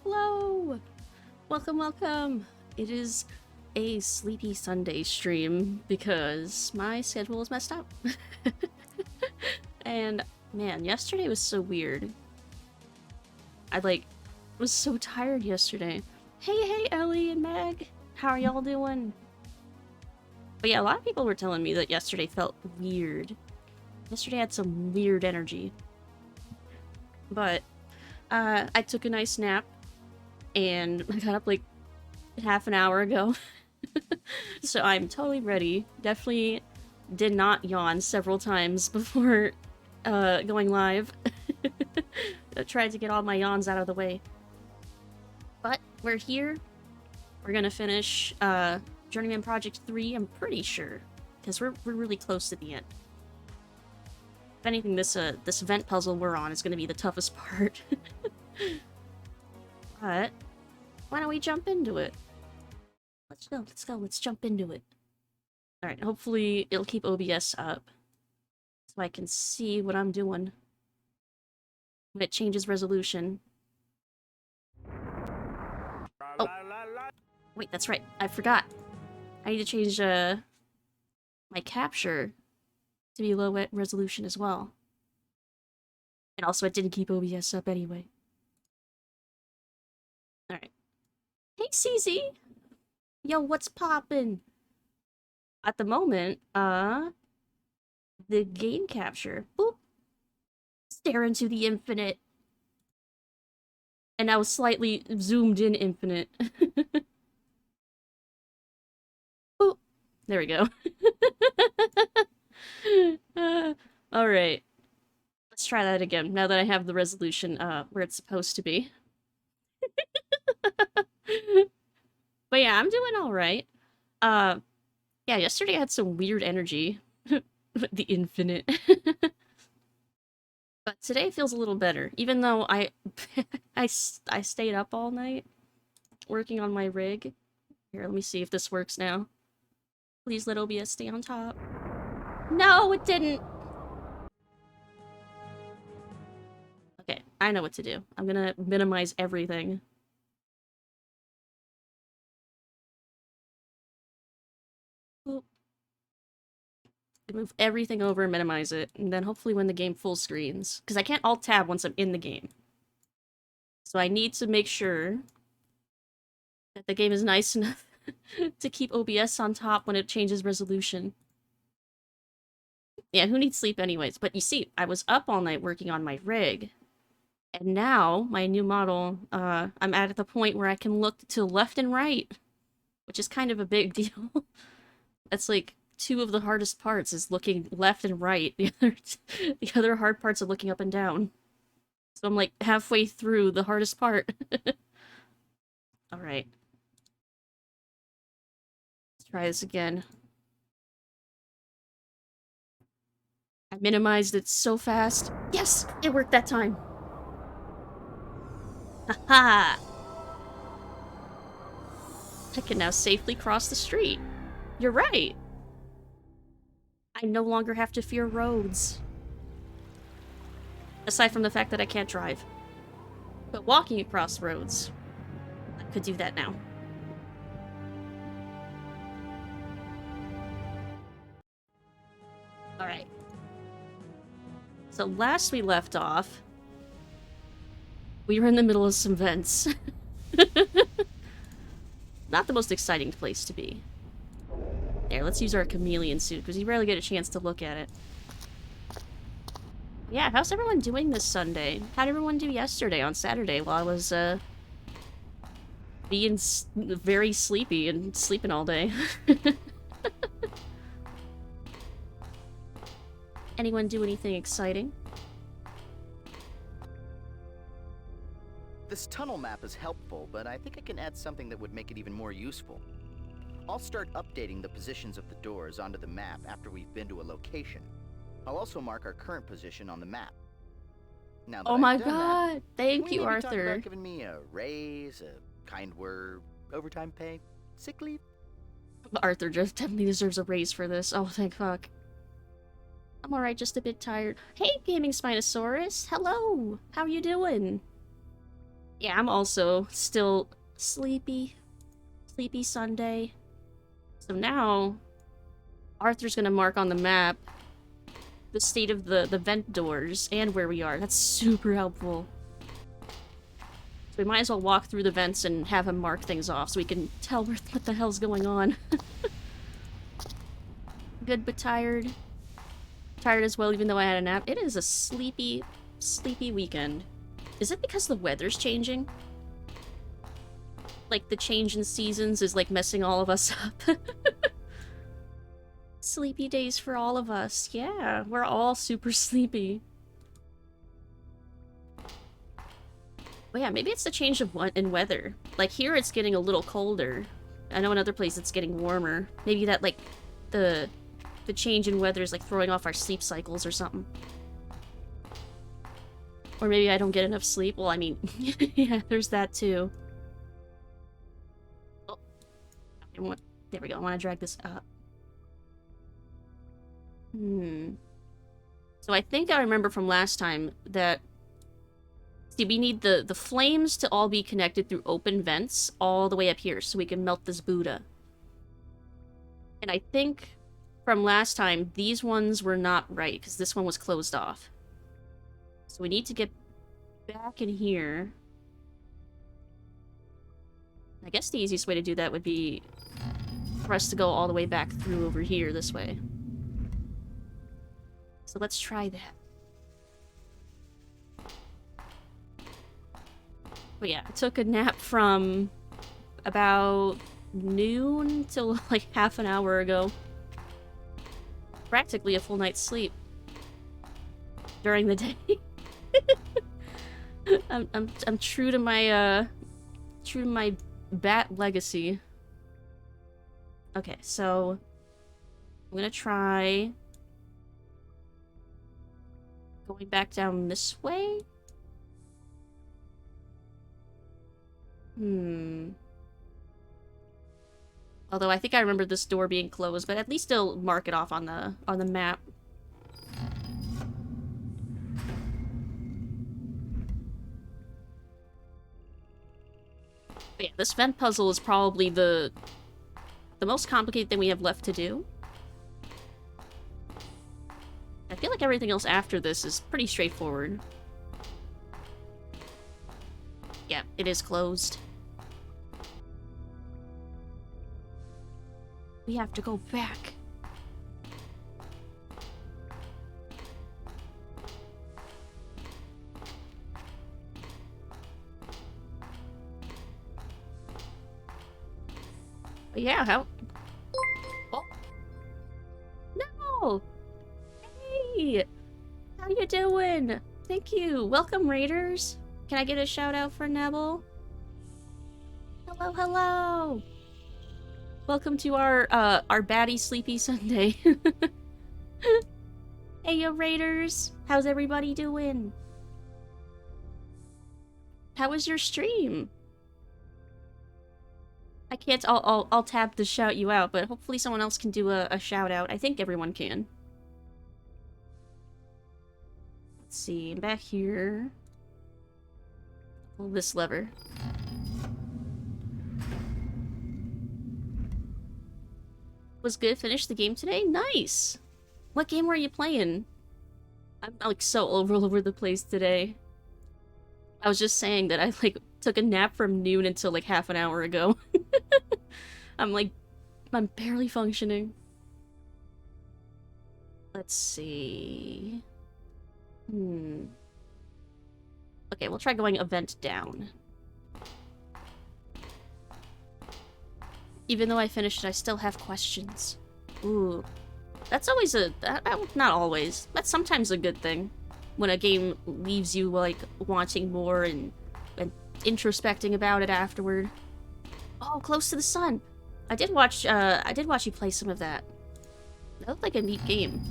Hello! Welcome, welcome! It is a sleepy Sunday stream because my schedule is messed up. And man, yesterday was so weird. I was so tired yesterday. Hey, Ellie and Meg! How are y'all doing? But yeah, a lot of people were telling me that yesterday felt weird. Yesterday had some weird energy. But, I took a nice nap, and I got up like half an hour ago. So I'm totally ready. Definitely did not yawn several times before going live. I tried to get all my yawns out of the way. But we're here. We're gonna finish Journeyman Project 3, I'm pretty sure. Because we're really close to the end. If anything, this vent puzzle we're on is gonna be the toughest part. But why don't we jump into it? Let's jump into it. Alright, hopefully it'll keep OBS up. So I can see what I'm doing. When it changes resolution. Oh. Wait, that's right. I forgot. I need to change my capture to be low resolution as well. And also it didn't keep OBS up anyway. Alright. Hey, CZ! Yo, what's poppin'? At the moment, the game capture. Boop. Stare into the infinite. And now slightly zoomed in infinite. Boop. There we go. Alright. Let's try that again, now that I have the resolution where it's supposed to be. But yeah, I'm doing alright. Yeah, yesterday I had some weird energy. The infinite. But today feels a little better, even though I stayed up all night working on my rig. Here, let me see if this works now. Please let OBS stay on top. No, it didn't! Okay, I know what to do. I'm gonna minimize everything. Oop. Move everything over and minimize it, and then hopefully when the game full screens. Because I can't alt-tab once I'm in the game. So I need to make sure that the game is nice enough to keep OBS on top when it changes resolution. Yeah, who needs sleep anyways? But you see, I was up all night working on my rig. And now, my new model, I'm at the point where I can look to left and right. Which is kind of a big deal. That's like two of the hardest parts is looking left and right. The other hard parts are looking up and down. So I'm like halfway through the hardest part. Alright. Let's try this again. I minimized it so fast. Yes! It worked that time! Haha! I can now safely cross the street. You're right! I no longer have to fear roads. Aside from the fact that I can't drive. But walking across roads, I could do that now. Alright. So last we left off, we were in the middle of some vents. Not the most exciting place to be. There, let's use our chameleon suit, because you rarely get a chance to look at it. Yeah, how's everyone doing this Sunday? How'd everyone do yesterday on Saturday while I was, being very sleepy and sleeping all day? Anyone do anything exciting? This tunnel map is helpful, but I think I can add something that would make it even more useful. I'll start updating the positions of the doors onto the map after we've been to a location. I'll also mark our current position on the map. Now that Oh my I've done god! that, Thank can we you, maybe talk Arthur. about giving me a raise, a kind word, overtime pay, sick leave? Arthur just definitely deserves a raise for this. Oh, thank fuck. I'm alright, just a bit tired. Hey, Gaming Spinosaurus! Hello! How you doing? Yeah, I'm also still sleepy. Sleepy Sunday. So now, Arthur's gonna mark on the map the state of the vent doors and where we are. That's super helpful. So we might as well walk through the vents and have him mark things off so we can tell what the hell's going on. Good but tired. Tired as well even though I had a nap. It is a sleepy, sleepy weekend. Is it because the weather's changing? Like the change in seasons is like messing all of us up. Sleepy days for all of us. Yeah, we're all super sleepy. Well, yeah, maybe it's the change of in weather. Like here it's getting a little colder. I know in other places it's getting warmer. Maybe that like the change in weather is like throwing off our sleep cycles or something. Or maybe I don't get enough sleep. Well, I mean, yeah, there's that too. Oh, there we go. I want to drag this up. So I think I remember from last time that... See, we need the flames to all be connected through open vents all the way up here so we can melt this Buddha. And I think from last time, these ones were not right because this one was closed off. So we need to get back in here. I guess the easiest way to do that would be for us to go all the way back through over here this way. So let's try that. But yeah, I took a nap from about noon till like half an hour ago. Practically a full night's sleep during the day. I'm true to my bat legacy. Okay, so I'm gonna try going back down this way. Although I think I remember this door being closed, but at least it'll mark it off on the map. But yeah, this vent puzzle is probably the most complicated thing we have left to do. I feel like everything else after this is pretty straightforward. Yeah, it is closed. We have to go back. But yeah, how... Oh. No! Hey! How you doing? Thank you. Welcome, Raiders. Can I get a shout out for Nebel? Hello, hello! Welcome to our baddie sleepy Sunday. Hey, yo, Raiders! How's everybody doing? How was your stream? I can't. I'll tap to shout you out, but hopefully someone else can do a shout out. I think everyone can. Let's see. Back here. Pull this lever. Was good. Finished the game today. Nice. What game were you playing? I'm like so all over the place today. I was just saying that I like took a nap from noon until like half an hour ago. I'm barely functioning. Let's see. Okay, we'll try going a vent down. Even though I finished it, I still have questions. Ooh. That's always not always. That's sometimes a good thing. When a game leaves you, like, wanting more and introspecting about it afterward. Oh, Close to the Sun! I did watch you play some of that. That looked like a neat game.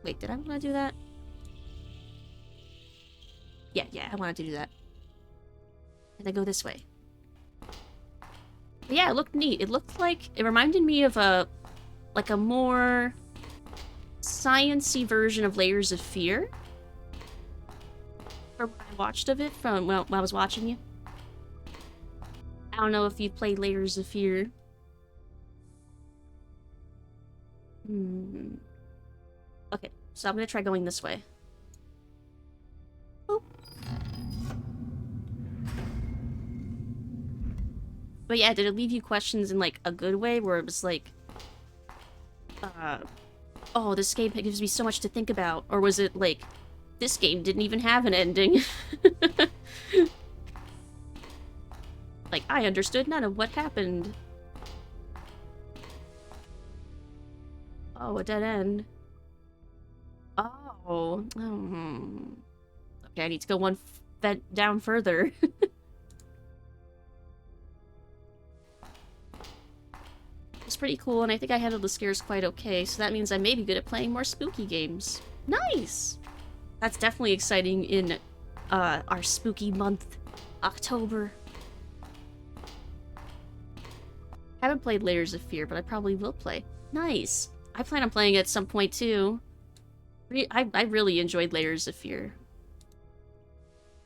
Wait, did I want to do that? Yeah, I wanted to do that. And then go this way. But yeah, it looked neat. It looked like... It reminded me of a more... science-y version of Layers of Fear. watched of it from when I was watching you. I don't know if you played Layers of Fear. Okay, so I'm gonna try going this way. Boop. But yeah, did it leave you questions in, like, a good way, where it was like, oh, this game gives me so much to think about? Or was it like, this game didn't even have an ending? Like, I understood none of what happened. Oh, a dead end. Oh. Okay, I need to go one down further. It's pretty cool, and I think I handled the scares quite okay, so that means I may be good at playing more spooky games. Nice! That's definitely exciting in our spooky month, October. Haven't played Layers of Fear, but I probably will play. Nice! I plan on playing it at some point, too. I really enjoyed Layers of Fear.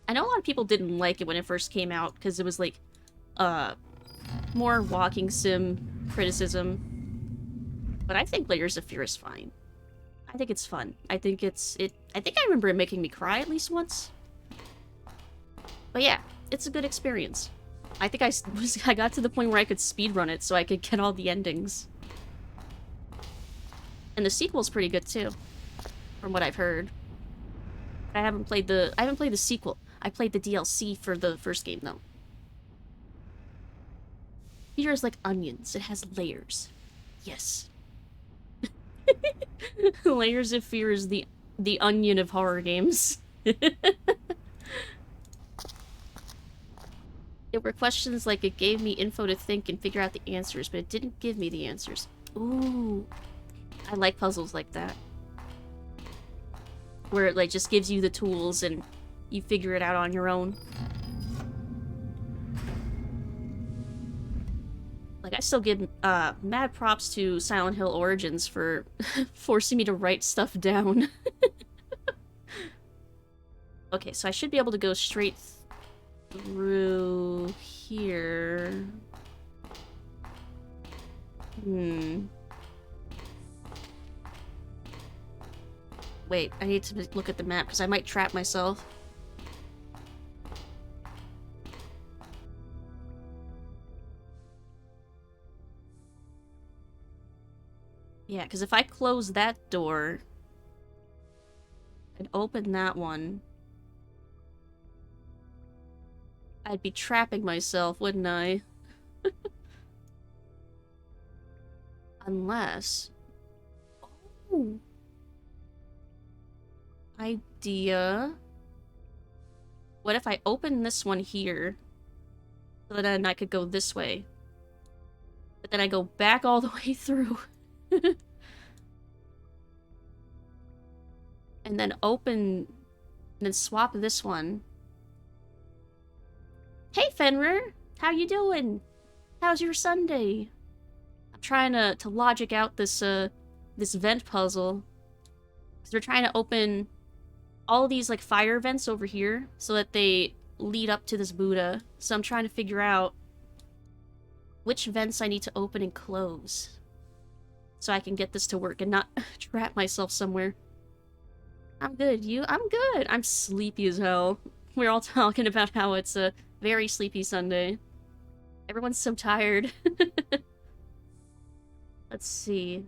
I know a lot of people didn't like it when it first came out, because it was like, more walking sim criticism. But I think Layers of Fear is fine. I think it's fun. I think I remember it making me cry at least once. But yeah, it's a good experience. I think I got to the point where I could speedrun it so I could get all the endings. And the sequel's pretty good too, from what I've heard. I haven't played the sequel. I played the DLC for the first game though. Fear is like onions. It has layers. Yes. Layers of Fear is the onion of horror games. There were questions like it gave me info to think and figure out the answers, but it didn't give me the answers. Ooh. I like puzzles like that. Where it like just gives you the tools and you figure it out on your own. Like, I still give mad props to Silent Hill Origins for forcing me to write stuff down. Okay, so I should be able to go straight through here. Wait, I need to look at the map because I might trap myself. Yeah, because if I close that door and open that one, I'd be trapping myself, wouldn't I? Unless... Oh! Idea... What if I open this one here, so then I could go this way, but then I go back all the way through? And then open... and then swap this one. Hey, Fenrir! How you doing? How's your Sunday? I'm trying to logic out this, this vent puzzle. Because we're trying to open all these, like, fire vents over here so that they lead up to this Buddha. So I'm trying to figure out which vents I need to open and close so I can get this to work and not trap myself somewhere. I'm good. You? I'm good. I'm sleepy as hell. We're all talking about how it's a very sleepy Sunday. Everyone's so tired. Let's see.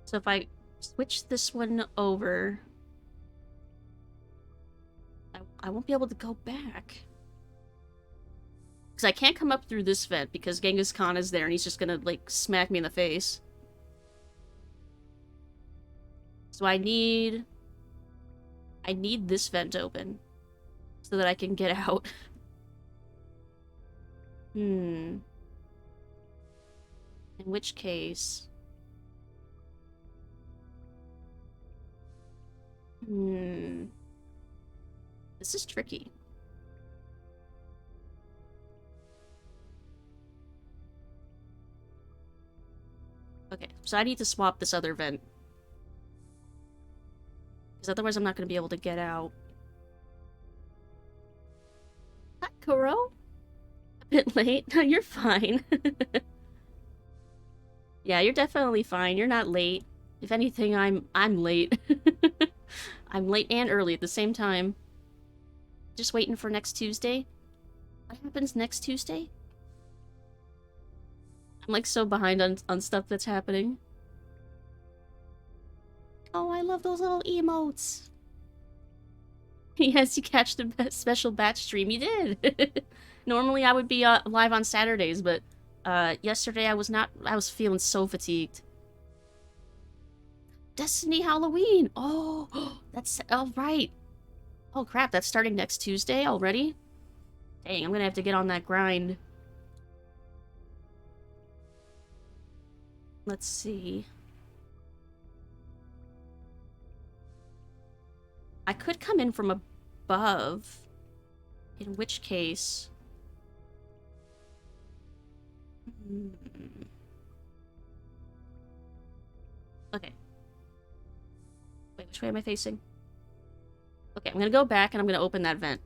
So if I switch this one over, I won't be able to go back. Because I can't come up through this vent because Genghis Khan is there and he's just gonna, like, smack me in the face. So I need this vent open so that I can get out. In which case... This is tricky. Okay, so I need to swap this other vent. Because otherwise I'm not going to be able to get out. Kuro? A bit late? No, you're fine. Yeah, you're definitely fine. You're not late. If anything, I'm late. I'm late and early at the same time. Just waiting for next Tuesday. What happens next Tuesday? I'm like so behind on stuff that's happening. Oh, I love those little emotes. Yes, you catch the special batch stream. You did. Normally I would be live on Saturdays, but yesterday I was not. I was feeling so fatigued. Destiny Halloween. Oh, that's all right. Oh crap, that's starting next Tuesday already? Dang, I'm gonna have to get on that grind. Let's see. I could come in from above. In which case... Okay. Wait, which way am I facing? Okay, I'm gonna go back and I'm gonna open that vent.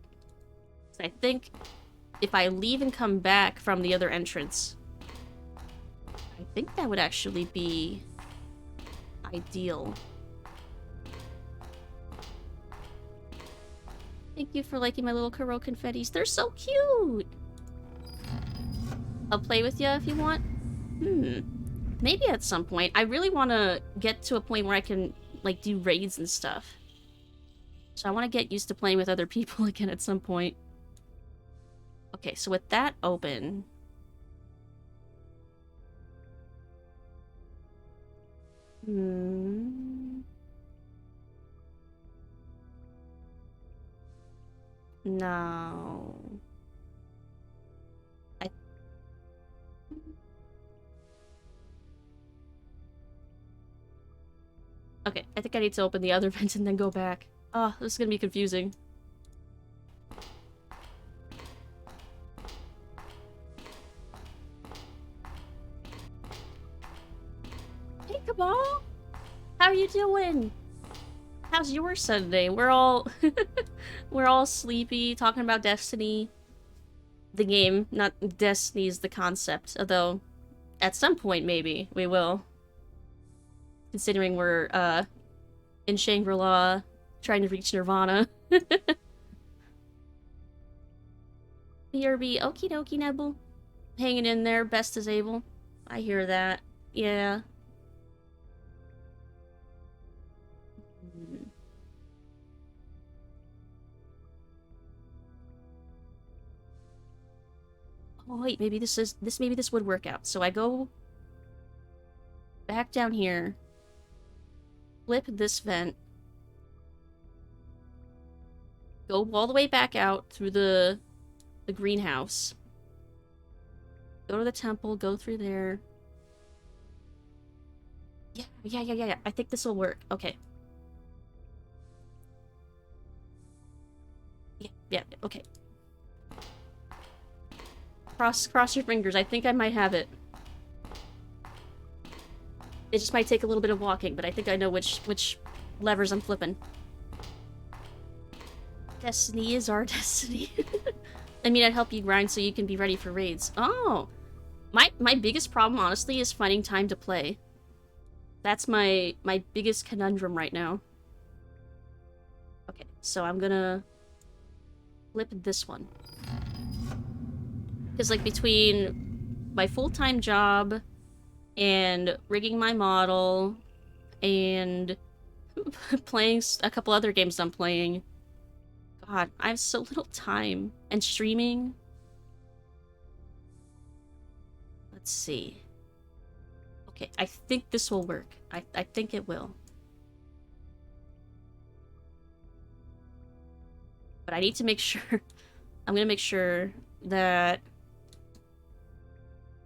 I think if I leave and come back from the other entrance, I think that would actually be ideal. Thank you for liking my little Kuro confettis. They're so cute! I'll play with you if you want. Maybe at some point. I really want to get to a point where I can, like, do raids and stuff. So I want to get used to playing with other people again at some point. Okay, so with that open... No. Okay, I think I need to open the other vent and then go back. Oh, this is gonna be confusing. Hey, Cabal! How are you doing? How's your Sunday? We're all... we're all sleepy, talking about Destiny. The game, not Destiny's the concept. Although, at some point, maybe, we will. Considering we're, in Shangri-La, trying to reach Nirvana. BRB, okie dokie, Nebel. Hanging in there, best as able. I hear that. Yeah. Oh wait, maybe this would work out. So I go back down here, flip this vent, go all the way back out through the greenhouse, go to the temple, go through there. Yeah. I think this will work. Okay. Yeah, okay. Cross your fingers. I think I might have it. It just might take a little bit of walking, but I think I know which levers I'm flipping. Destiny is our destiny. I mean, I'd help you grind so you can be ready for raids. Oh! My biggest problem, honestly, is finding time to play. That's my biggest conundrum right now. Okay, so I'm gonna flip this one. Because, like, between my full-time job and rigging my model and playing a couple other games I'm playing, God, I have so little time. And streaming. Let's see. Okay, I think this will work. I think it will. But I need to make sure... I'm gonna make sure that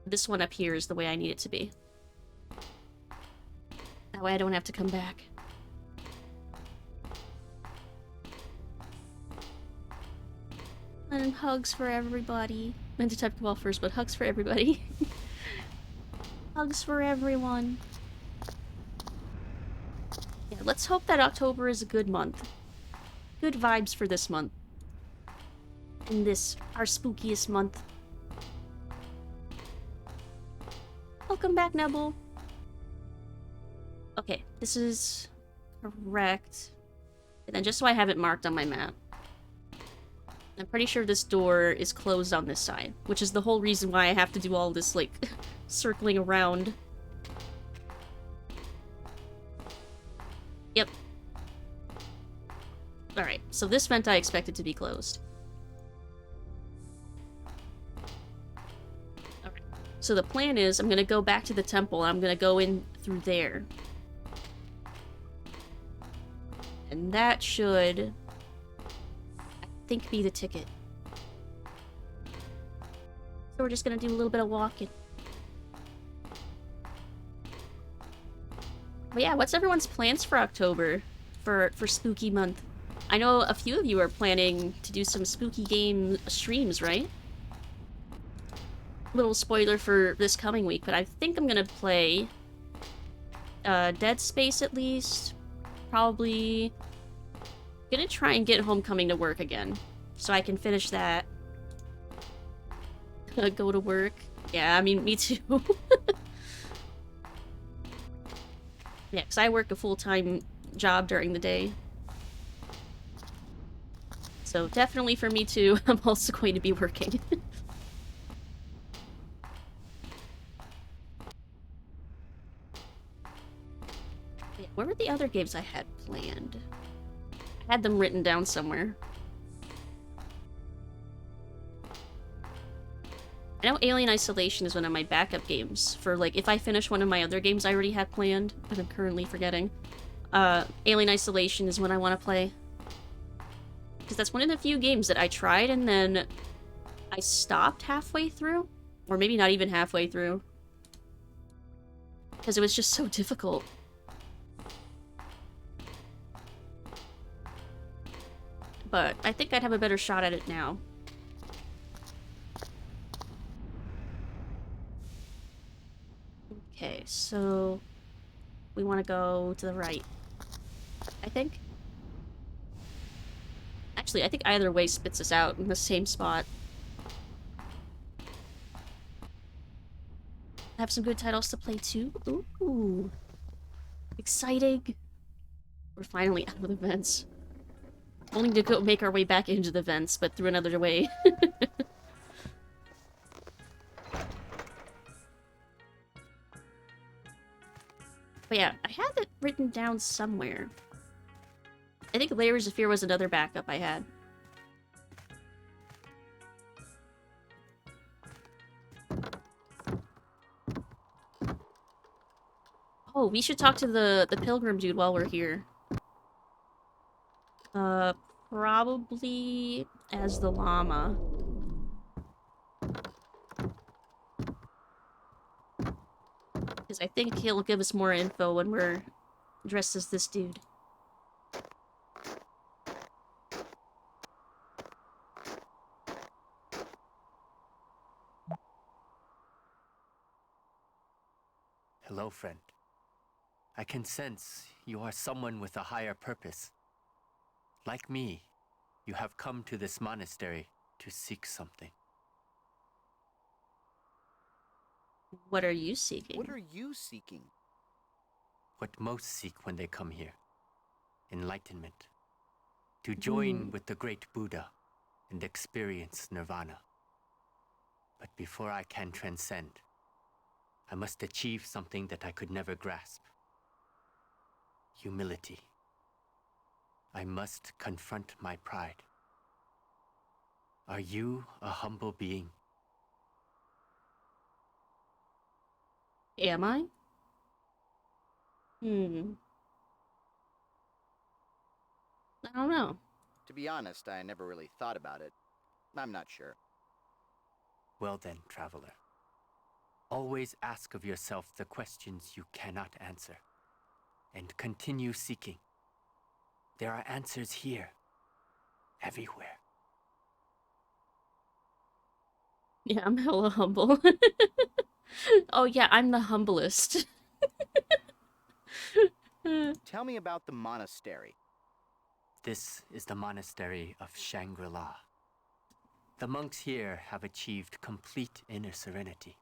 this one up here is the way I need it to be. That way I don't have to come back. And hugs for everybody. Meant to type Cabal first, but hugs for everybody. Hugs for everyone. Yeah, let's hope that October is a good month. Good vibes for this month. in this, our spookiest month. Welcome back, Nebel. Okay, this is correct. And then just so I have it marked on my map. I'm pretty sure this door is closed on this side, which is the whole reason why I have to do all this, like, circling around. Yep. Alright, so this vent I expected to be closed. Alright, so the plan is I'm gonna go back to the temple, and I'm gonna go in through there. And that should, I think, be the ticket. So we're just gonna do a little bit of walking. But yeah, what's everyone's plans for October? For spooky month? I know a few of you are planning to do some spooky game streams, right? Little spoiler for this coming week, but I think I'm gonna play Dead Space at least. Probably gonna try and get Homecoming to work again, so I can finish that. Go to work. Yeah, I mean, me too. Yeah, because I work a full-time job during the day. So definitely for me too, I'm also going to be working. Yeah, where were the other games I had planned? I had them written down somewhere. I know Alien Isolation is one of my backup games for, like, if I finish one of my other games I already had planned, but I'm currently forgetting. Alien Isolation is one I want to play. Because that's one of the few games that I tried and then I stopped halfway through. Or maybe not even halfway through. Because it was just so difficult. But I think I'd have a better shot at it now. Okay, so we want to go to the right, I think. Actually, I think either way spits us out in the same spot. I have some good titles to play too. Ooh. Exciting. We're finally out of the vents. Only to go make our way back into the vents, but through another way. But yeah, I had it written down somewhere. I think Layers of Fear was another backup I had. Oh, we should talk to the pilgrim dude while we're here. Probably as the llama. Because I think he'll give us more info when we're dressed as this dude. Hello, friend. I can sense you are someone with a higher purpose. Like me, you have come to this monastery to seek something. What are you seeking? What are you seeking? What most seek when they come here. Enlightenment. To join with the great Buddha and experience nirvana. But before I can transcend, I must achieve something that I could never grasp. Humility. I must confront my pride. Are you a humble being? Am I? I don't know. To be honest, I never really thought about it. I'm not sure. Well then, traveler. Always ask of yourself the questions you cannot answer. And continue seeking. There are answers here. Everywhere. Yeah, I'm hella humble. Oh yeah, I'm the humblest. Tell me about the monastery. This is the monastery of Shangri-La. The monks here have achieved complete inner serenity.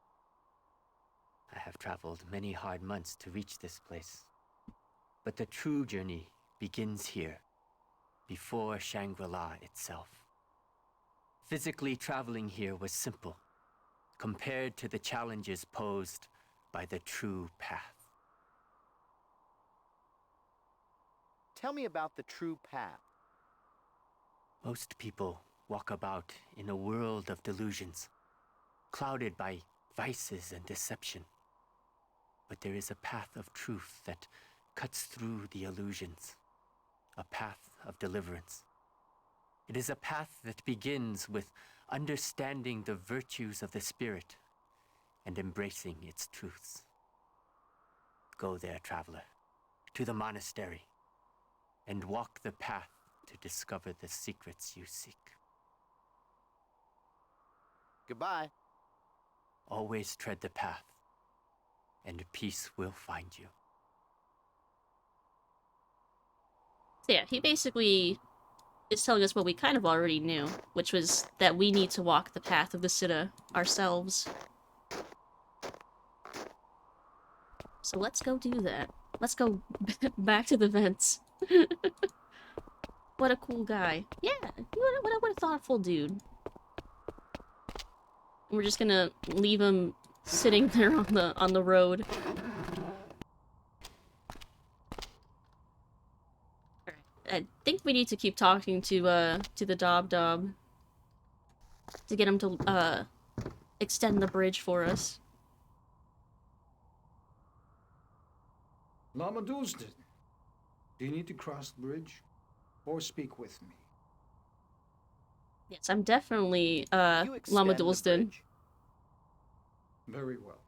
I have traveled many hard months to reach this place. But the true journey begins here, before Shangri-La itself. Physically traveling here was simple, compared to the challenges posed by the true path. Tell me about the true path. Most people walk about in a world of delusions, clouded by vices and deception. But there is a path of truth that cuts through the illusions, a path of deliverance. It is a path that begins with understanding the virtues of the spirit and embracing its truths. Go there, traveler, to the monastery, and walk the path to discover the secrets you seek. Goodbye. Always tread the path, and peace will find you. So yeah, he basically is telling us what we kind of already knew, which was that we need to walk the path of the Siddha ourselves. So let's go do that. Let's go back to the vents. What a cool guy. Yeah, what a thoughtful dude. We're just gonna leave him sitting there on the road. I think we need to keep talking to the Dob to get him to extend the bridge for us. Lama Dulston, do you need to cross the bridge? Or speak with me? Yes, I'm definitely You extend Lama the Dulston. bridge. Very well.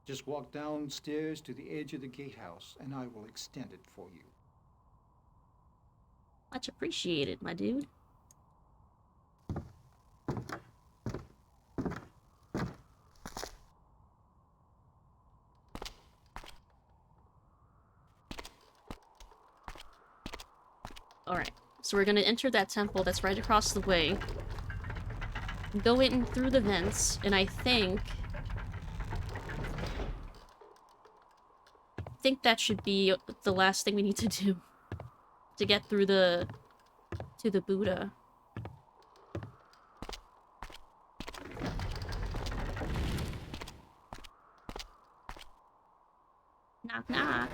Just walk downstairs to the edge of the gatehouse, and I will extend it for you. Much appreciated, my dude. Alright, so we're gonna enter that temple that's right across the way. Go in through the vents, and I think that should be the last thing we need to do to get through to the Buddha. Knock knock.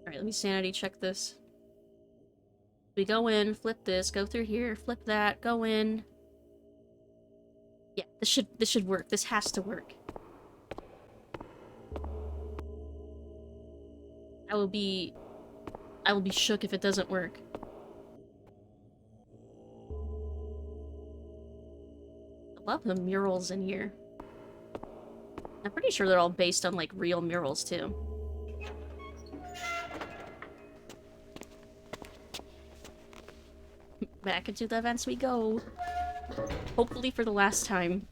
Alright, let me sanity check this. We go in, flip this, go through here, flip that, go in. Yeah, this should work. This has to work. I will be shook if it doesn't work. I love the murals in here. I'm pretty sure they're all based on, like, real murals, too. Back into the events we go. Hopefully for the last time.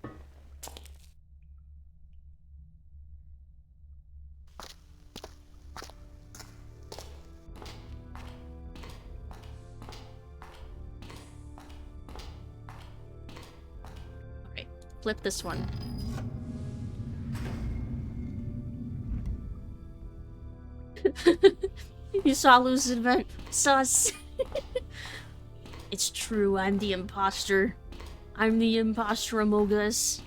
Alright, flip this one. You saw Lucid event. Sus. It's true, I'm the imposter. I'm the imposter among us.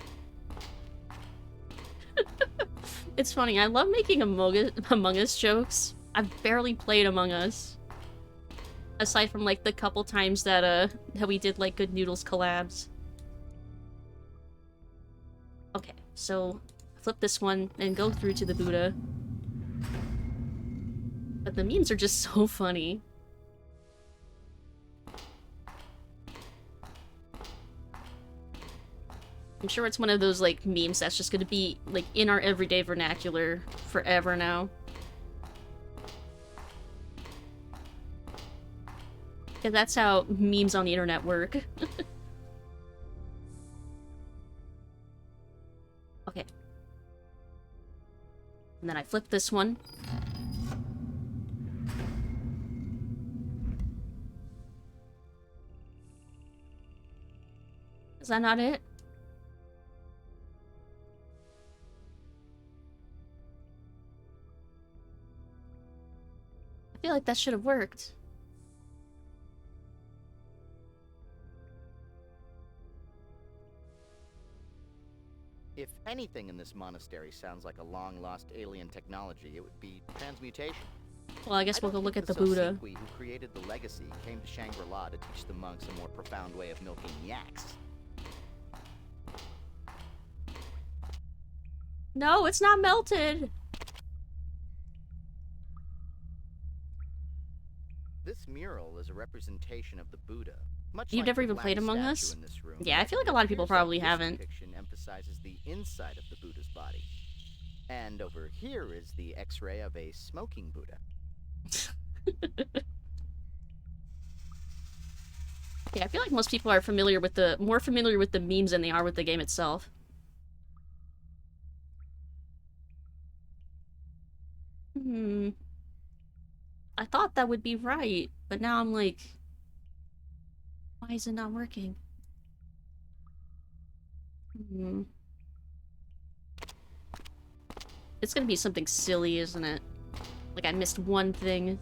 It's funny, I love making Among Us jokes. I've barely played Among Us. Aside from, like, the couple times that we did, like, Good Noodles collabs. Okay, so flip this one and go through to the Buddha. But the memes are just so funny. I'm sure it's one of those, like, memes that's just gonna be, like, in our everyday vernacular forever now. Yeah, that's how memes on the internet work. Okay. And then I flip this one. Is that not it? I feel like that should have worked. If anything in this monastery sounds like a long-lost alien technology, it would be transmutation. Well, I guess we'll go don't look think at the Buddha. Sosikwi who created the legacy came to Shangri-La to teach the monks a more profound way of milking yaks. No, it's not melted! This mural is a representation of the Buddha. Much You've like never the even played glass Among statue Us? in this room, Yeah, I feel like a it lot of people appears that probably this haven't. depiction emphasizes the inside of the Buddha's body. And over here is the X-ray of a smoking Buddha. Yeah, I feel like most people are more familiar with the memes than they are with the game itself. Hmm. I thought that would be right, but now I'm like, why is it not working? Hmm. It's gonna be something silly, isn't it? Like I missed one thing.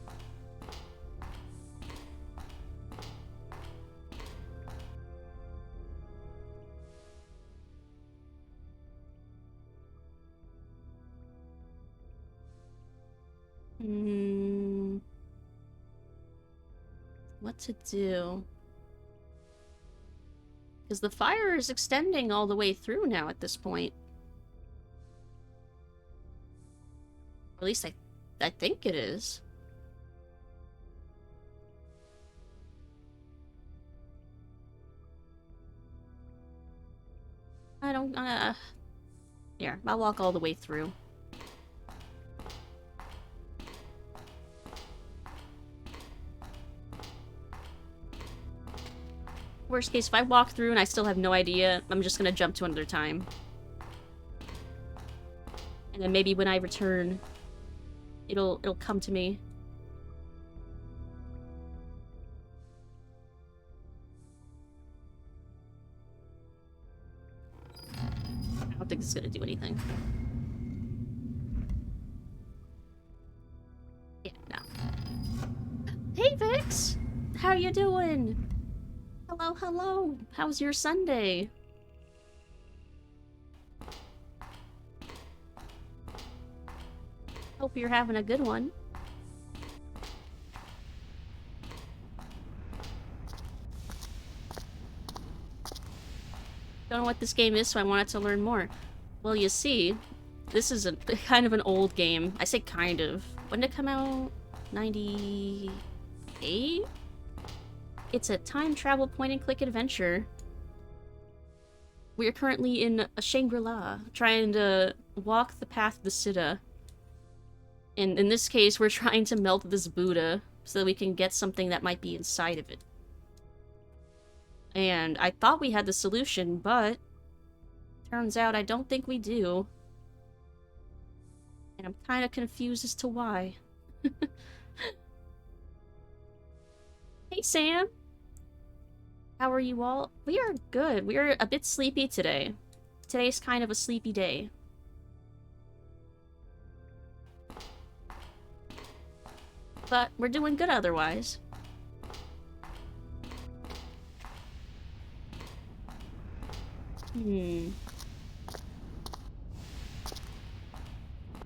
Hmm. What to do? Because the fire is extending all the way through now at this point. Or at least I think it is. I don't, here, I'll walk all the way through. Worst case, if I walk through and I still have no idea, I'm just gonna jump to another time. And then maybe when I return, it'll come to me. I don't think it's gonna do anything. Yeah, no. Hey, Vix! How you doing? Hello, hello. How's your Sunday? Hope you're having a good one. Don't know what this game is, so I wanted to learn more. Well, you see, this is a kind of an old game. I say kind of. When did it come out? 98? It's a time travel point-and-click adventure. We are currently in a Shangri-La, trying to walk the path of the Siddha. And in this case, we're trying to melt this Buddha so that we can get something that might be inside of it. And I thought we had the solution, but turns out I don't think we do. And I'm kind of confused as to why. Hey, Sam! How are you all? We are good. We are a bit sleepy today. Today's kind of a sleepy day. But we're doing good otherwise. I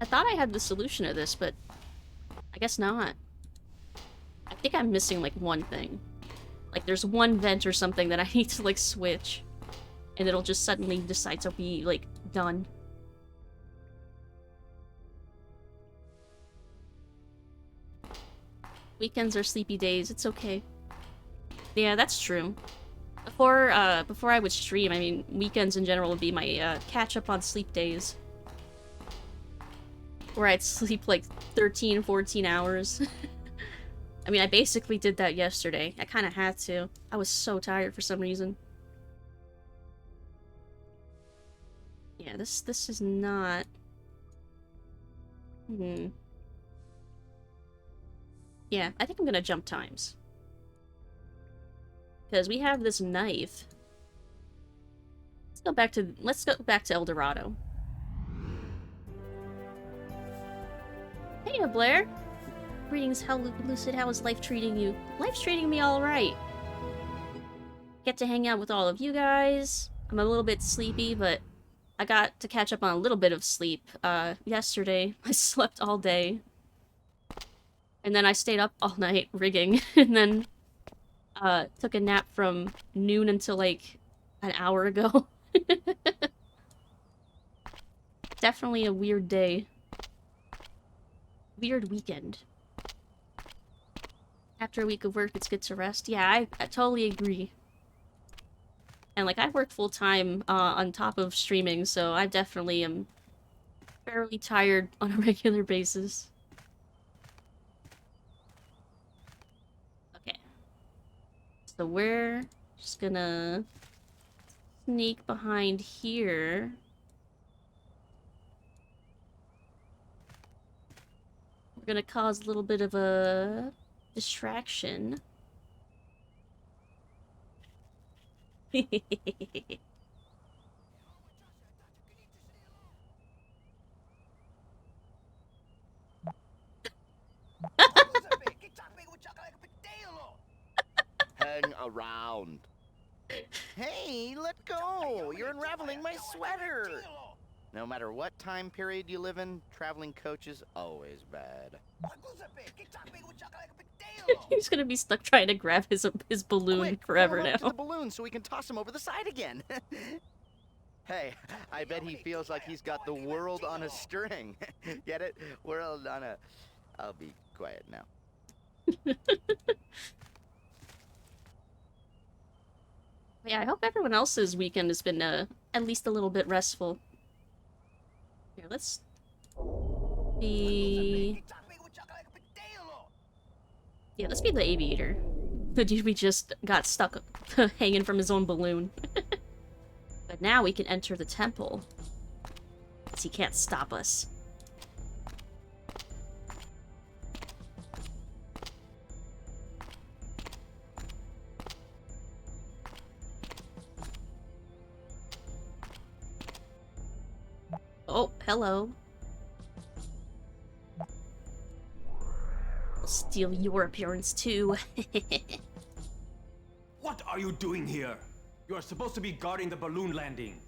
thought I had the solution to this, but I guess not. I think I'm missing, like, one thing. Like, there's one vent or something that I need to, like, switch. And it'll just suddenly decide to be, like, done. Weekends are sleepy days, it's okay. Yeah, that's true. Before I would stream, I mean, weekends in general would be my, catch-up on sleep days. Where I'd sleep, like, 13, 14 hours. I mean, I basically did that yesterday. I kinda had to. I was so tired for some reason. Yeah, this is not... Yeah, I think I'm gonna jump times. Because we have this knife. Let's go back to El Dorado. Hey, Blair. Greetings, Lucid. How is life treating you? Life's treating me all right. Get to hang out with all of you guys. I'm a little bit sleepy, but I got to catch up on a little bit of sleep. Yesterday, I slept all day. And then I stayed up all night rigging, and then, took a nap from noon until, like, an hour ago. Definitely a weird day. Weird weekend. After a week of work, it's good to rest. Yeah, I totally agree. And, like, I work full-time, on top of streaming, so I definitely am fairly tired on a regular basis. Okay. So we're just gonna sneak behind here. We're gonna cause a little bit of a distraction. Hang around. Hey, let go! You're unraveling my sweater! No matter what time period you live in, traveling coach is always bad. He's gonna be stuck trying to grab his balloon Quick, forever pull him now. up to the balloon so we can toss him over the side again. Hey, I bet he feels like he's got the world on a string. Get it? World on a... I'll be quiet now. Yeah, I hope everyone else's weekend has been, at least a little bit restful. Here, let's be... Yeah, let's be the aviator. The dude we just got stuck hanging from his own balloon. But now we can enter the temple. Because he can't stop us. Oh, hello. I'll steal your appearance too. What are you doing here? You are supposed to be guarding the balloon landing.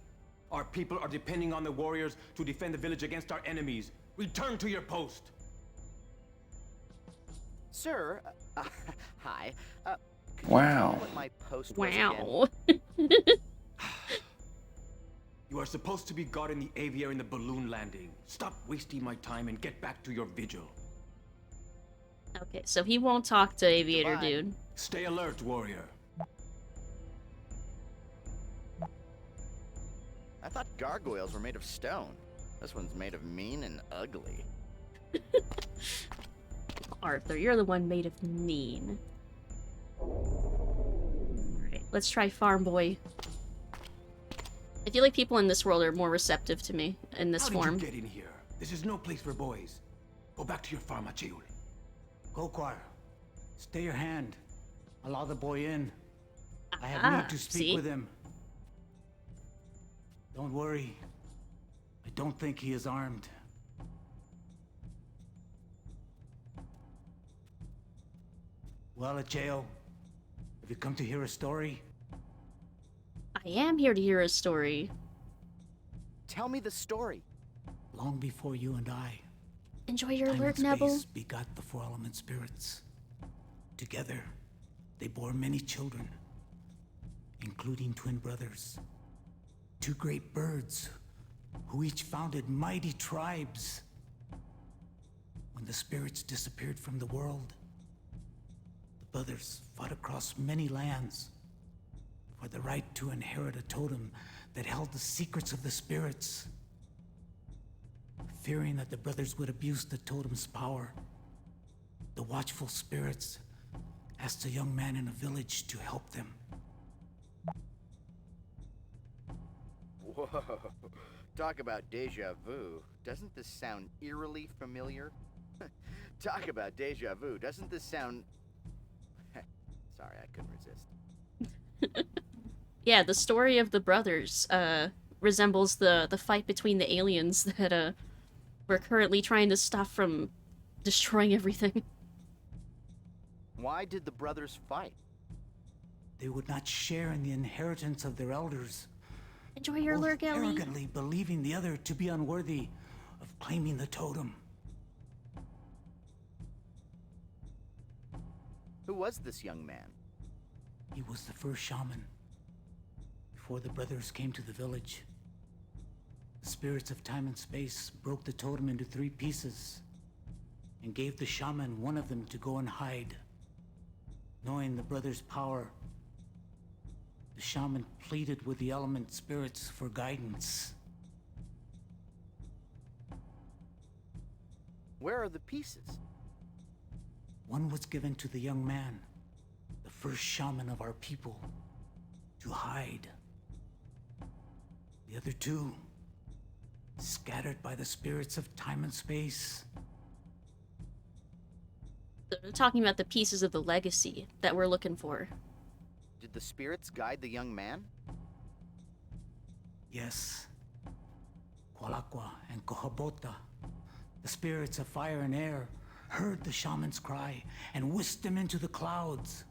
Our people are depending on the warriors to defend the village against our enemies. Return to your post. Sir, hi. Could Wow. you tell me what my post was again? Wow. You are supposed to be guarding the aviary in the balloon landing. Stop wasting my time and get back to your vigil. Okay, so he won't talk to Aviator Goodbye. Dude. Stay alert, warrior. I thought gargoyles were made of stone. This one's made of mean and ugly. Arthur, you're the one made of mean. Alright, let's try Farm Boy. I feel like people in this world are more receptive to me in this How form. did you get in here? This is no place for boys. Go back to your farm, Achiul. Go, Karl. Stay your hand. Allow the boy in. I have Ah, need to speak see? with him. Don't worry. I don't think he is armed. Well, Acheo, have you come to hear a story? I am here to hear a story. Tell me the story. Long before you and I, Enjoy your time alert, and Nebel. space begot the four element spirits. Together, they bore many children, including twin brothers. Two great birds, who each founded mighty tribes. When the spirits disappeared from the world, the brothers fought across many lands for the right to inherit a totem that held the secrets of the spirits. Fearing that the brothers would abuse the totem's power, the watchful spirits asked a young man in a village to help them. Whoa. Talk about deja vu. Doesn't this sound eerily familiar? Talk about deja vu. Doesn't this sound... Sorry, I couldn't resist. Yeah, the story of the brothers resembles the fight between the aliens that we're currently trying to stop from destroying everything. Why did the brothers fight? They would not share in the inheritance of their elders, Enjoy your both lurk, Ellie. arrogantly believing the other to be unworthy of claiming the totem. Who was this young man? He was the first shaman. Before the brothers came to the village, the spirits of time and space broke the totem into 3 pieces and gave the shaman one of them to go and hide. Knowing the brothers' power, the shaman pleaded with the element spirits for guidance. Where are the pieces? One was given to the young man, the first shaman of our people, to hide. The other 2, scattered by the spirits of time and space. They're talking about the pieces of the legacy that we're looking for. Did the spirits guide the young man? Yes. Qualaqua and Cohabota, the spirits of fire and air, heard the shaman's cry and whisked him into the clouds.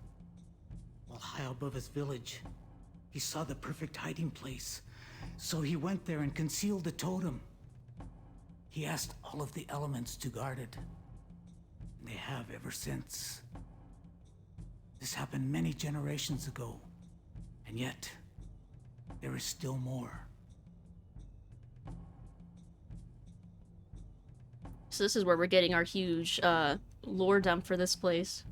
While high above his village, he saw the perfect hiding place, so he went there and concealed the totem. He asked all of the elements to guard it. And they have ever since. This happened many generations ago, and yet there is still more. So this is where we're getting our huge lore dump for this place.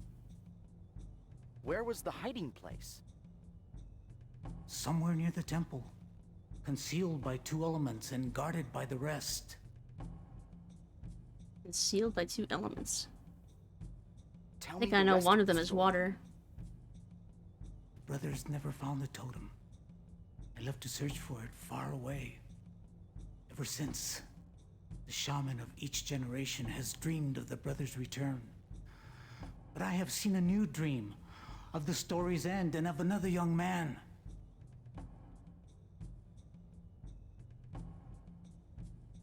Where was the hiding place? Somewhere near the temple, concealed by 2 elements and guarded by the rest. It's sealed by 2 elements. Tell I think me I the know rest one of of them the is story. water. Brothers never found the totem. I left to search for it far away. Ever since, the shaman of each generation has dreamed of the brothers' return. But I have seen a new dream of the story's end and of another young man.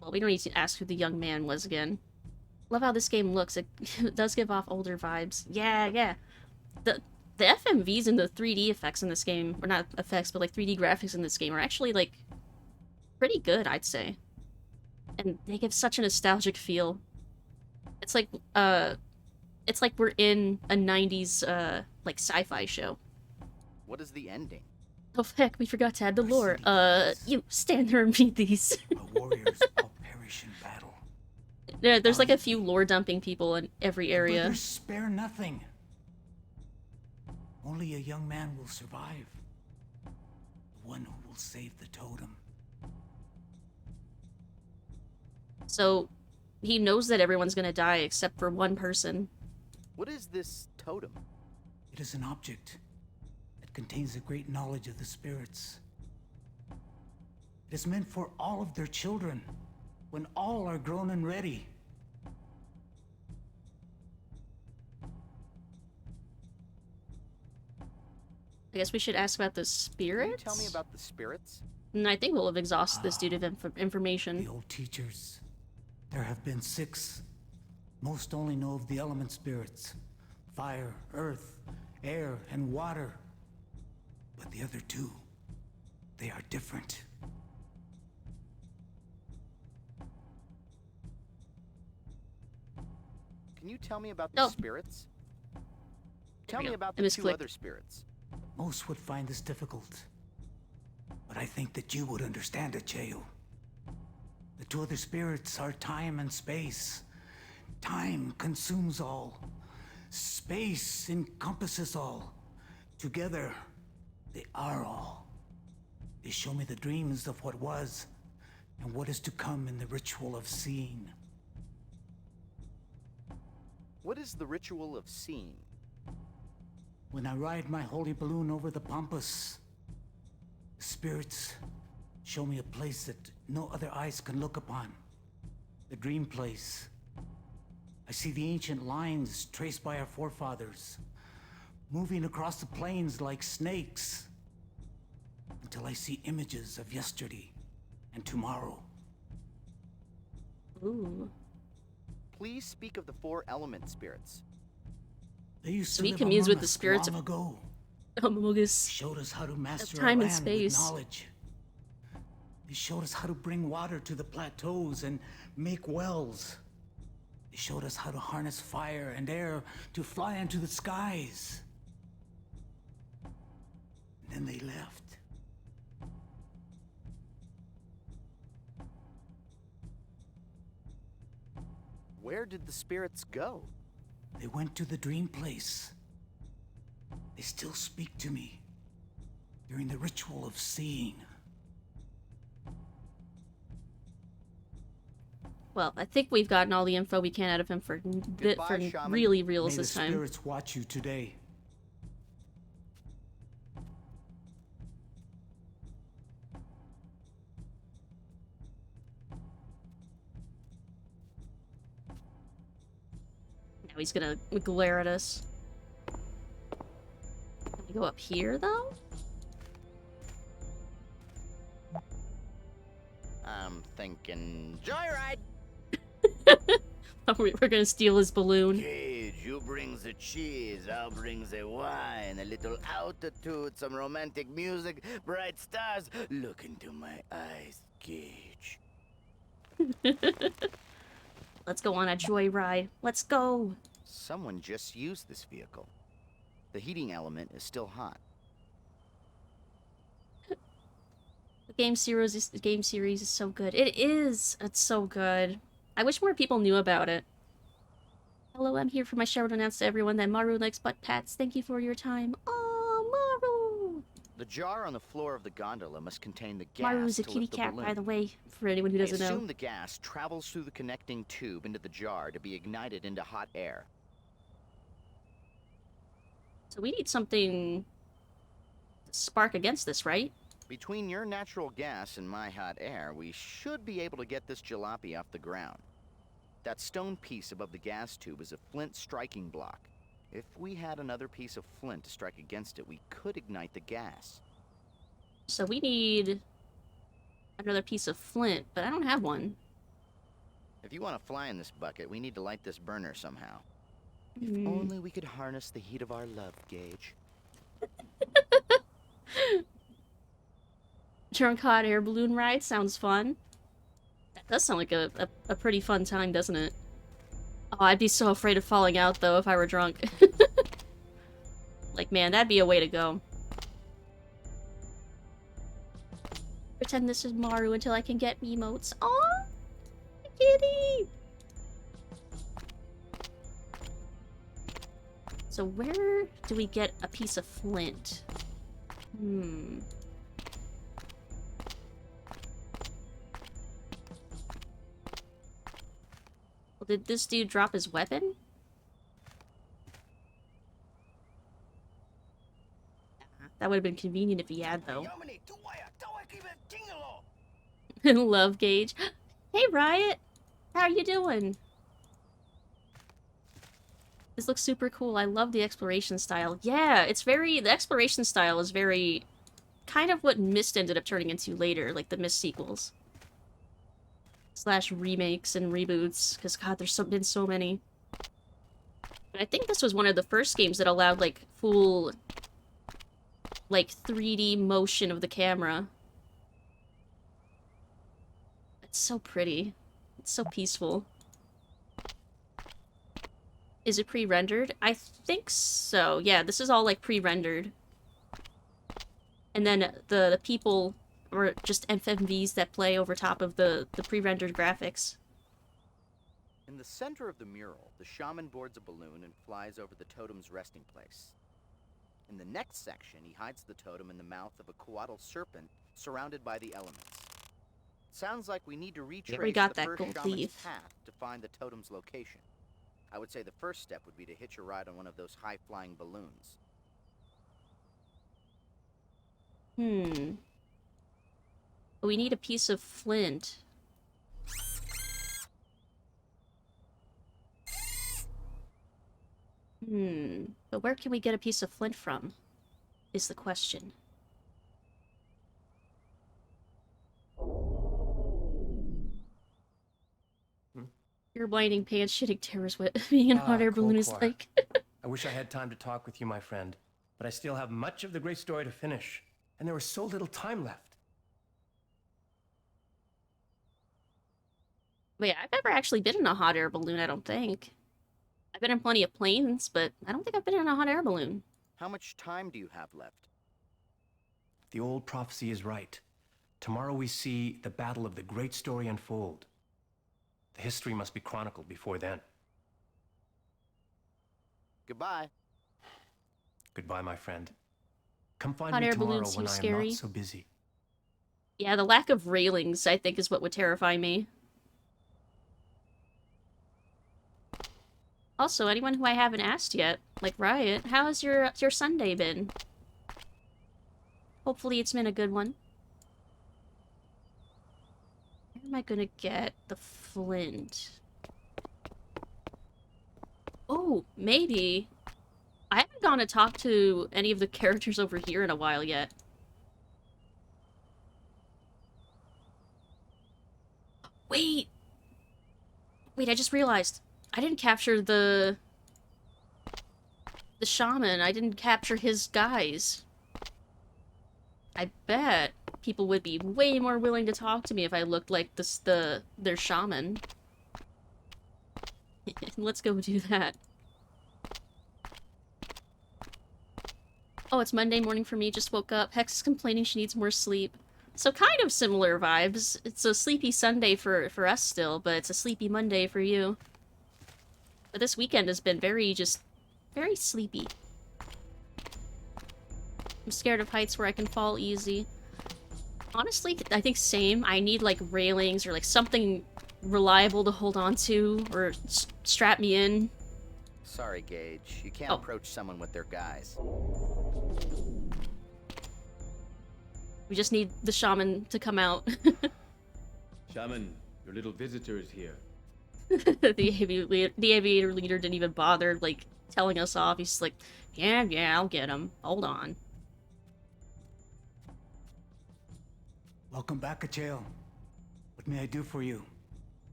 Well, we don't need to ask who the young man was again. Love how this game looks. It does give off older vibes. Yeah. The FMVs and the 3D effects in this game, or not effects, but like 3D graphics in this game are actually like pretty good, I'd say. And they give such a nostalgic feel. It's like we're in a 90s like sci-fi show. What is the ending? Oh heck, we forgot to add the lore. You stand there and read these. Our warriors all perish in battle. Yeah, there's like a few lore dumping people in every The area. brothers spare nothing. Only a young man will survive. The one who will save the totem. So he knows that everyone's gonna die except for one person. What is this totem? It is an object that contains a great knowledge of the spirits. It is meant for all of their children, when all are grown and ready. I guess we should ask about the Can spirits? you tell me about the spirits? And I think we'll have exhausted this due to information. The old teachers. There have been 6. Most only know of the element spirits. Fire, earth, air, and water. But the other 2, they are different. Can you tell me about the No. spirits? Tell we me go. about I the 2 misclicked. other spirits. Most would find this difficult. But I think that you would understand it, Cheo. The 2 other spirits are time and space. Time consumes all. Space encompasses all. Together, they are all. They show me the dreams of what was and what is to come in the ritual of seeing. What is the ritual of seeing? When I ride my holy balloon over the pampas, the spirits show me a place that no other eyes can look upon. The dream place. I see the ancient lines traced by our forefathers, moving across the plains like snakes. until I see images of yesterday and tomorrow. Ooh. Please speak of the 4 element spirits. They used So to he live communes among with the us spirits long of ago. Amogus. They showed us how to master our time and land with space. knowledge. They showed us how to bring water to the plateaus and make wells. They showed us how to harness fire and air to fly into the skies. Then they left. Where did the spirits go? They went to the dream place. They still speak to me during the ritual of seeing. Well, I think we've gotten all the info we can out of him for Goodbye, shaman. really reals May this the time. spirits watch you today. Now he's gonna glare at us. Can we go up here, though? I'm thinking joyride. We're gonna steal his balloon. Gage, you bring the cheese, I'll bring the wine, a little altitude, some romantic music, bright stars. Look into my eyes, Gage. Let's go on a joyride. Let's go. Someone just used this vehicle. The heating element is still hot. The game series is so good. It is. It's so good. I wish more people knew about it. Hello, I'm here for my shower to announce to everyone that Maru likes butt pats. Thank you for your time. Oh, Maru! The jar on the floor of the gondola must contain the gas Maru's a to kitty lift the cat, balloon. by the way, for anyone who I doesn't assume know. the gas travels through the connecting tube into the jar to be ignited into hot air. So we need something to spark against this, right? Between your natural gas and my hot air, we should be able to get this jalopy off the ground. That stone piece above the gas tube is a flint striking block. If we had another piece of flint to strike against it, we could ignite the gas. So we need another piece of flint, but I don't have one. If you want to fly in this bucket, we need to light this burner somehow. If Hmm. only we could harness the heat of our love, Gage. Drunk hot air balloon ride sounds fun. That does sound like a pretty fun time, doesn't it? Oh, I'd be so afraid of falling out, though, if I were drunk. Like, man, that'd be a way to go. Pretend this is Maru until I can get emotes. Aw! Kitty! So where do we get a piece of flint? Well, did this dude drop his weapon? That would have been convenient if he had, though. Love Gage. Hey, Riot! How are you doing? This looks super cool. I love the exploration style. Yeah, it's very... The exploration style is very... kind of what Misc ended up turning into later, like the Misc sequels. / remakes and reboots, because god, there's been so many. And I think this was one of the first games that allowed, like, full... like, 3D motion of the camera. It's so pretty. It's so peaceful. Is it pre-rendered? I think so. Yeah, this is all, like, pre-rendered. And then the people... or just FMVs that play over top of the pre-rendered graphics. In the center of the mural, the shaman boards a balloon and flies over the totem's resting place. In the next section, he hides the totem in the mouth of a coatl serpent surrounded by the elements. Sounds like we need to retrace got the that first gold shaman's leaf. path to find the totem's location. I would say the first step would be to hitch a ride on one of those high-flying balloons. We need a piece of flint. But where can we get a piece of flint from? Is the question. Your blinding pants shitting terrors what being in a hot air balloon is Kolkor. like. I wish I had time to talk with you, my friend, but I still have much of the great story to finish, and there was so little time left. But yeah, I've never actually been in a hot air balloon, I don't think. I've been in plenty of planes, but I don't think I've been in a hot air balloon. How much time do you have left? The old prophecy is right. Tomorrow we see the battle of the great story unfold. The history must be chronicled before then. Goodbye. Goodbye, my friend. Come find Hot me air tomorrow balloons when seem I am scary. not so busy. Yeah, the lack of railings, I think, is what would terrify me. Also, anyone who I haven't asked yet, like Riot, how has your Sunday been? Hopefully it's been a good one. Where am I gonna get the flint? Oh, maybe. I haven't gone to talk to any of the characters over here in a while yet. Wait! Wait, I just realized. I didn't capture the shaman. I didn't capture his guys. I bet people would be way more willing to talk to me if I looked like their shaman. Let's go do that. Oh, it's Monday morning for me, just woke up. Hex is complaining she needs more sleep. So kind of similar vibes. It's a sleepy Sunday for us still, but it's a sleepy Monday for you. But this weekend has been very sleepy. I'm scared of heights where I can fall easy. Honestly, I think same. I need like railings or like something reliable to hold on to or strap me in. Sorry, Gage. You can't Oh. approach someone with their guys. We just need the shaman to come out. Shaman, your little visitor is here. The aviator leader didn't even bother like telling us off. He's like, yeah, I'll get him. Hold on. Welcome back, Acheo. What may I do for you?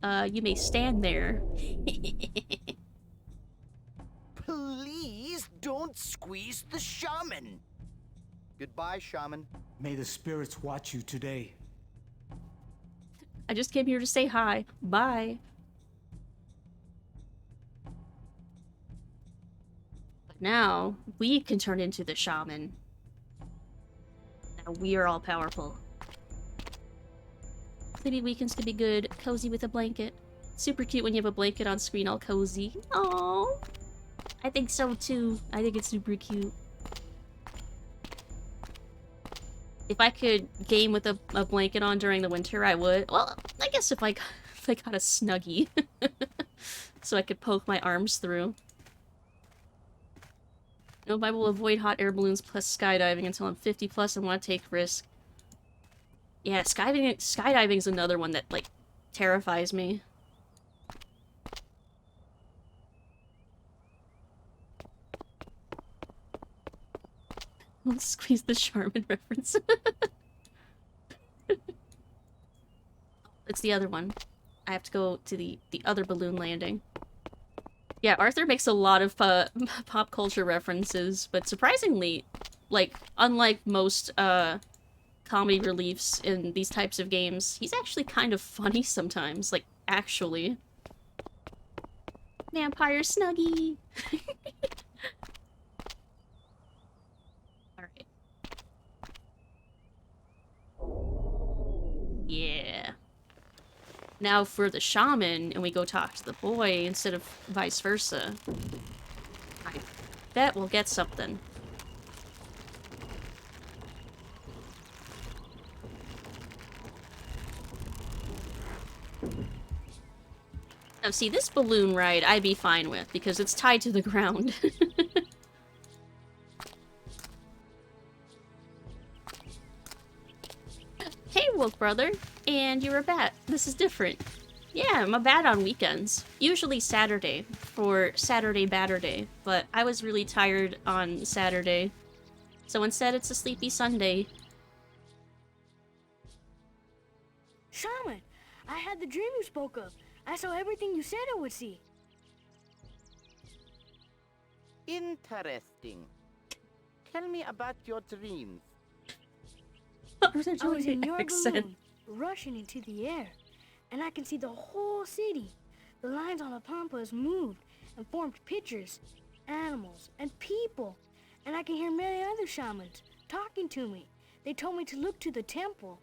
You may stand there. Please don't squeeze the shaman. Goodbye, shaman. May the spirits watch you today. I just came here to say hi. Bye. But now, we can turn into the shaman. Now we are all powerful. Sleepy weekends can be good, cozy with a blanket. Super cute when you have a blanket on screen all cozy. Aww. I think so too. I think it's super cute. If I could game with a blanket on during the winter, I would. Well, I guess if I got a Snuggie. So I could poke my arms through. Nope, I will avoid hot air balloons plus skydiving until I'm 50 plus and want to take risk. Yeah, skydiving is another one that, like, terrifies me. Let's squeeze the Charmin reference. It's the other one. I have to go to the other balloon landing. Yeah, Arthur makes a lot of pop culture references, but surprisingly, like, unlike most comedy reliefs in these types of games, he's actually kind of funny sometimes, like, actually. Vampire Snuggie! Alright. Yeah. Now for the shaman, and we go talk to the boy instead of vice versa. I bet we'll get something. Now see, this balloon ride I'd be fine with, because it's tied to the ground. Hey, Wolf Brother! And you're a bat. This is different. Yeah, I'm a bat on weekends. Usually Saturday, for Saturday Batter Day, but I was really tired on Saturday. So instead it's a sleepy Sunday. Shaman, I had the dream you spoke of. I saw everything you said I would see. Interesting. Tell me about your dreams. I was in your balloon, rushing into the air, and I can see the whole city. The lines on the pampas moved and formed pictures, animals, and people. And I can hear many other shamans talking to me. They told me to look to the temple.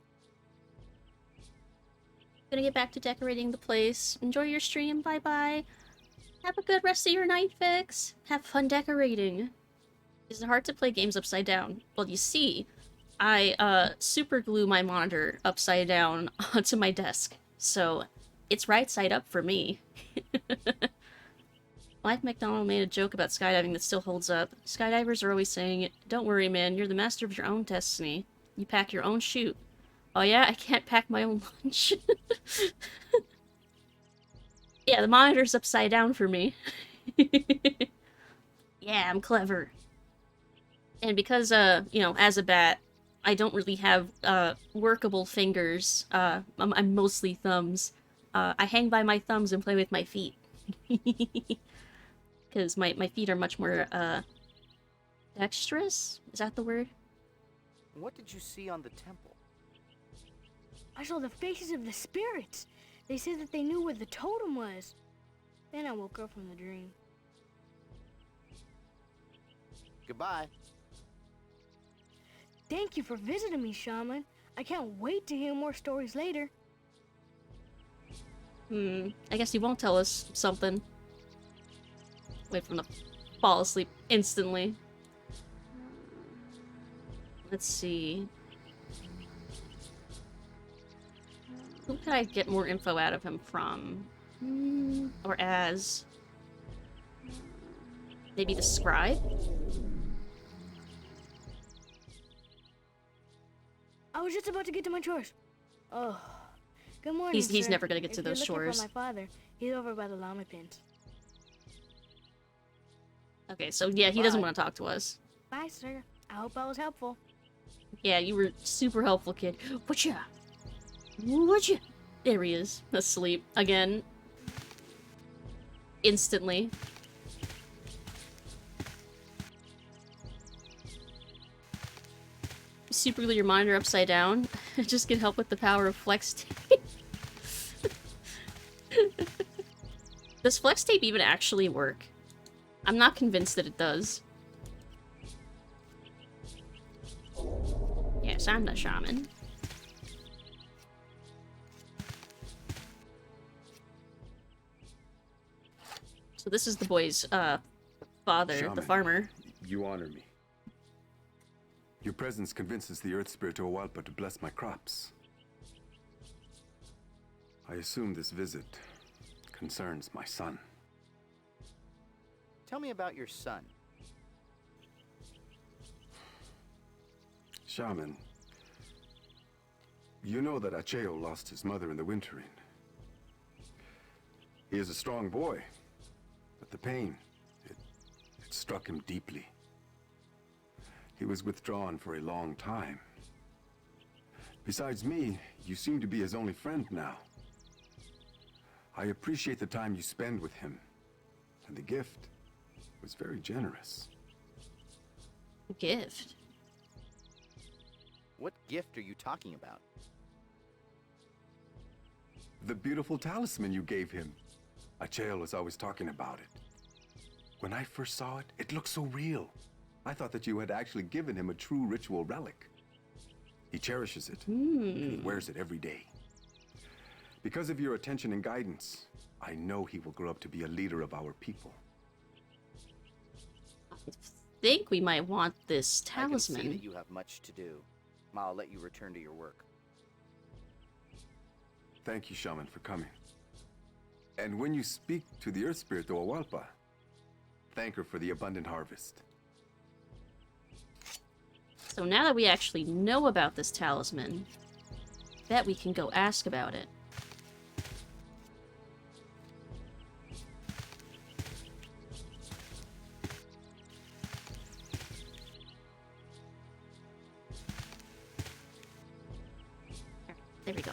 Gonna get back to decorating the place. Enjoy your stream. Bye-bye. Have a good rest of your night, Vix. Have fun decorating. Is it hard to play games upside down? Well, you see, I super glue my monitor upside down onto my desk. So it's right side up for me. Mike McDonald made a joke about skydiving that still holds up. Skydivers are always saying, "Don't worry, man, you're the master of your own destiny. You pack your own chute." Oh yeah, I can't pack my own lunch. Yeah, the monitor's upside down for me. Yeah, I'm clever. And because, you know, as a bat, I don't really have, workable fingers. I'm mostly thumbs. I hang by my thumbs and play with my feet. Because my feet are much more, dexterous? Is that the word? What did you see on the temple? I saw the faces of the spirits. They said that they knew where the totem was. Then I woke up from the dream. Goodbye. Thank you for visiting me, Shaman. I can't wait to hear more stories later. I guess you won't tell us something. Wait for him to fall asleep instantly. Let's see. Who could I get more info out of him from? Or as? Maybe the scribe? I was just about to get to my chores. Oh, good morning, He's sir. never gonna get to If you're those looking chores. for my father, he's over by the llama pins. Okay, so yeah, he doesn't Bye. want to talk to us. Bye, sir. I hope I was helpful. Yeah, you were super helpful, kid. Whatcha? Whatcha? There he is, asleep again. Instantly. Super glue your monitor upside down. Just get help with the power of flex tape. Does flex tape even actually work? I'm not convinced that it does. Yes, I'm the shaman. So this is the boy's, father, the Shaman, farmer. You honor me. Your presence convinces the Earth Spirit Owalpa to bless my crops. I assume this visit concerns my son. Tell me about your son. Shaman, you know that Acheo lost his mother in the wintering. He is a strong boy, but the pain, it struck him deeply. He was withdrawn for a long time. Besides me, you seem to be his only friend now. I appreciate the time you spend with him, and the gift was very generous. Gift? What gift are you talking about? The beautiful talisman you gave him. Acheo was always talking about it. When I first saw it, it looked so real. I thought that you had actually given him a true ritual relic. He cherishes it, and he wears it every day. Because of your attention and guidance, I know he will grow up to be a leader of our people. I think we might want this I can see talisman. that you have much to do. I'll let you return to your work. Thank you, Shaman, for coming. And when you speak to the Earth Spirit, the Owalpa, thank her for the abundant harvest. So now that we actually know about this talisman, bet we can go ask about it. There we go.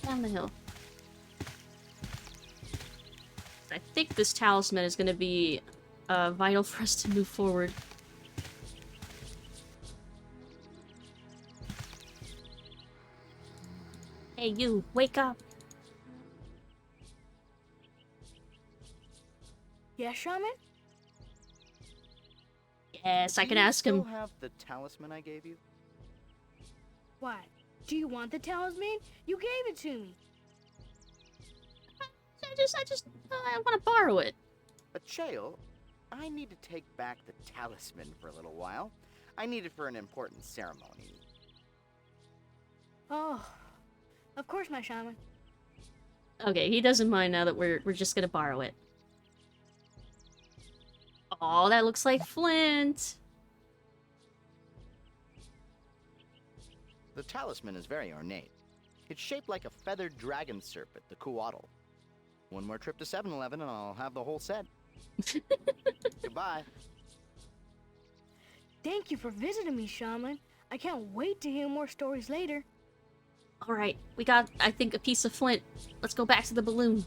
Down the hill. I think this talisman is gonna be vital for us to move forward. Hey, you, wake up! Yeah, Shaman? Yes, I Do can you ask him. still have the talisman I gave you? Why? Do you want the talisman? You gave it to me. I want to borrow it. Chael, I need to take back the talisman for a little while. I need it for an important ceremony. Oh, of course, my shaman. Okay, he doesn't mind now that we're just gonna borrow it. Oh, that looks like flint. The talisman is very ornate. It's shaped like a feathered dragon serpent, the Kuatl. One more trip to 7-Eleven and I'll have the whole set. Goodbye. Thank you for visiting me, Shaman. I can't wait to hear more stories later. Alright, we got, I think, a piece of flint. Let's go back to the balloon.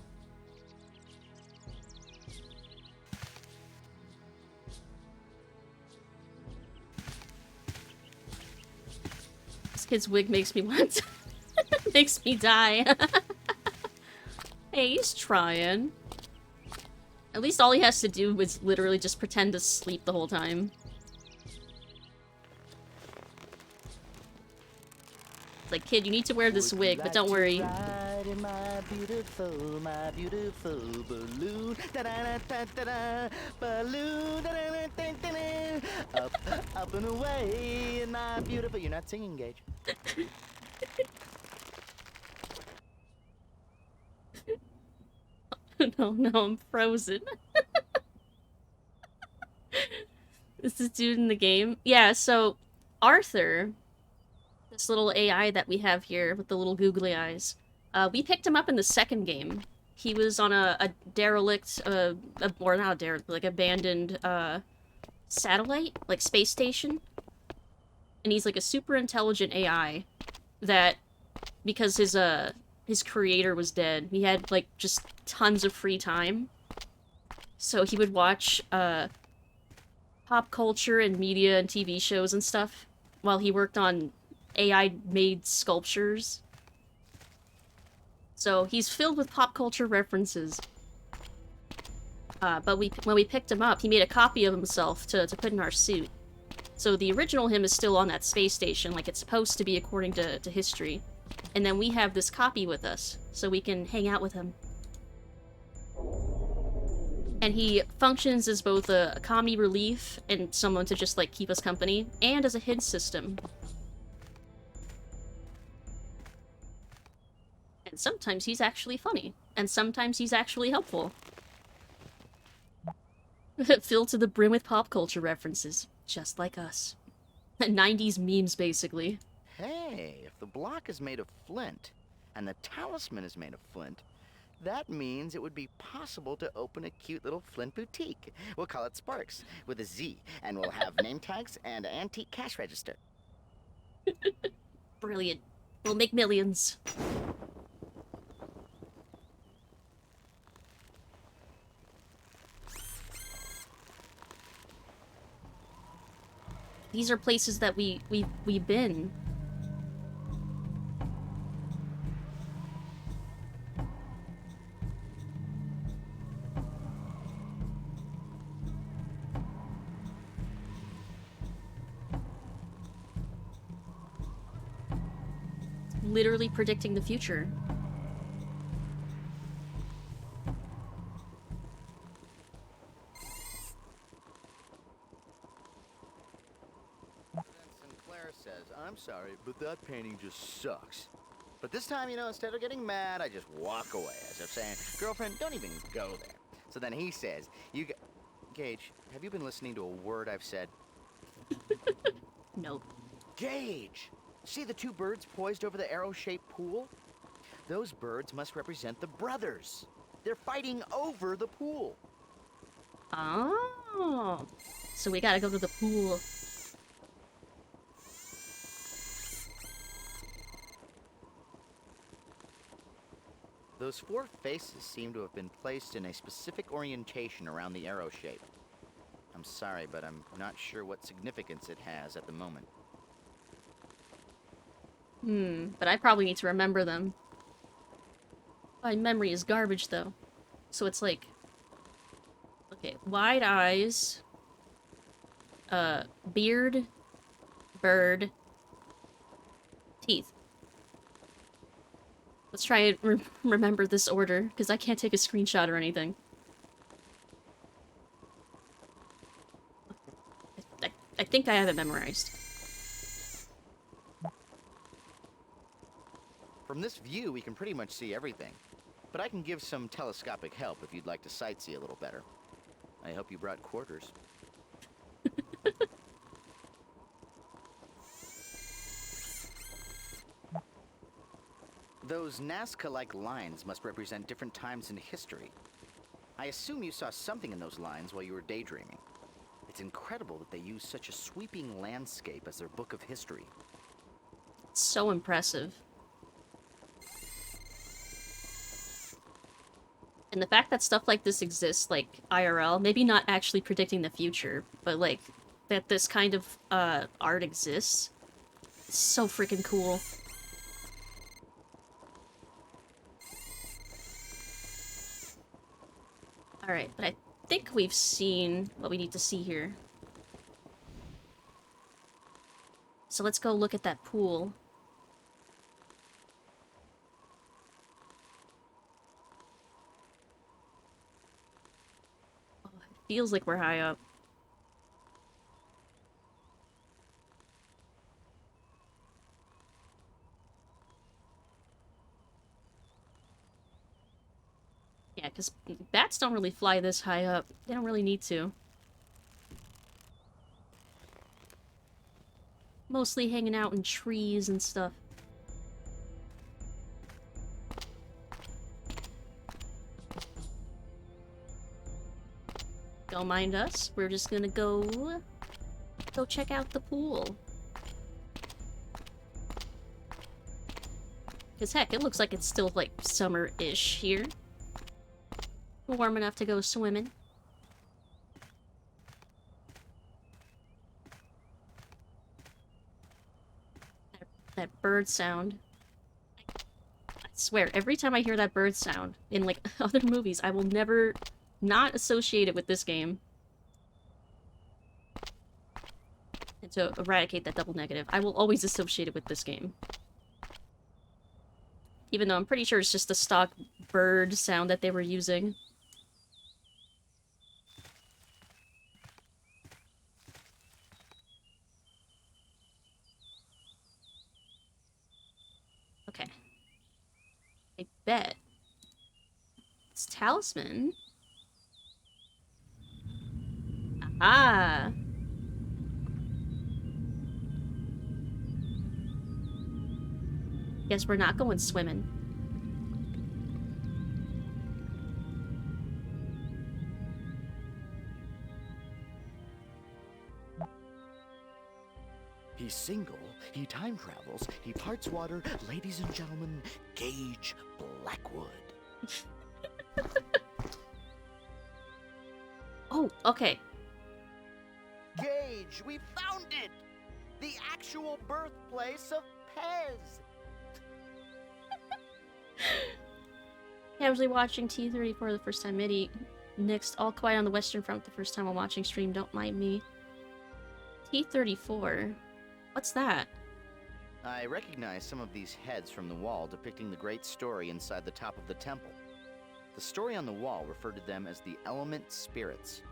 This kid's wig makes me want makes me die. Hey, he's trying. At least all he has to do is literally just pretend to sleep the whole time. Like, kid, you need to wear this wig, but don't worry. My beautiful balloon. Balloon. Up and away in my beautiful. You're not singing, Gage. No, I'm frozen. Is this dude in the game? Yeah, so Arthur, this little AI that we have here with the little googly eyes, we picked him up in the second game. He was on a derelict, or not a derelict, like abandoned satellite, like space station. And he's like a super intelligent AI that, because his creator was dead, he had like just tons of free time. So he would watch pop culture and media and TV shows and stuff while he worked on AI-made sculptures. So he's filled with pop culture references. But when we picked him up, he made a copy of himself to put in our suit. So the original him is still on that space station, like it's supposed to be according to history. And then we have this copy with us, so we can hang out with him. And he functions as both a comedy relief and someone to just, like, keep us company, and as a hint system. And sometimes he's actually funny, and sometimes he's actually helpful. Filled to the brim with pop culture references, just like us. 90s memes, basically. Hey, if the block is made of flint, and the talisman is made of flint, that means it would be possible to open a cute little flint boutique. We'll call it Sparks, with a Z, and we'll have name tags and an antique cash register. Brilliant. We'll make millions. These are places that we've been. Literally predicting the future. Sinclair says, I'm sorry, but that painting just sucks. But this time, you know, instead of getting mad, I just walk away, as if saying, girlfriend, don't even go there. So then he says, Gage, have you been listening to a word I've said? Nope. Gage! See the two birds poised over the arrow-shaped pool? Those birds must represent the brothers. They're fighting over the pool. Oh. So we gotta go to the pool. Those 4 faces seem to have been placed in a specific orientation around the arrow shape. I'm sorry, but I'm not sure what significance it has at the moment. But I probably need to remember them. My memory is garbage, though. So it's like... Okay, wide eyes... beard... bird... teeth. Let's try and remember this order, because I can't take a screenshot or anything. I think I have it memorized. From this view, we can pretty much see everything. But I can give some telescopic help if you'd like to sightsee a little better. I hope you brought quarters. Those Nazca-like lines must represent different times in history. I assume you saw something in those lines while you were daydreaming. It's incredible that they use such a sweeping landscape as their book of history. It's so impressive. And the fact that stuff like this exists, like IRL, maybe not actually predicting the future, but like that this kind of art exists, it's so freaking cool. Alright, but I think we've seen what we need to see here. So let's go look at that pool. Oh, it feels like we're high up. Yeah, because bats don't really fly this high up. They don't really need to. Mostly hanging out in trees and stuff. Don't mind us. We're just gonna go check out the pool. Because heck, it looks like it's still like summer-ish here. Warm enough to go swimming. That bird sound. I swear, every time I hear that bird sound in like other movies, I will never not associate it with this game. And to eradicate that double negative, I will always associate it with this game. Even though I'm pretty sure it's just the stock bird sound that they were using. Okay. I bet. It's talisman. Aha! Guess we're not going swimming. He's single, he time travels, he parts water. Ladies and gentlemen, Gage Blackwood. Oh, okay. Gage, we found it! The actual birthplace of Pez! Casually watching T34 the first time MIDI. Next, All Quiet on the Western Front the first time while watching stream. Don't mind me. T34? What's that? I recognize some of these heads from the wall depicting the great story inside the top of the temple. The story on the wall referred to them as the element spirits.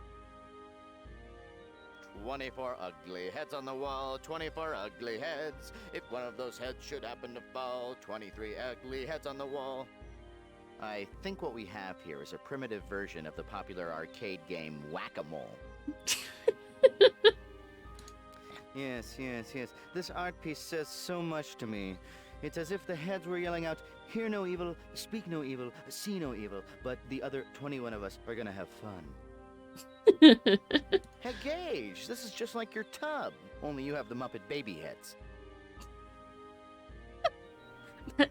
24 ugly heads on the wall, 24 ugly heads. If one of those heads should happen to fall, 23 ugly heads on the wall. I think what we have here is a primitive version of the popular arcade game Whack-A-Mole. Yes. This art piece says so much to me. It's as if the heads were yelling out, hear no evil, speak no evil, see no evil, but the other 21 of us are gonna have fun. Hey, Gage, this is just like your tub, only you have the Muppet baby heads.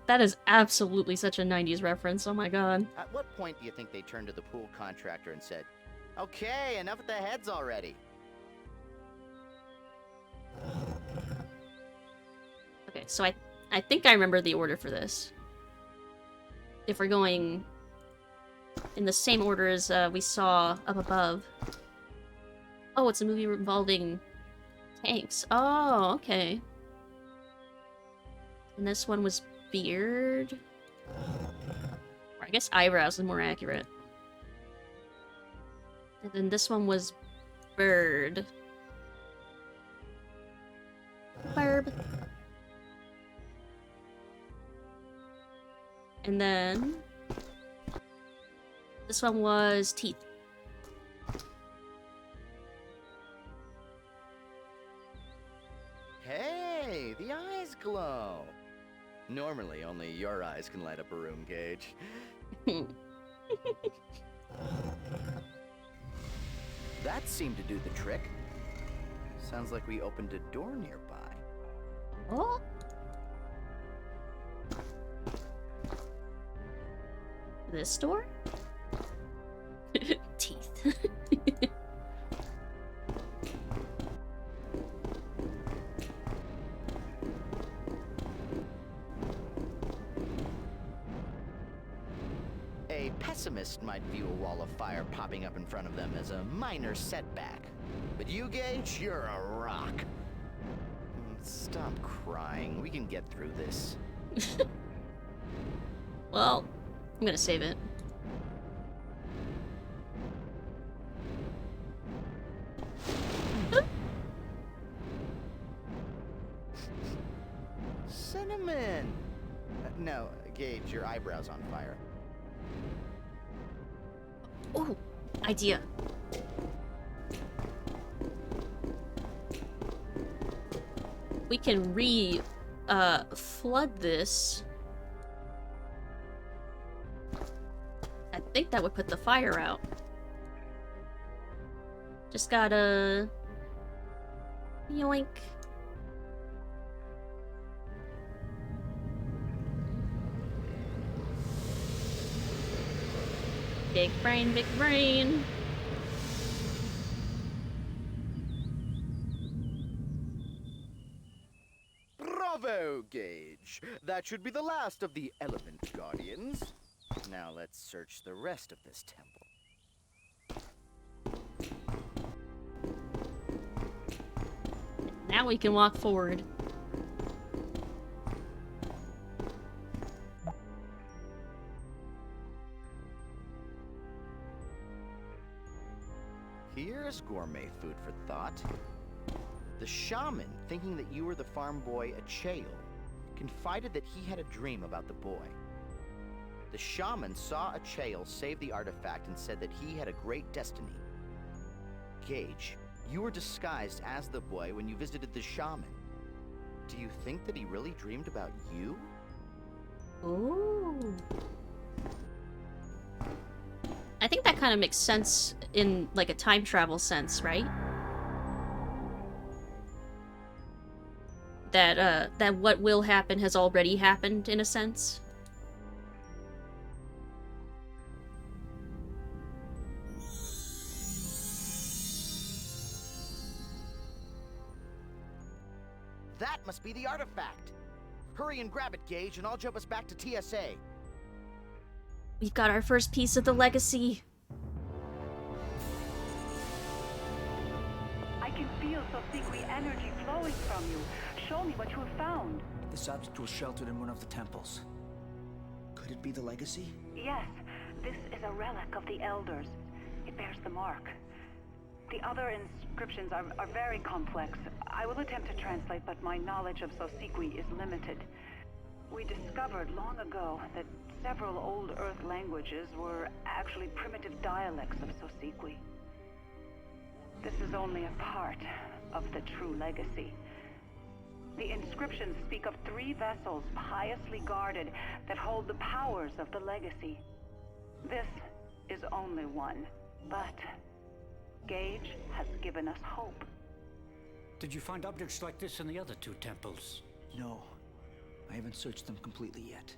That is absolutely such a 90s reference, oh my god. At what point do you think they turned to the pool contractor and said, "Okay, enough with the heads already"? Okay, so I think I remember the order for this. If we're going in the same order as we saw up above. Oh, it's a movie involving tanks. Oh, okay. And this one was beard. Or I guess eyebrows is more accurate. And then this one was bird. Burb. And then this one was teeth. Hey, the eyes glow. Normally, only your eyes can light up a room, Gage. That seemed to do the trick. Sounds like we opened a door nearby. Oh. This door? Teeth. A pessimist might view a wall of fire popping up in front of them as a minor setback. But you, Gage, you're a rock. Stop crying. We can get through this. Well, I'm gonna save it. Cinnamon! No, Gage, your eyebrow's on fire. Oh, idea. We can flood this. I think that would put the fire out. Just gotta... yoink. Big brain, big brain. Bravo, Gage! That should be the last of the Element Guardians. Now let's search the rest of this temple. Now we can walk forward. Here's gourmet food for thought. The shaman, thinking that you were the farm boy Achael, confided that he had a dream about the boy. The shaman saw Achael save the artifact and said that he had a great destiny. Gage, you were disguised as the boy when you visited the shaman. Do you think that he really dreamed about you? Ooh. I think that kind of makes sense in, like, a time travel sense, right? That what will happen has already happened, in a sense. That must be the artifact! Hurry and grab it, Gage, and I'll jump us back to TSA. We've got our first piece of the legacy. I can feel Sosikwi energy flowing from you. Show me what you have found. This object was sheltered in one of the temples. Could it be the legacy? Yes, this is a relic of the Elders. It bears the mark. The other inscriptions are very complex. I will attempt to translate, but my knowledge of Sosikwi is limited. We discovered long ago that several old Earth languages were actually primitive dialects of Sosikwi. This is only a part of the true legacy. The inscriptions speak of 3 vessels piously guarded that hold the powers of the legacy. This is only one, but Gage has given us hope. Did you find objects like this in the other 2 temples? No. I haven't searched them completely yet.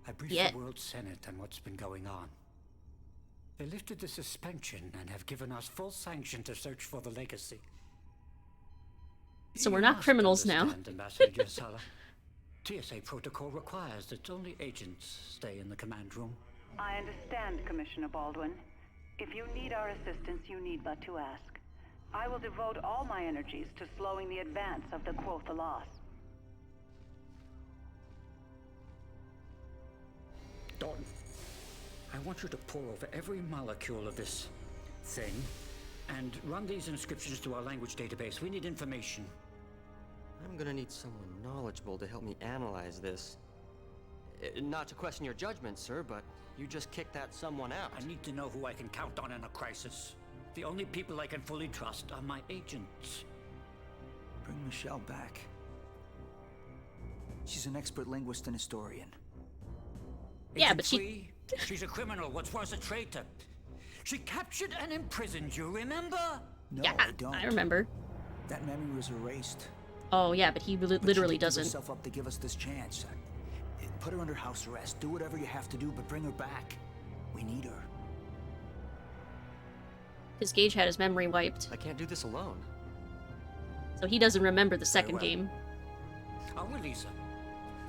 I briefed the World Senate on what's been going on. They lifted the suspension and have given us full sanction to search for the legacy. So we're not criminals now. Ambassador Jesala. TSA protocol requires that only agents stay in the command room. I understand, Commissioner Baldwin. If you need our assistance, you need but to ask. I will devote all my energies to slowing the advance of the Quotha loss. Dawn, I want you to pore over every molecule of this thing and run these inscriptions to our language database. We need information. I'm gonna need someone knowledgeable to help me analyze this. Not to question your judgment, sir, but you just kicked that someone out. I need to know who I can count on in a crisis. The only people I can fully trust are my agents. Bring Michelle back. She's an expert linguist and historian. Yeah, Agent but she's a criminal. What's worse, a traitor. She captured and imprisoned you, remember? No, yeah, I don't. I remember. That memory was erased. Oh yeah, but he literally doesn't. Give herself up to give us this chance. Put her under house arrest. Do whatever you have to do, but bring her back. We need her. Because Gage had his memory wiped. I can't do this alone. So he doesn't remember the second game. I'll release her.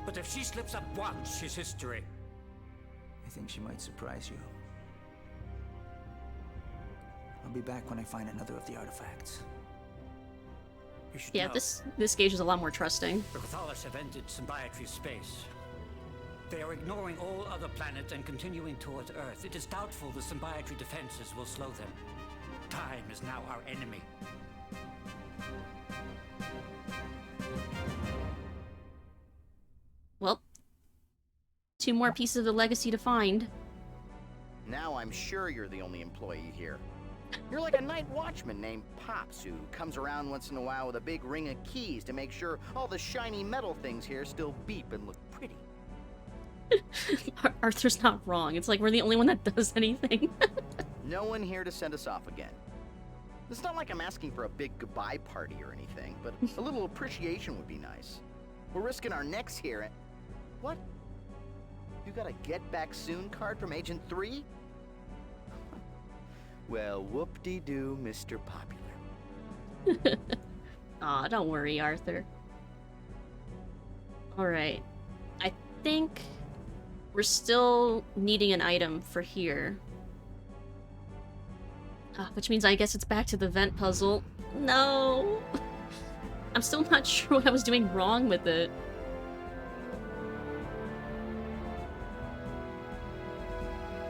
But if she slips up once, she's history. I think she might surprise you. I'll be back when I find another of the artifacts. Yeah, this Gage is a lot more trusting. The Catholics have entered Symbiotry space. They are ignoring all other planets and continuing towards Earth. It is doubtful the Symbiotry defenses will slow them. Time is now our enemy. Well, 2 more pieces of the legacy to find. Now I'm sure you're the only employee here. You're like a night watchman named Pops who comes around once in a while with a big ring of keys to make sure all the shiny metal things here still beep and look pretty. Arthur's not wrong. It's like we're the only one that does anything. No one here to send us off again. It's not like I'm asking for a big goodbye party or anything, but a little appreciation would be nice. We're risking our necks here and... What? You got a get back soon card from Agent 3? Well, whoop-de-doo, Mr. Popular. Aw, don't worry, Arthur. Alright. I think we're still needing an item for here. Which means I guess it's back to the vent puzzle. No! I'm still not sure what I was doing wrong with it.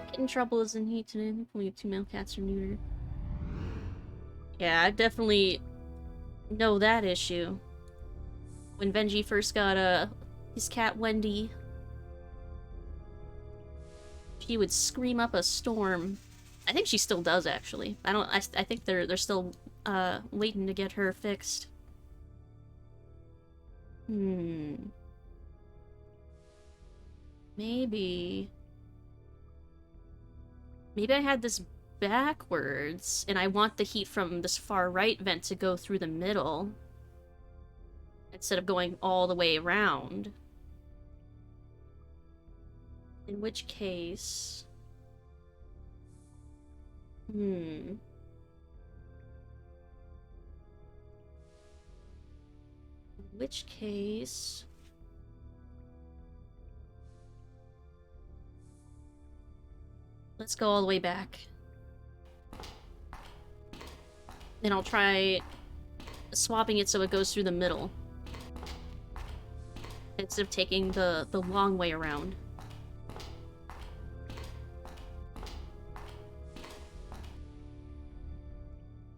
Kitten trouble is in heat today. Only 2 male cats are neutered. Yeah, I definitely know that issue. When Benji first got his cat Wendy, she would scream up a storm. I think she still does, actually. I think they're still waiting to get her fixed. Maybe I had this backwards, and I want the heat from this far right vent to go through the middle instead of going all the way around. In which case... In which case... Let's go all the way back. Then I'll try swapping it so it goes through the middle, instead of taking the long way around.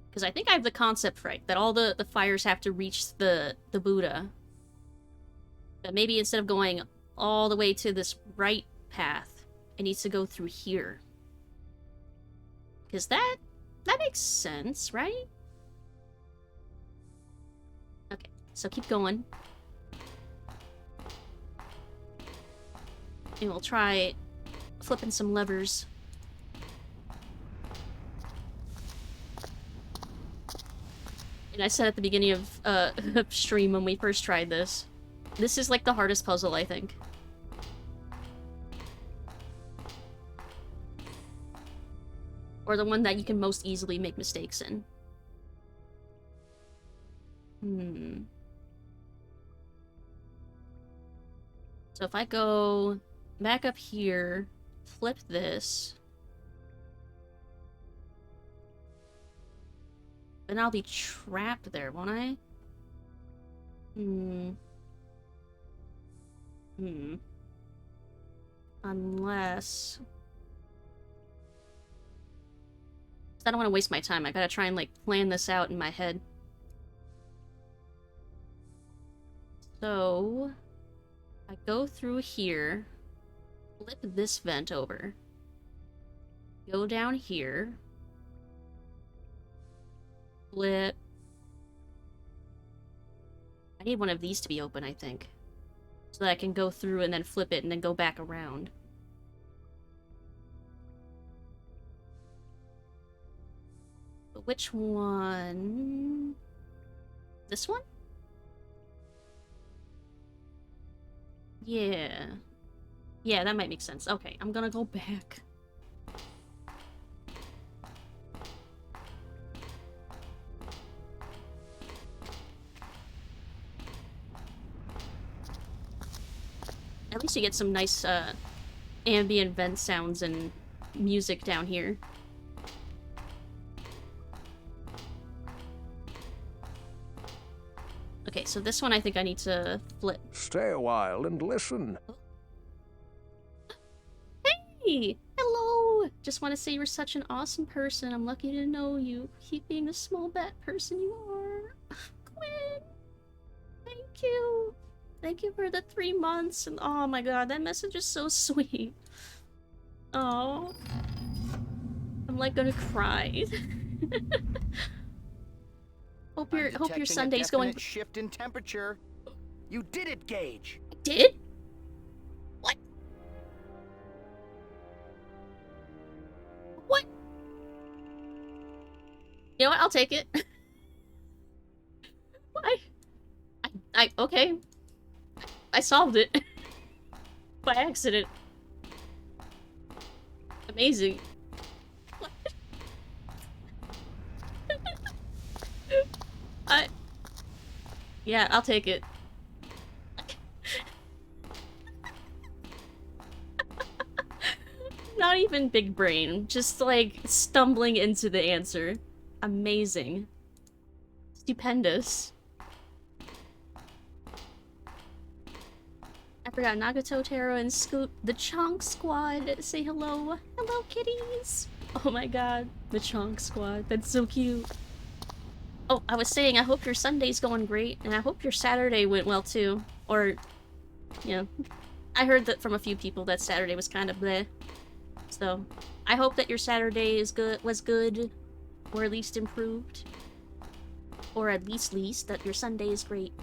Because I think I have the concept right, that all the fires have to reach the Buddha. But maybe instead of going all the way to this right path, it needs to go through here. Because that makes sense, right? Okay, so keep going. And we'll try flipping some levers. And I said at the beginning of stream when we first tried this, This is like the hardest puzzle, I think. Or the one that you can most easily make mistakes in. So if I go back up here, flip this, then I'll be trapped there, won't I? Unless... I don't want to waste my time. I gotta try and, like, plan this out in my head. So... I go through here, flip this vent over, go down here, flip... I need one of these to be open, I think. So that I can go through and then flip it and then go back around. But which one? This one? Yeah. Yeah, that might make sense. Okay, I'm gonna go back. At least you get some nice, ambient vent sounds and music down here. Okay, so this one I think I need to flip. Stay a while and listen. Hey! Hello! Just want to say you're such an awesome person. I'm lucky to know you. Keep being the small bat person you are. Quinn! Thank you! Thank you for the 3 months. And oh my god, that message is so sweet. Oh. I'm like gonna cry. Hope your Sunday's going. Shift in temperature. You did it, Gage. I did? What? What? You know what? I'll take it. Why? Okay. I solved it. By accident. Amazing. What? Yeah, I'll take it. Not even big brain, just like stumbling into the answer. Amazing. Stupendous. I forgot Nagato, Taro, and Scoot, the Chonk Squad. Say hello. Hello, kitties. Oh my god, the Chonk Squad. That's so cute. Oh, I was saying, I hope your Sunday's going great, and I hope your Saturday went well too. Or, you know, I heard that from a few people that Saturday was kind of bleh. So, I hope that your Saturday was good, or at least improved. Or at least that your Sunday is great.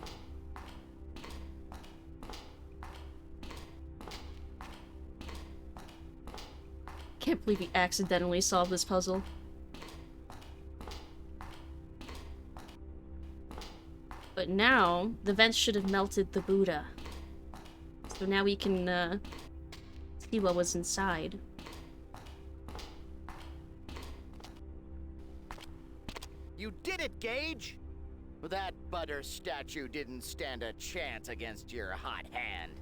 Can't believe we accidentally solved this puzzle. But now, the vents should have melted the Buddha. So now we can, see what was inside. You did it, Gage! That butter statue didn't stand a chance against your hot hand.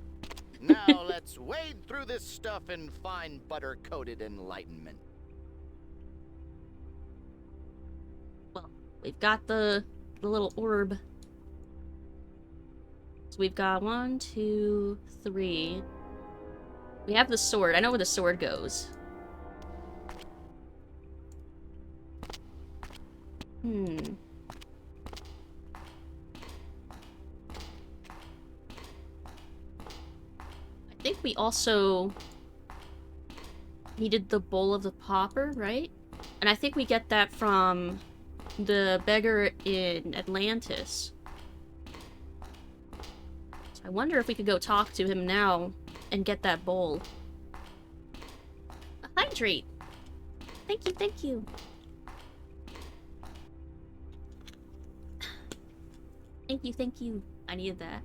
Now let's wade through this stuff and find butter-coated enlightenment. Well, we've got the little orb. So we've got 1, 2, 3. We have the sword. I know where the sword goes. I think we also needed the bowl of the pauper, right? And I think we get that from the beggar in Atlantis. So I wonder if we could go talk to him now and get that bowl. Hydrate! Thank you, thank you. Thank you, thank you. I needed that.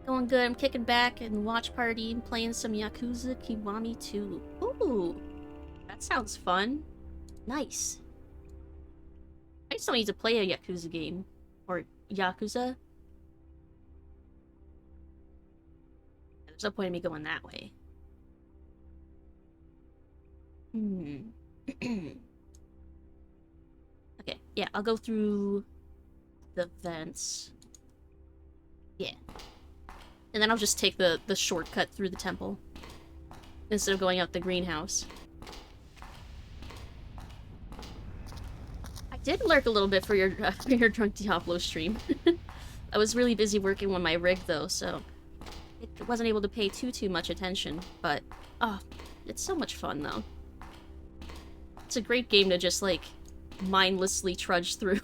Going good. I'm kicking back and watch party and playing some Yakuza Kiwami 2. Ooh, that sounds fun. Nice. I still need to play a Yakuza game. Or Yakuza. There's no point in me going that way. Okay, yeah, I'll go through the vents. Yeah. And then I'll just take the shortcut through the temple. Instead of going out the greenhouse. I did lurk a little bit for your Drunk Diablo stream. I was really busy working on my rig though, so it wasn't able to pay too much attention. But, oh, it's so much fun though. It's a great game to just, like, mindlessly trudge through.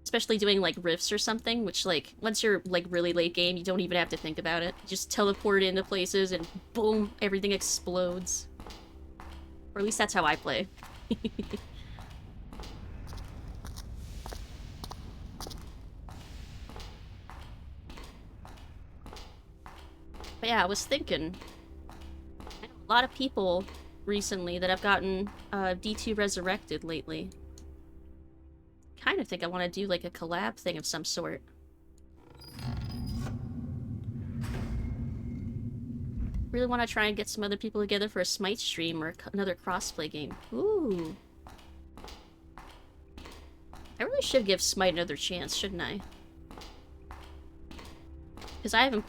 Especially doing, like, rifts or something, which, like, once you're, like, really late game, you don't even have to think about it. You just teleport into places and boom, everything explodes. Or at least that's how I play. But yeah, I was thinking, I know a lot of people recently that have gotten D2 Resurrected lately. Kind of think I want to do like a collab thing of some sort. Really want to try and get some other people together for a Smite stream or another crossplay game. Ooh. I really should give Smite another chance, shouldn't I? Because I haven't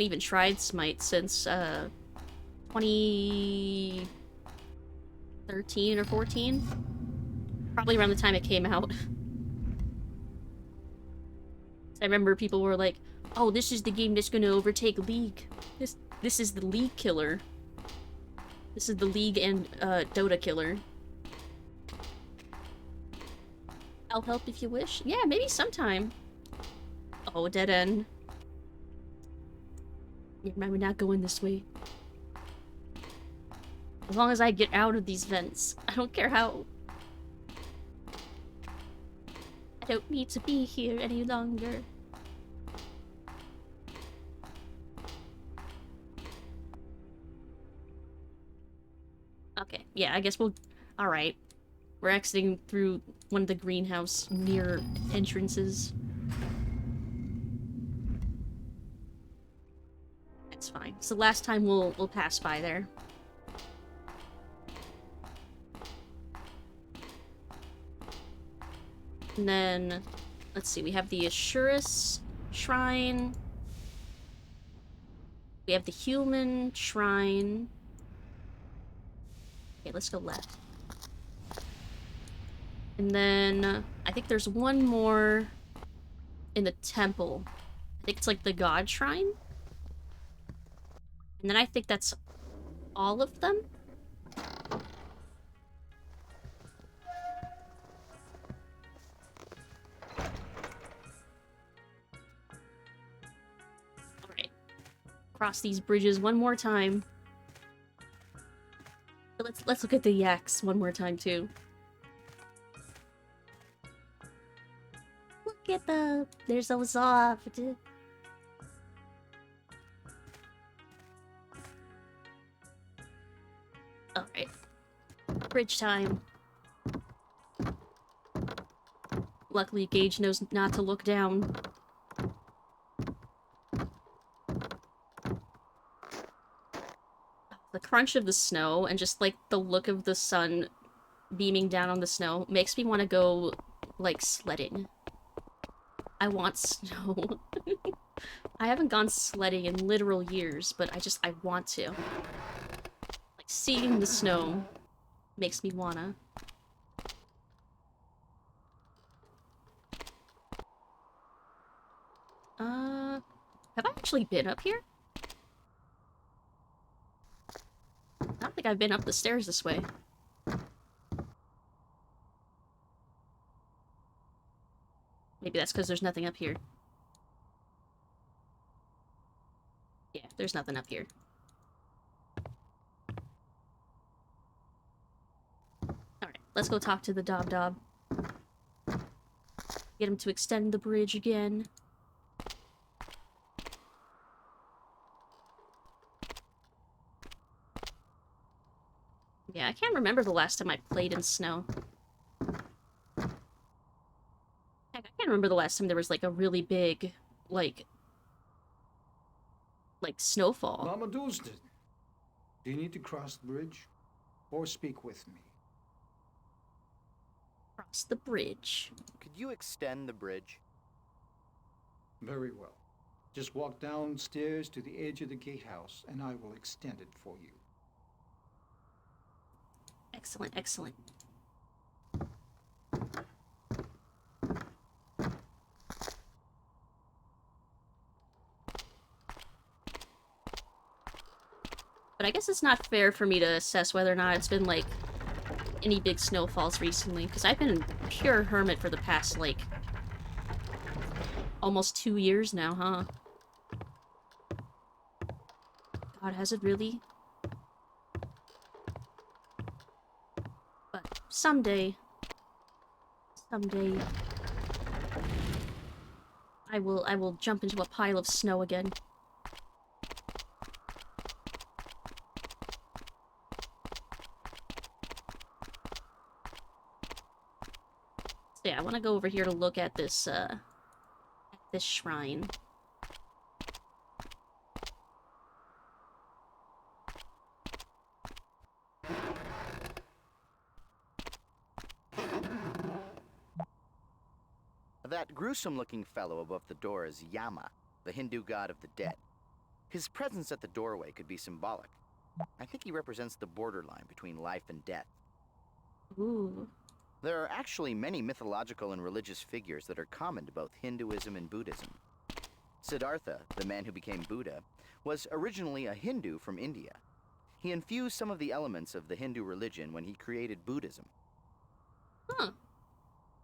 even tried Smite since 2013 or 14. Probably around the time it came out. I remember people were like, oh, this is the game that's gonna overtake League. This is the League killer. This is the League and Dota killer. I'll help if you wish. Yeah, maybe sometime. Oh, dead end. Never mind, we're not going this way. As long as I get out of these vents. I don't care how. I don't need to be here any longer. Okay, yeah, I guess we'll... Alright. We're exiting through one of the greenhouse near entrances. That's fine. So last time we'll pass by there. And then, let's see, we have the Assurus Shrine. We have the Human Shrine. Okay, let's go left. And then, I think there's one more in the temple. I think it's like the God Shrine. And then I think that's all of them. Alright. Cross these bridges one more time. Let's look at the yaks one more time too. Look at there's those soft. Alright. Bridge time. Luckily, Gage knows not to look down. The crunch of the snow and just, like, the look of the sun beaming down on the snow makes me want to go, like, sledding. I want snow. I haven't gone sledding in literal years, but I want to. Like, seeing the snow makes me wanna. Have I actually been up here? I don't think I've been up the stairs this way. Maybe that's because there's nothing up here. Yeah, there's nothing up here. Alright, let's go talk to the Dob. Get him to extend the bridge again. I can't remember the last time I played in snow. Heck, I can't remember the last time there was, like, a really big, like snowfall. Mama Doolston, do you need to cross the bridge? Or speak with me? Cross the bridge. Could you extend the bridge? Very well. Just walk downstairs to the edge of the gatehouse, and I will extend it for you. Excellent, excellent. But I guess it's not fair for me to assess whether or not it's been, like, any big snowfalls recently, because I've been pure hermit for the past, like, almost 2 years now, huh? God, has it really? But someday, I will jump into a pile of snow again. So yeah, I want to go over here to look at this shrine. That gruesome-looking fellow above the door is Yama, the Hindu god of the dead. His presence at the doorway could be symbolic. I think he represents the borderline between life and death. Ooh. There are actually many mythological and religious figures that are common to both Hinduism and Buddhism. Siddhartha, the man who became Buddha, was originally a Hindu from India. He infused some of the elements of the Hindu religion when he created Buddhism. Huh.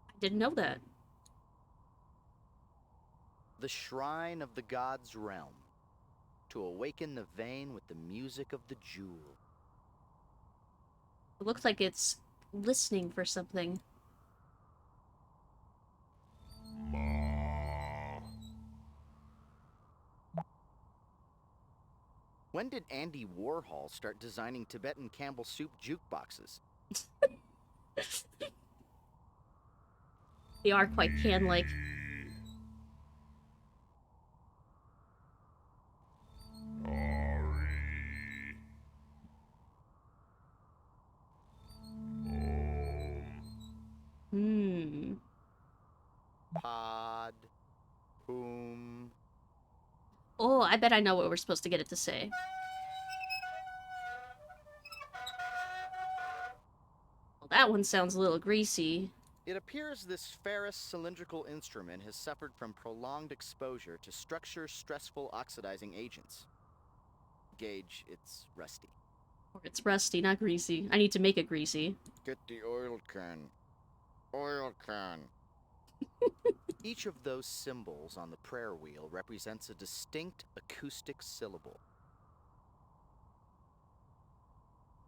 I didn't know that. The shrine of the god's realm, to awaken the vein with the music of the jewel. It looks like it's listening for something. When did Andy Warhol start designing Tibetan Campbell soup jukeboxes? They are quite can-like. Pod. Boom. Oh, I bet I know what we're supposed to get it to say. Well, that one sounds a little greasy. It appears this ferrous cylindrical instrument has suffered from prolonged exposure to structure-stressful oxidizing agents. Gage, it's rusty. Or it's rusty, not greasy. I need to make it greasy. Get the oil can. Oil can. Each of those symbols on the prayer wheel represents a distinct acoustic syllable.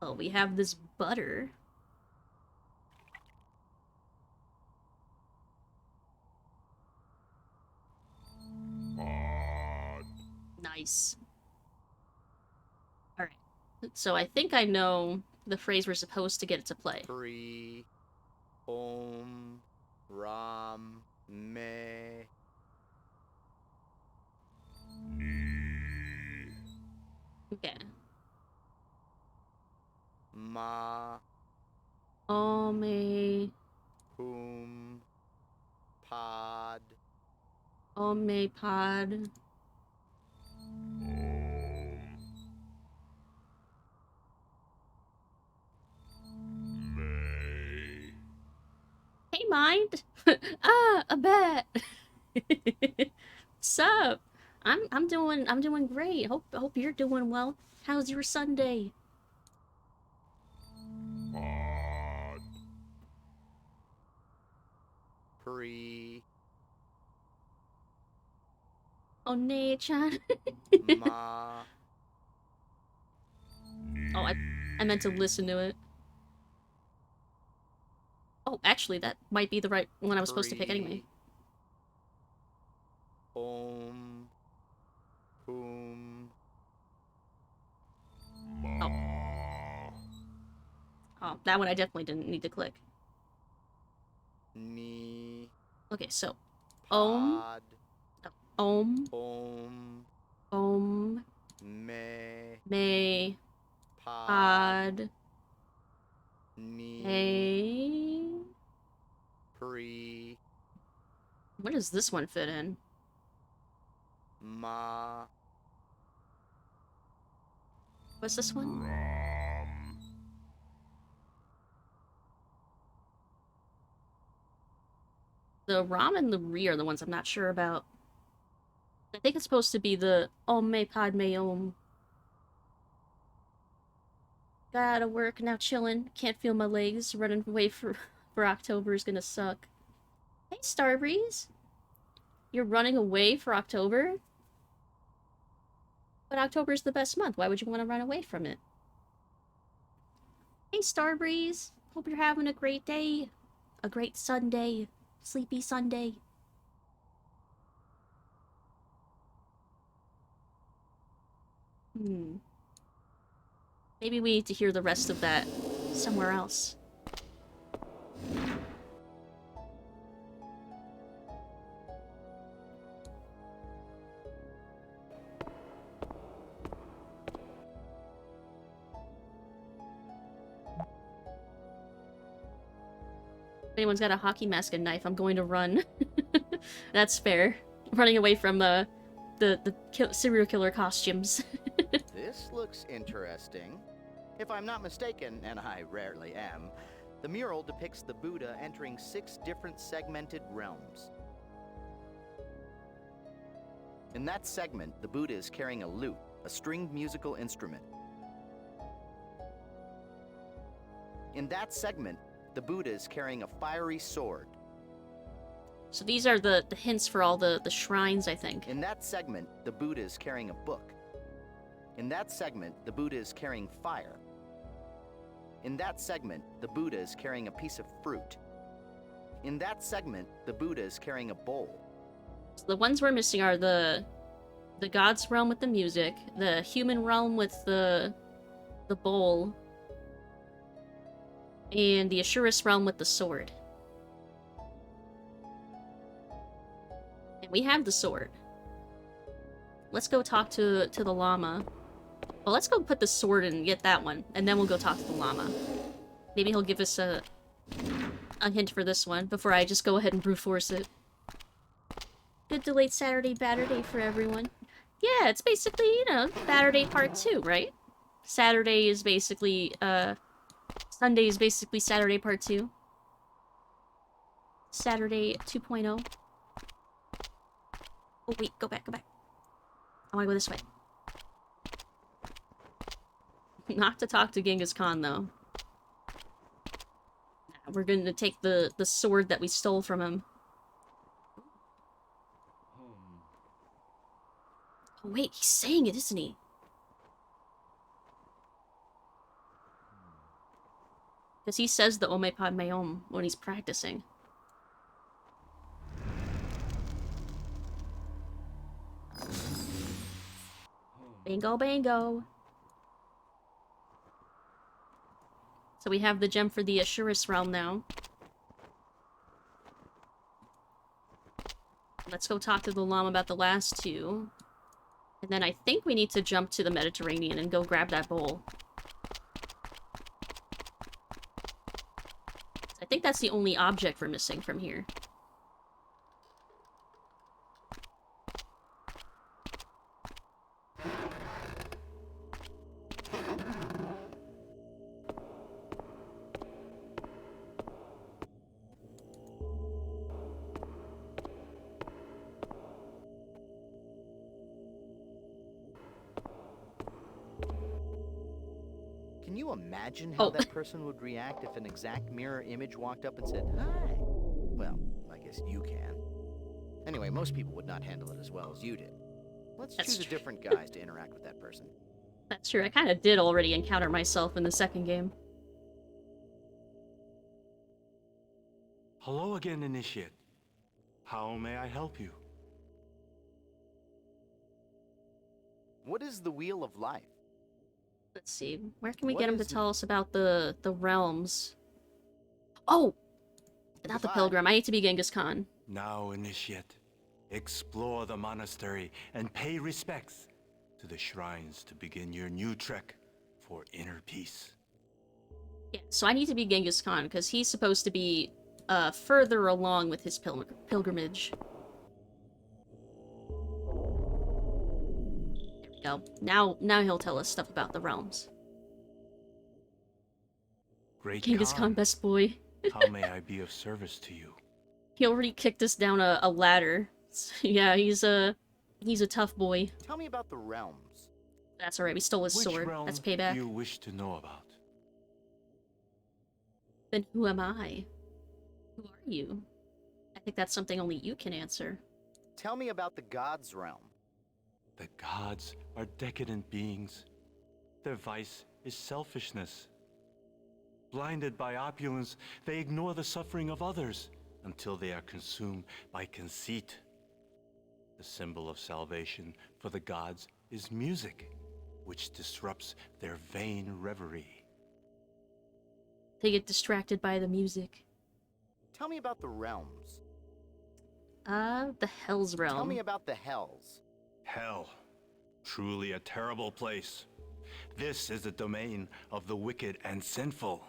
Well, we have this butter. Nice. Alright. So I think I know the phrase we're supposed to get it to play. Pri, Om, Ram, Me. Okay. Ma. Ome. Hum. Pod. Ome pod. Hey, mind. Ah, a bet. Sup? I'm doing great. Hope you're doing well. How's your Sunday? Pri. Oh, Nay-chan. Ma. Oh, I meant to listen to it. Oh, actually, that might be the right one I was supposed to pick anyway. Om. Hum. Oh. Oh, that one I definitely didn't need to click. Ni. Okay, so Om. Pod. Om. Om. Om. Me. May. Pod. Ni. May. Pre. Where does this one fit in? Ma. What's this one? The Ram and the Re are the ones I'm not sure about. I think it's supposed to be the Om Me Padme Om. Got out of work, now chillin'. Can't feel my legs. Running away for October is gonna suck. Hey, Starbreeze! You're running away for October? But October's the best month. Why would you want to run away from it? Hey, Starbreeze! Hope you're having a great day. A great Sunday. Sleepy Sunday. Maybe we need to hear the rest of that somewhere else. If anyone's got a hockey mask and knife, I'm going to run. That's fair. Running away from the serial killer costumes. This looks interesting. If I'm not mistaken, and I rarely am, the mural depicts the Buddha entering 6 different segmented realms. In that segment, the Buddha is carrying a lute, a stringed musical instrument. In that segment, the Buddha is carrying a fiery sword. So these are the hints for all the shrines, I think. In that segment, the Buddha is carrying a book. In that segment, the Buddha is carrying fire. In that segment, the Buddha is carrying a piece of fruit. In that segment, the Buddha is carrying a bowl. So the ones we're missing are the God's realm with the music, the human realm with the bowl, and the Ashurus realm with the sword. And we have the sword. Let's go talk to the llama. Well, let's go put the sword in and get that one, and then we'll go talk to the llama. Maybe he'll give us a hint for this one before I just go ahead and brute force it. Good delayed Saturday batter day for everyone. Yeah, it's basically, you know, batter day part 2, right? Saturday is basically, Sunday is basically Saturday part 2. Saturday 2.0. Oh, wait, go back. I wanna go this way. Not to talk to Genghis Khan, though. We're gonna take the sword that we stole from him. Oh, wait, he's saying it, isn't he? Because he says the Ome Padme Om when he's practicing. Bingo, bango. So we have the gem for the Ashurus realm now. Let's go talk to the llama about the last 2. And then I think we need to jump to the Mediterranean and go grab that bowl. I think that's the only object we're missing from here. Can you imagine how that person would react if an exact mirror image walked up and said, "Hi"? Well, I guess you can. Anyway, most people would not handle it as well as you did. Let's choose a different guise to interact with that person. That's true, I kind of did already encounter myself in the second game. Hello again, Initiate. How may I help you? What is the Wheel of Life? Let's see. Where can we What get him to is- tell us about the realms? Oh! Not the pilgrim. I need to be Genghis Khan. Now, initiate, explore the monastery and pay respects to the shrines to begin your new trek for inner peace. Yeah, so I need to be Genghis Khan, because he's supposed to be further along with his pilgrimage. There we go. Now he'll tell us stuff about the realms. Great Genghis Khan, best boy. How may I be of service to you? He already kicked us down a ladder. Yeah, he's a tough boy. Tell me about the realms. That's alright, we stole his Which sword. realm That's payback. do you wish to know about? Then who am I? Who are you? I think that's something only you can answer. Tell me about the gods' realm. The gods are decadent beings. Their vice is selfishness. Blinded by opulence, they ignore the suffering of others until they are consumed by conceit. The symbol of salvation for the gods is music, which disrupts their vain reverie. They get distracted by the music. Tell me about the realms. The Hell's Realm. Tell me about the hells. Hell. Truly a terrible place. This is the domain of the wicked and sinful.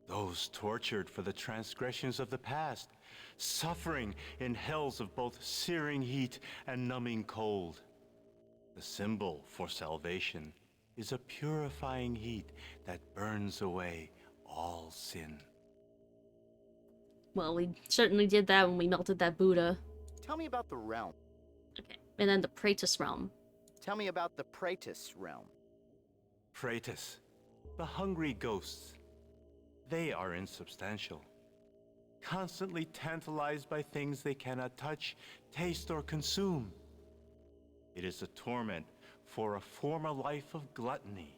Those tortured for the transgressions of the past, suffering in hells of both searing heat and numbing cold. The symbol for salvation is a purifying heat that burns away all sin. Well, we certainly did that when we melted that Buddha. Tell me about the realm. Okay, and then the Praetus Realm. Tell me about the Praetus realm. Praetus, the hungry ghosts. They are insubstantial, constantly tantalized by things they cannot touch, taste, or consume. It is a torment for a former life of gluttony.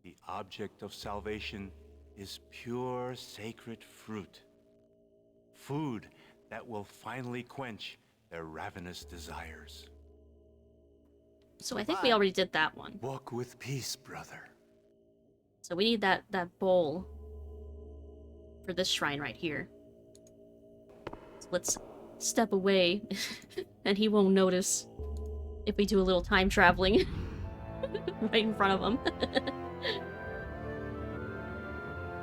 The object of salvation is pure sacred fruit. Food that will finally quench their ravenous desires. So I think we already did that one. Walk with peace, brother. So we need that bowl for this shrine right here. So let's step away, and he won't notice if we do a little time traveling right in front of him.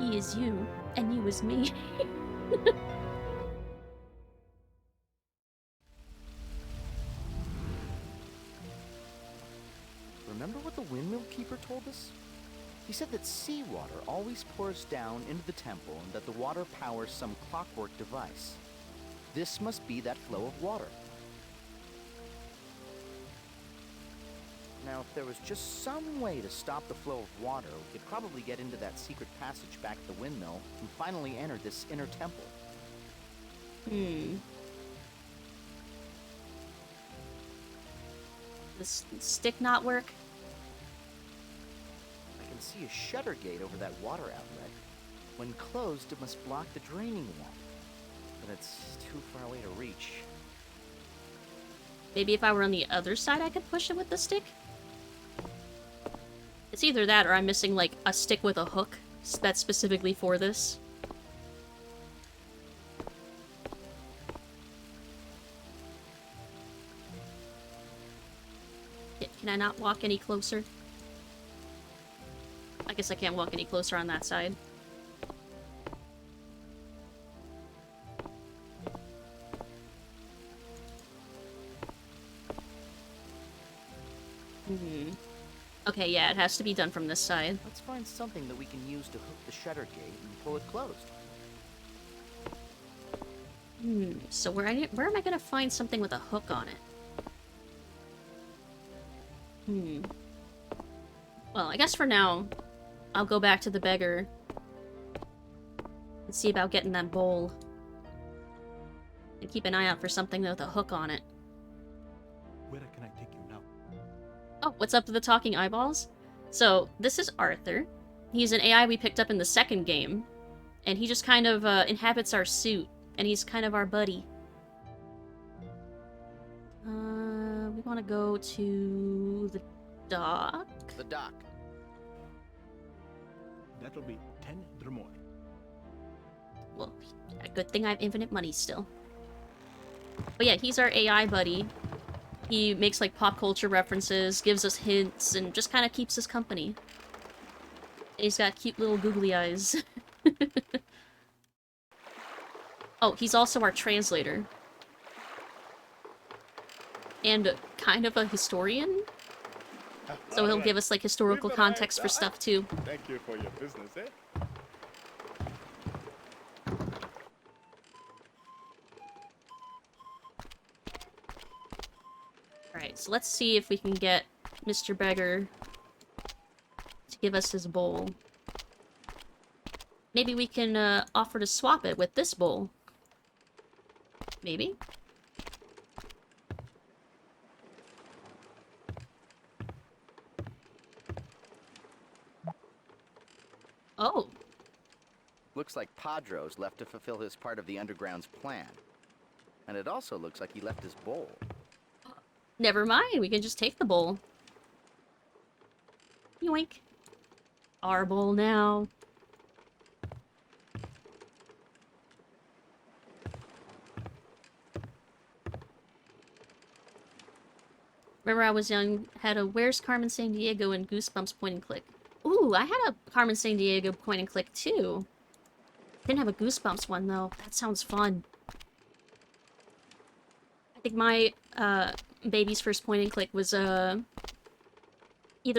He is you, and you is me. Remember what the windmill keeper told us? He said that seawater always pours down into the temple and that the water powers some clockwork device. This must be that flow of water. Now, if there was just some way to stop the flow of water, we could probably get into that secret passage back at the windmill and finally enter this inner temple. This stick not work? I can see a shutter gate over that water outlet. When closed, it must block the draining wall. But it's too far away to reach. Maybe if I were on the other side, I could push it with the stick? It's either that or I'm missing, like, a stick with a hook that's specifically for this. Can I not walk any closer? I guess I can't walk any closer on that side. Okay, yeah, it has to be done from this side. Let's find something that we can use to hook the shutter gate and pull it closed. So where am I gonna find something with a hook on it? Well, I guess for now, I'll go back to the beggar and see about getting that bowl. And keep an eye out for something with a hook on it. Where can I take you now? Oh, what's up to the talking eyeballs? So, this is Arthur. He's an AI we picked up in the second game. And he just kind of inhabits our suit. And he's kind of our buddy. We want to go to the dock. The dock. That'll be 10 dromoi. Well, a good thing I have infinite money still. But yeah, he's our AI buddy. He makes like pop culture references, gives us hints, and just kind of keeps us company. And he's got cute little googly eyes. Oh, he's also our translator. And kind of a historian. So he'll give us like historical context for stuff too. Thank you for your business, eh? Alright, so let's see if we can get Mr. Beggar to give us his bowl. Maybe we can offer to swap it with this bowl. Maybe? Oh. Looks like Padro's left to fulfill his part of the Underground's plan. And it also looks like he left his bowl. Never mind, we can just take the bowl. Yoink. Our bowl now. Remember I was young, had a Where's Carmen Sandiego and Goosebumps point and click. Ooh, I had a Carmen Sandiego point and click too. Didn't have a Goosebumps one though. That sounds fun. I think my baby's first point and click was either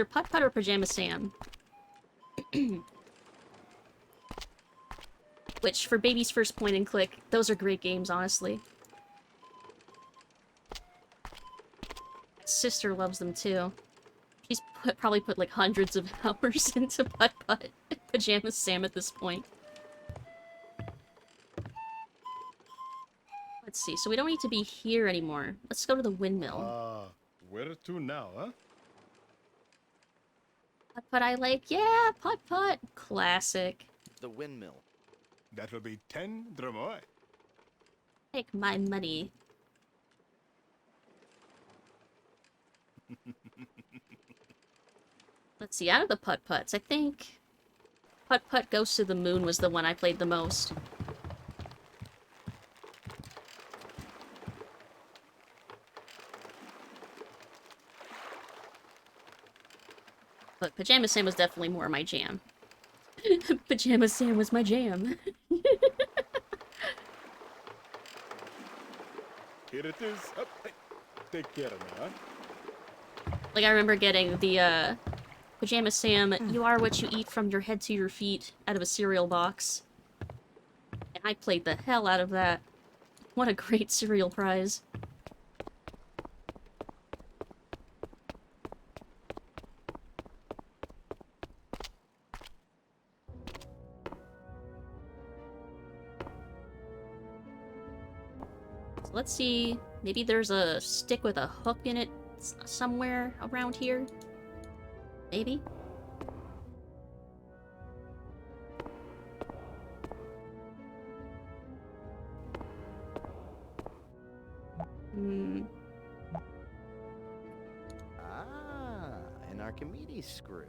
Putt Putt or Pajama Sam. Which for baby's first point and click, those are great games, honestly. Sister loves them too. She's probably put like hundreds of hours into Putt Putt and Pajama Sam at this point. Let's see, so we don't need to be here anymore. Let's go to the windmill. Where to now, huh? Putt Putt I like, yeah, Putt Putt. Classic. The windmill. That will be 10 dromoi. Take my money. Let's see, out of the Putt Putts, I think Putt Putt Goes to the Moon was the one I played the most. But Pajama Sam was definitely more my jam. Pajama Sam was my jam. Here it is. Up. Hey, take care of me, huh? Like, I remember getting the, Pajama Sam, you are what you eat from your head to your feet out of a cereal box. And I played the hell out of that. What a great cereal prize. So let's see, maybe there's a stick with a hook in it somewhere around here? Maybe? An Archimedes screw.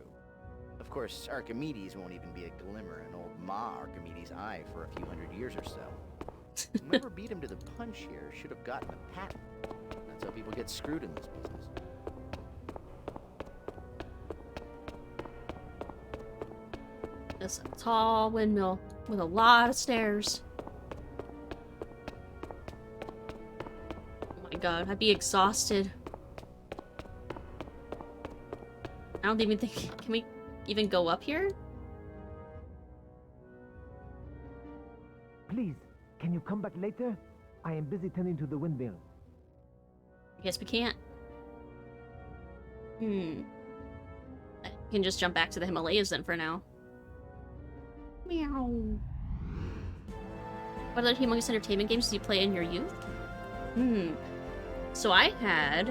Of course, Archimedes won't even be a glimmer in old Ma Archimedes' eye for a few hundred years or so. Whoever beat him to the punch here should have gotten a patent. That's how people get screwed in this business. It's a tall windmill with a lot of stairs. Oh my god, I'd be exhausted. I don't even think... Can we even go up here? Please, can you come back later? I am busy tending to the windmill. I guess we can't. I can just jump back to the Himalayas then for now. Meow. What other humongous entertainment games did you play in your youth? So I had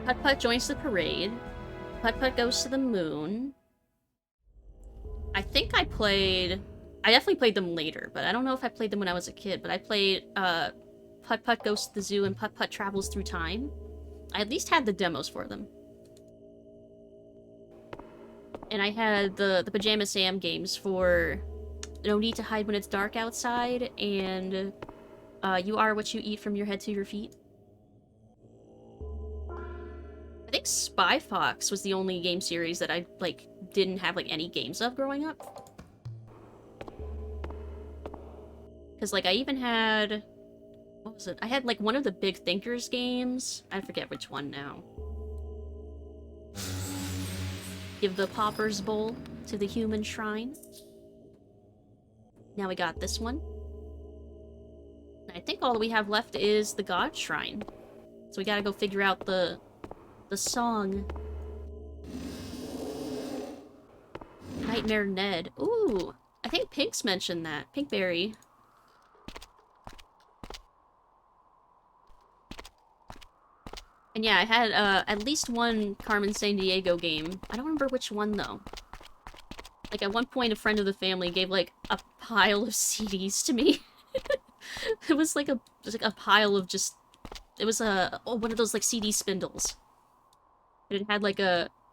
Putt Putt Joins the Parade, Putt Putt Goes to the Moon. I think I definitely played them later, but I don't know if I played them when I was a kid, but I played Putt Putt Goes to the Zoo and Putt Putt Travels Through Time. I at least had the demos for them. And I had the Pajama Sam games for No Need to Hide When It's Dark Outside, and You Are What You Eat From Your Head to Your Feet. I think Spy Fox was the only game series that I, like, didn't have, like, any games of growing up. Because, like, I even had... What was it? I had, like, one of the Big Thinkers games. I forget which one now. Give the Pauper's Bowl to the Human Shrine. Now we got this one. I think all that we have left is the God Shrine. So we gotta go figure out the song. Nightmare Ned. Ooh, I think Pink's mentioned that. Pinkberry. And yeah, I had at least one Carmen Sandiego game. I don't remember which one though. Like at one point a friend of the family gave like a pile of CDs to me. It was like a pile of just... It was one of those like CD spindles. And it had like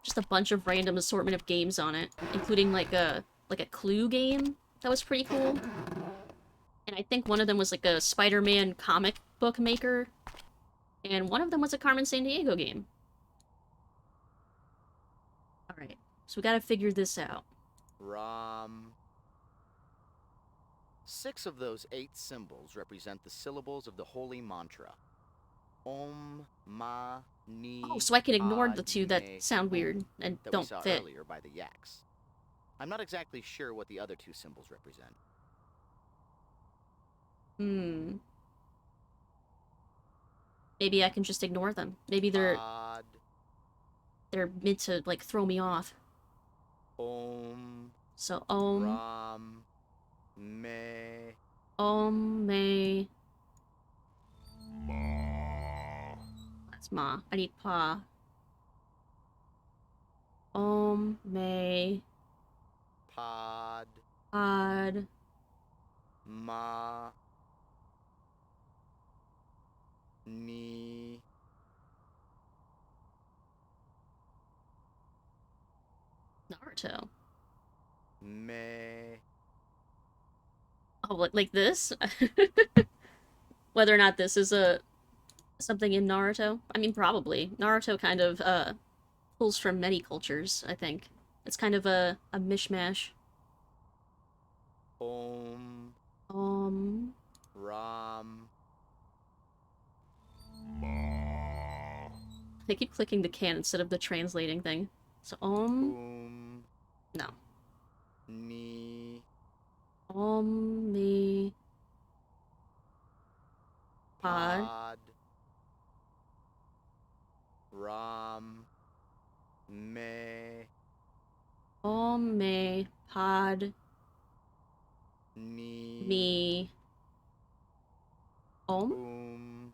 just a bunch of random assortment of games on it, including like a Clue game that was pretty cool. And I think one of them was like a Spider-Man comic book maker. And one of them was a Carmen Sandiego game. Alright, so we gotta figure this out. 6 of those 8 symbols represent the syllables of the holy mantra. Om, Ma, Ni. Oh, so I can ignore the 2 that sound weird and that don't we saw fit. Earlier by the yaks. I'm not exactly sure what the other 2 symbols represent. Maybe I can just ignore them. Maybe they're meant to like throw me off. Om. So Om. Ram. Me. Om Me. That's Ma. I need Pa. Om Me. Pod. Pod. Ma. Ni. Naruto. Me. Oh, like this? Whether or not this is something in Naruto? I mean, probably. Naruto kind of pulls from many cultures, I think. It's kind of a mishmash. Om. Ram. I keep clicking the can instead of the translating thing. So Om. No. Ni. Om Me. Pod. Ram. Me. Om Me. Pod. Ni. Me. Om.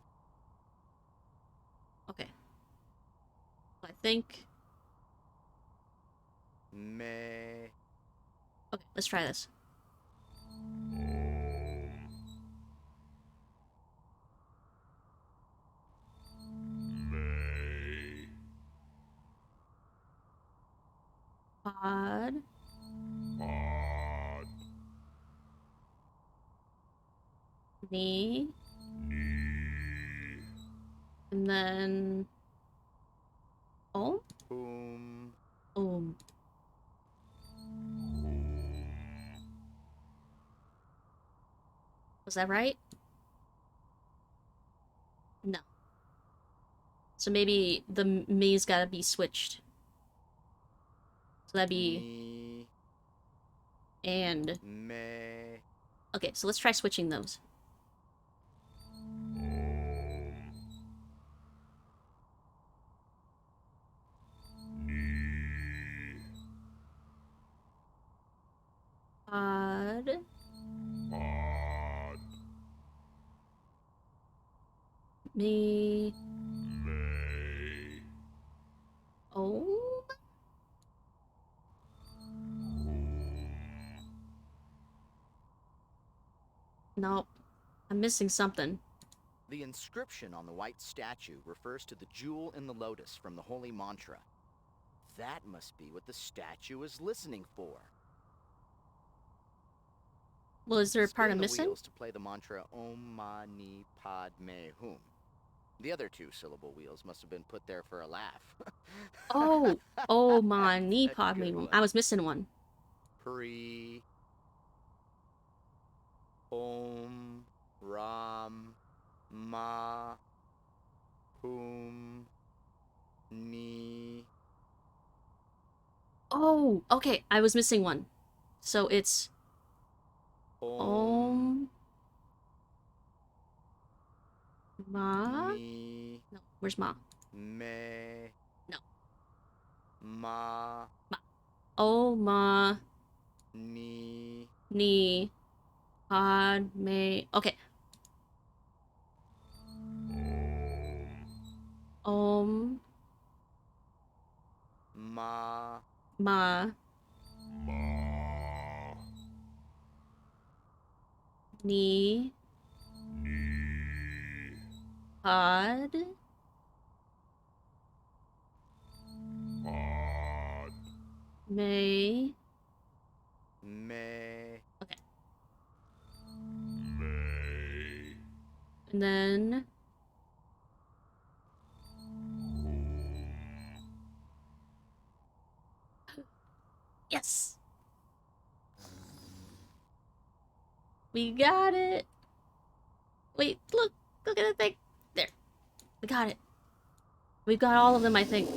Okay. I think... Me. Okay, let's try this. Pod. Me. And then... Om? Om. Was that right? No. So maybe the me's gotta be switched. So that'd be... Me. And... Me. Okay, so let's try switching those. Pod. Me. Oh. Nope. I'm missing something. The inscription on the white statue refers to the jewel in the lotus from the holy mantra. That must be what the statue is listening for. Well, is there a part Spin I'm the missing? wheels to play the mantra Om Mani Padme Hum. The other 2 syllable wheels must have been put there for a laugh. Oh, oh my knee A pod good me. one. I was missing one. Pre Om Ram Ma Hum Ni. Oh, okay. I was missing one. So it's Om Ma. Ni. No, where's Ma? Me. No. Ma. Ma. Oh Ma Ni. Ni Pod Me. Okay. Om Ma. Ma Ni Pod Me. Me. Okay. And then yes. We got it. Wait, look at the thing. There. We got it. We've got all of them, I think.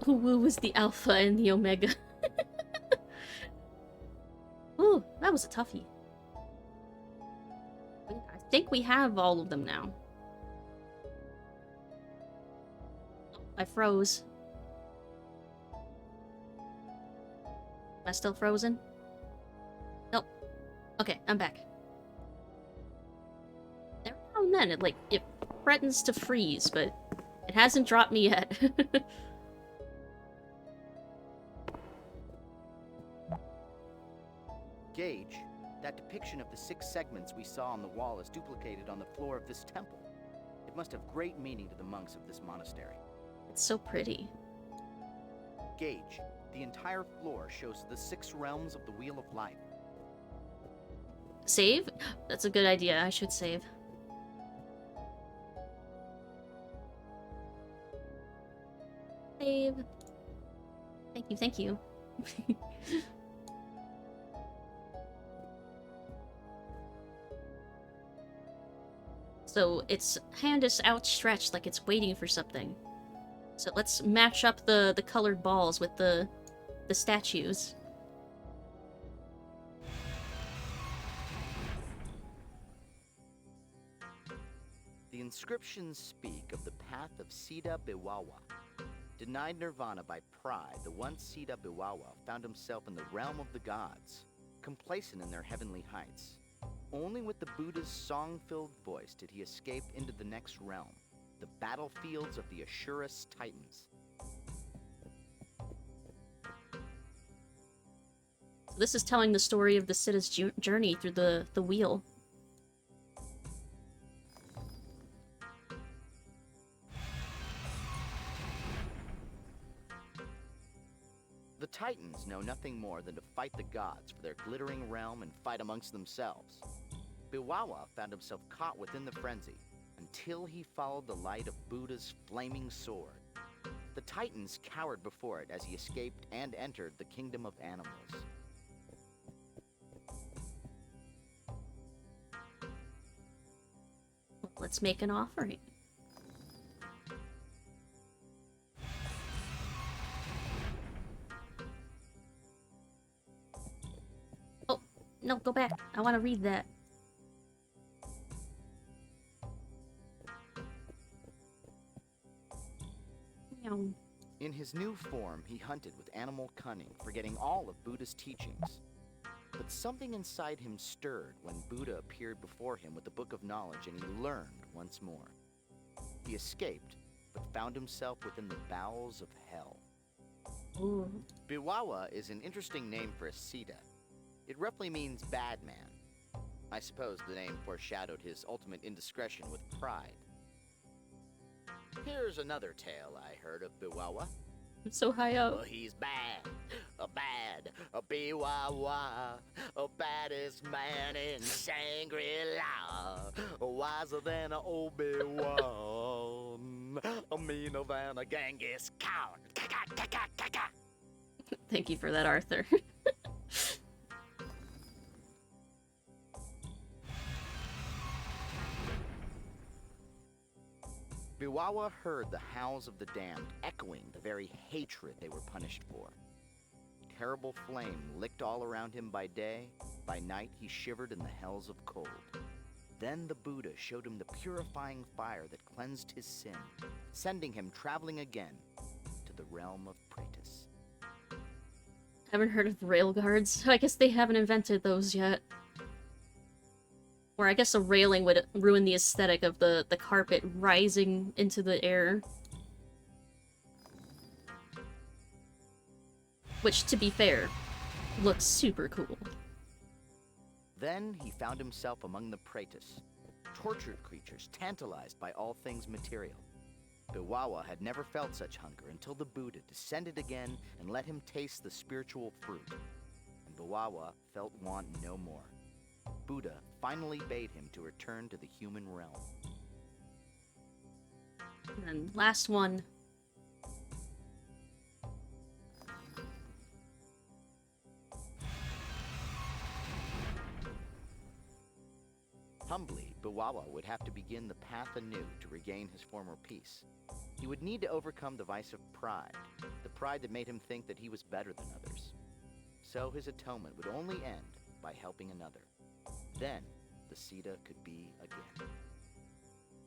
Who was the alpha and the omega? Ooh, that was a toughie. I think we have all of them now. I froze. Am I still frozen? Nope. Okay, I'm back. Every now and then, it threatens to freeze, but it hasn't dropped me yet. Gage, that depiction of the 6 segments we saw on the wall is duplicated on the floor of this temple. It must have great meaning to the monks of this monastery. It's so pretty. Gage, the entire floor shows the 6 realms of the Wheel of Life. Save? That's a good idea. I should save. Save. Thank you, thank you. So its hand is outstretched like it's waiting for something. So let's match up the colored balls with the statues. The inscriptions speak of the path of Sita Biwawa. Denied nirvana by pride, the once Sita Biwawa found himself in the realm of the gods, complacent in their heavenly heights. Only with the Buddha's song-filled voice did he escape into the next realm, the battlefields of the Ashurus Titans. So this is telling the story of the Sita's journey through the wheel. The Titans know nothing more than to fight the gods for their glittering realm and fight amongst themselves. Biwawa found himself caught within the frenzy until he followed the light of Buddha's flaming sword. The Titans cowered before it as he escaped and entered the kingdom of animals. Let's make an offering. Oh, no, go back. I want to read that. In his new form, he hunted with animal cunning, forgetting all of Buddha's teachings. But something inside him stirred when Buddha appeared before him with the Book of Knowledge, and he learned once more. He escaped, but found himself within the bowels of hell. Ooh. Biwawa is an interesting name for a Sita. It roughly means bad man. I suppose the name foreshadowed his ultimate indiscretion with pride. Here's another tale I heard of Biwawa. I'm so high up. Well, he's bad, a Biwawa, a baddest man in Shangri-La, wiser than an Obi-Wan, a meaner than a Genghis Khan. Thank you for that, Arthur. Biwawa heard the howls of the damned echoing the very hatred they were punished for. Terrible flame licked all around him by day. By night he shivered in the hells of cold. Then the Buddha showed him the purifying fire that cleansed his sin, sending him traveling again to the realm of Praetus. Haven't heard of rail guards. I guess they haven't invented those yet. Or I guess a railing would ruin the aesthetic of the carpet rising into the air. Which, to be fair, looks super cool. Then he found himself among the Praetus, tortured creatures tantalized by all things material. Biwawa had never felt such hunger until the Buddha descended again and let him taste the spiritual fruit. And Biwawa felt want no more. Buddha finally bade him to return to the human realm. And then last one. Humbly, Biwawa would have to begin the path anew to regain his former peace. He would need to overcome the vice of pride, the pride that made him think that he was better than others. So his atonement would only end by helping another. Then, the Sita could be again.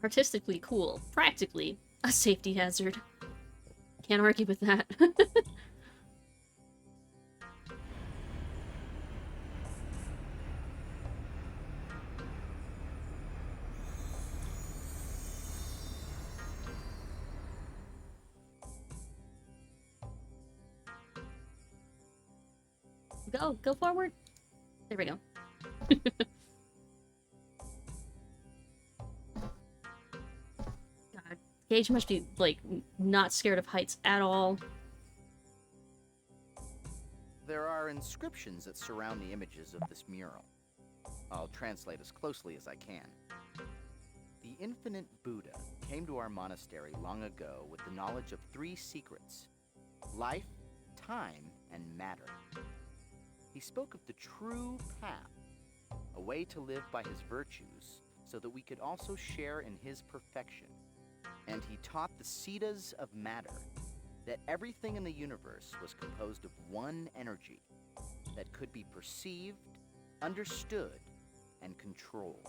Artistically cool. Practically a safety hazard. Can't argue with that. Go forward. There we go. God, Gage must be, like, not scared of heights at all. There are inscriptions that surround the images of this mural. I'll translate as closely as I can. The infinite Buddha came to our monastery long ago with the knowledge of 3 secrets: life, time, and matter. He spoke of the true path, a way to live by his virtues so that we could also share in his perfection. And he taught the Siddhas of matter, that everything in the universe was composed of one energy that could be perceived, understood, and controlled.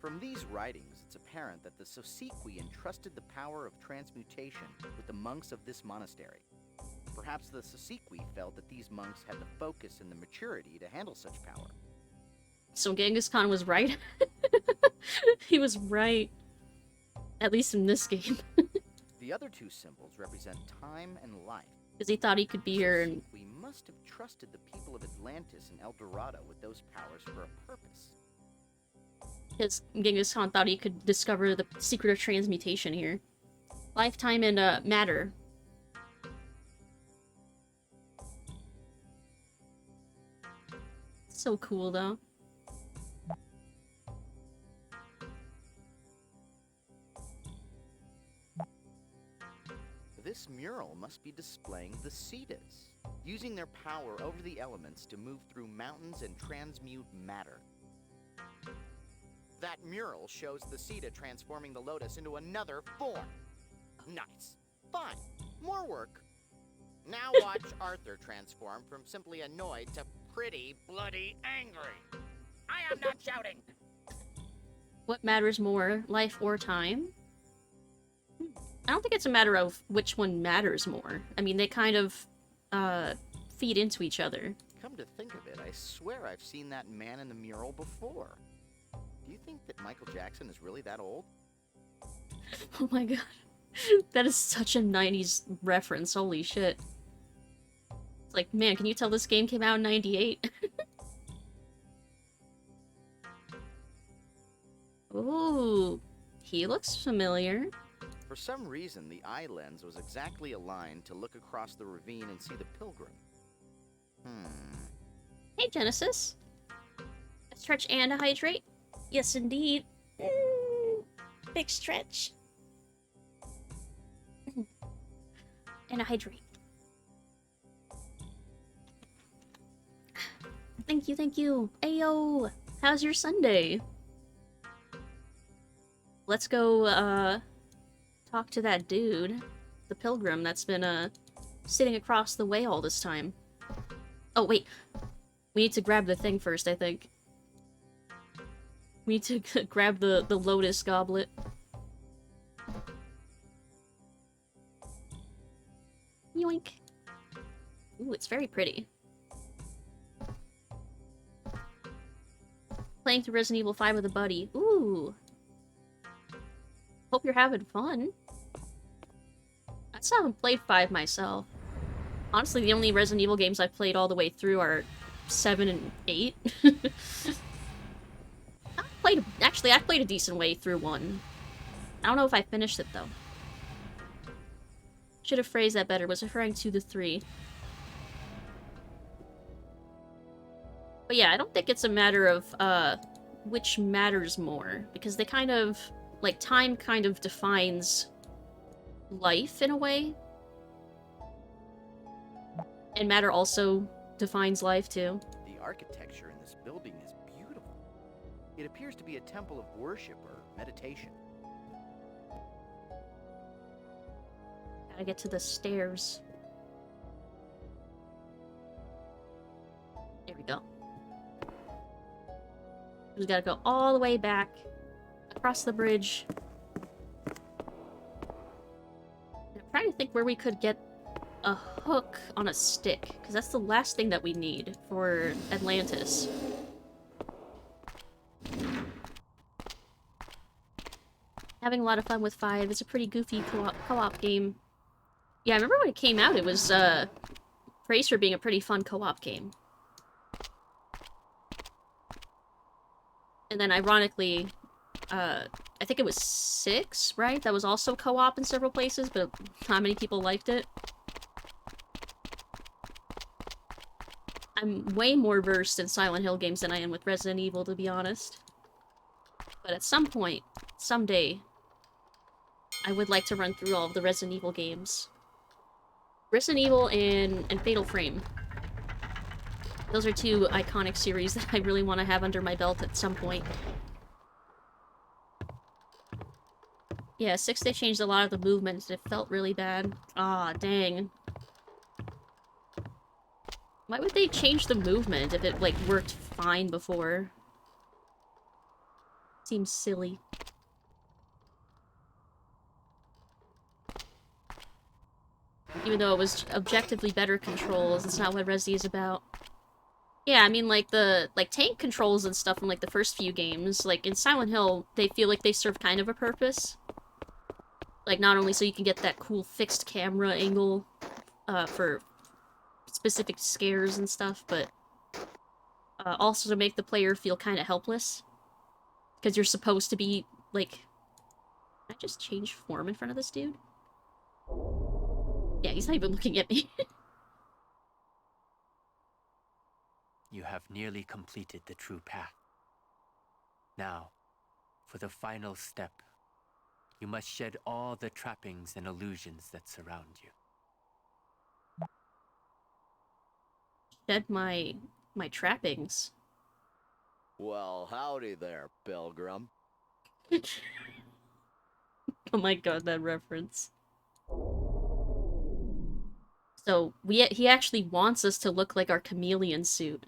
From these writings, it's apparent that the Sosikwi entrusted the power of transmutation with the monks of this monastery. Perhaps the Sosikwi felt that these monks had the focus and the maturity to handle such power. So Genghis Khan was right? He was right. At least in this game. The other 2 symbols represent time and life. Because he thought he could be here and... We must have trusted the people of Atlantis and El Dorado with those powers for a purpose. Because Genghis Khan thought he could discover the secret of transmutation here. Lifetime and, matter. So cool, though. This mural must be displaying the Siddhas, using their power over the elements to move through mountains and transmute matter. That mural shows the Siddha transforming the lotus into another form. Nice. Fine. More work. Now watch Arthur transform from simply annoyed to pretty bloody angry. I am not shouting. What matters more, life or time? I don't think it's a matter of which one matters more. I mean, they kind of, feed into each other. Come to think of it, I swear I've seen that man in the mural before. Do you think that Michael Jackson is really that old? Oh my god. That is such a 90s reference, holy shit. It's like, man, can you tell this game came out in 98? Ooh, he looks familiar. For some reason, the eye lens was exactly aligned to look across the ravine and see the pilgrim. Hey, Genesis. A stretch and a hydrate? Yes, indeed. Big stretch. And a hydrate. Thank you, thank you. Ayo! How's your Sunday? Let's go, talk to that dude. The pilgrim that's been, sitting across the way all this time. Oh, wait. We need to grab the thing first, I think. We need to grab the lotus goblet. Yoink. Ooh, it's very pretty. Playing through Resident Evil 5 with a buddy. Ooh. Hope you're having fun. I still haven't played 5 myself. Honestly, the only Resident Evil games I've played all the way through are 7 and 8. Actually, I played a decent way through 1. I don't know if I finished it, though. Should have phrased that better. Was referring to the 3. But yeah, I don't think it's a matter of, which matters more. Because they kind of... like, time kind of defines life, in a way. And matter also defines life, too. The architecture in this building is beautiful. It appears to be a temple of worship or meditation. Gotta get to the stairs. There we go. We gotta go all the way back, across the bridge. I'm trying to think where we could get a hook on a stick, because that's the last thing that we need for Atlantis. Having a lot of fun with 5. It's a pretty goofy co-op game. Yeah, I remember when it came out, it was praised for being a pretty fun co-op game. And then ironically, I think it was 6, right? That was also co-op in several places, but not many people liked it. I'm way more versed in Silent Hill games than I am with Resident Evil, to be honest. But at some point, someday, I would like to run through all of the Resident Evil games. Resident Evil and Fatal Frame. Those are 2 iconic series that I really want to have under my belt at some point. Yeah, 6 they changed a lot of the movements, and it felt really bad. Ah, dang. Why would they change the movement if it, like, worked fine before? Seems silly. Even though it was objectively better controls, it's not what Resi is about. Yeah, I mean, like, the, tank controls and stuff from, like, the first few games, like, in Silent Hill, they feel like they serve kind of a purpose. Like, not only so you can get that cool fixed camera angle, for specific scares and stuff, but, also to make the player feel kind of helpless. Because you're supposed to be, like... Can I just change form in front of this dude? Yeah, he's not even looking at me. You have nearly completed the true path. Now, for the final step, you must shed all the trappings and illusions that surround you. Shed my trappings. Well, howdy there, pilgrim. Oh my god, that reference. So, he actually wants us to look like our chameleon suit.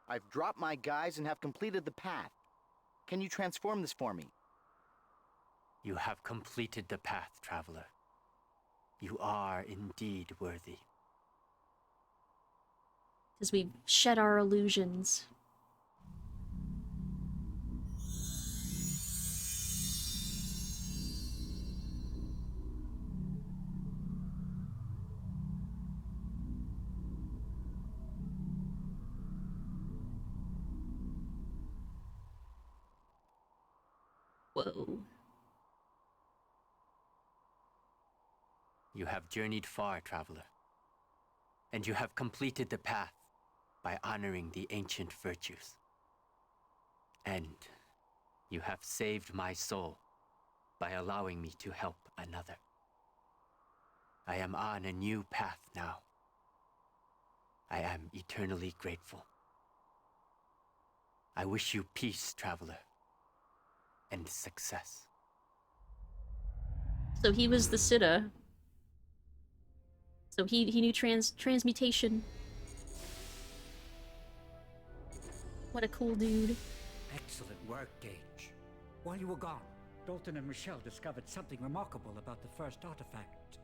I've dropped my guys and have completed the path. Can you transform this for me? You have completed the path, traveler. You are indeed worthy. Because we've shed our illusions. Whoa. You have journeyed far, traveler, and you have completed the path by honoring the ancient virtues. And you have saved my soul by allowing me to help another. I am on a new path now. I am eternally grateful. I wish you peace, traveler, and success. So he was the Siddha. So he knew transmutation. What a cool dude. Excellent work, Gage. While you were gone, Dalton and Michelle discovered something remarkable about the first artifact.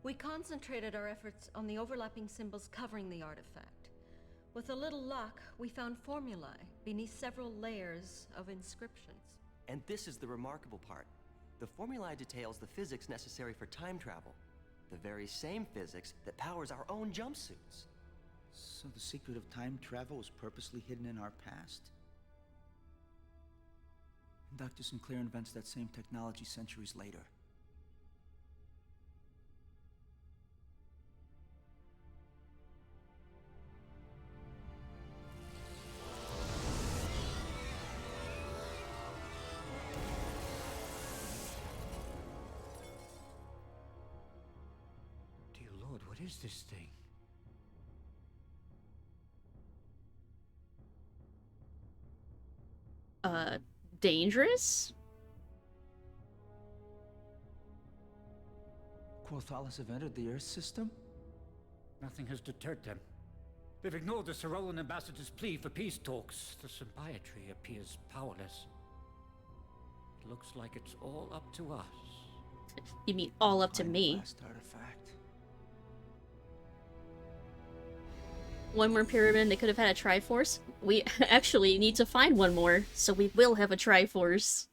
We concentrated our efforts on the overlapping symbols covering the artifact. With a little luck, we found formulae beneath several layers of inscriptions. And this is the remarkable part. The formulae details the physics necessary for time travel. The very same physics that powers our own jumpsuits. So the secret of time travel was purposely hidden in our past? And Dr. Sinclair invents that same technology centuries later. Dear Lord, what is this thing? Dangerous? Quothalas have entered the Earth system? Nothing has deterred them. They've ignored the Sarolan ambassador's plea for peace talks. The symbiotry appears powerless. It looks like it's all up to us. You mean all up to me? Last artifact. One more pyramid, they could have had a Triforce. We actually need to find one more, so we will have a Triforce.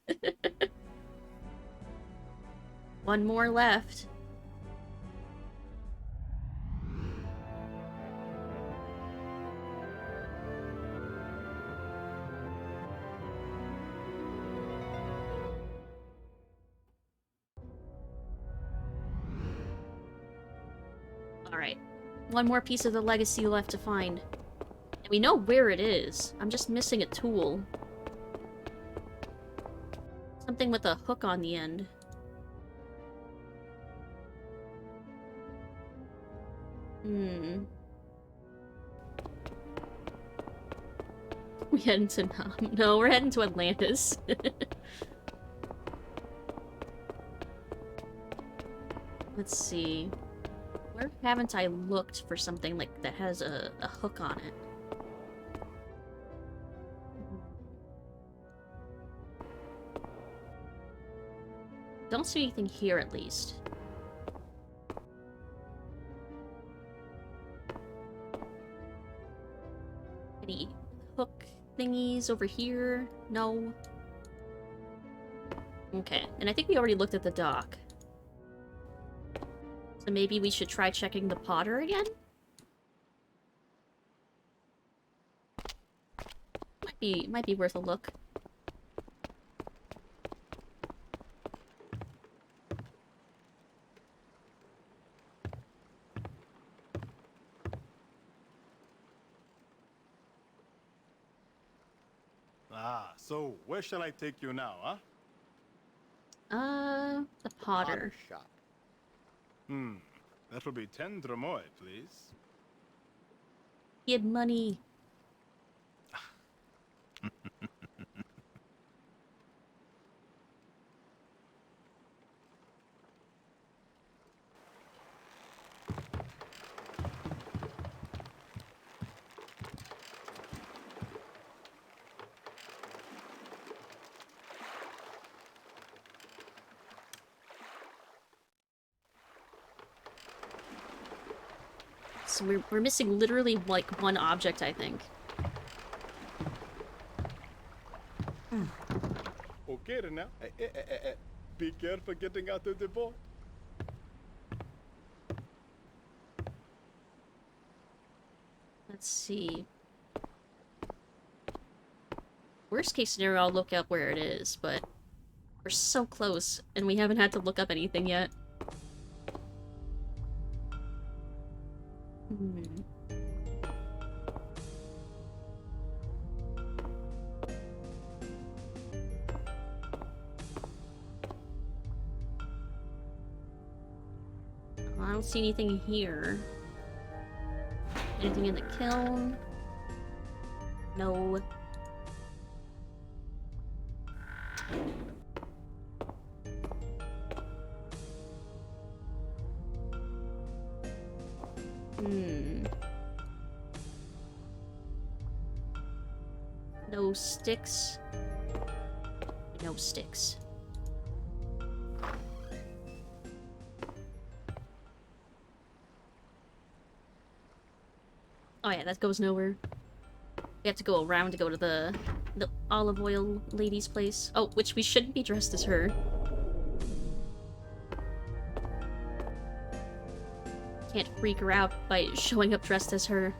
One more left. Alright. One more piece of the legacy left to find. And we know where it is. I'm just missing a tool. Something with a hook on the end. We heading to no, we're heading to Atlantis. Let's see. Where haven't I looked for something like that has a hook on it? Don't see anything here, at least. Any hook thingies over here? No. Okay, and I think we already looked at the dock. So maybe we should try checking the Potter again? Might be worth a look. Ah, so where shall I take you now, huh? The Potter. Shop. That will be 10 Dramoy, please. He had money. So we're missing literally like one object, I think. Okay, now. Be careful getting out of the boat. Let's see. Worst case scenario, I'll look up where it is, but We're so close, and we haven't had to look up anything yet. I don't see anything here. Anything in the kiln? No. No sticks. No sticks. Oh yeah, that goes nowhere. We have to go around to go to the olive oil lady's place. Oh, which we shouldn't be dressed as her. Can't freak her out by showing up dressed as her.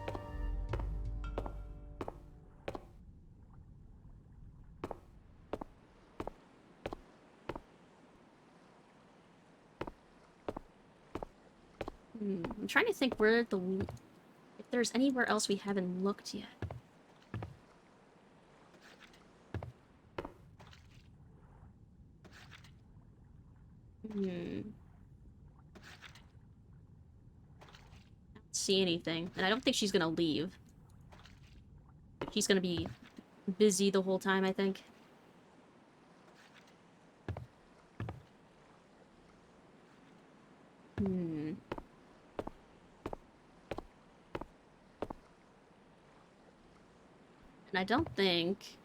I'm trying to think where if there's anywhere else we haven't looked yet. I don't see anything, and I don't think she's gonna leave. She's gonna be busy the whole time, I think. And I don't think...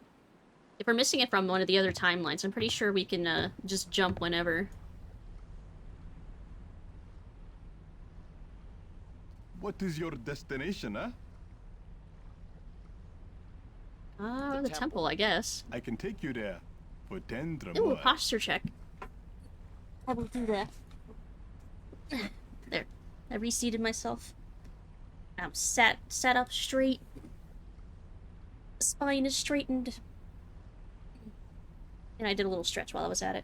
If we're missing it from one of the other timelines, I'm pretty sure we can just jump whenever. What is your destination, huh? The temple, I guess. I can take you there for 10 Ooh, a drachma. posture check. I will do that. There. I reseated myself. I'm sat up straight. Spine is straightened. And I did a little stretch while I was at it.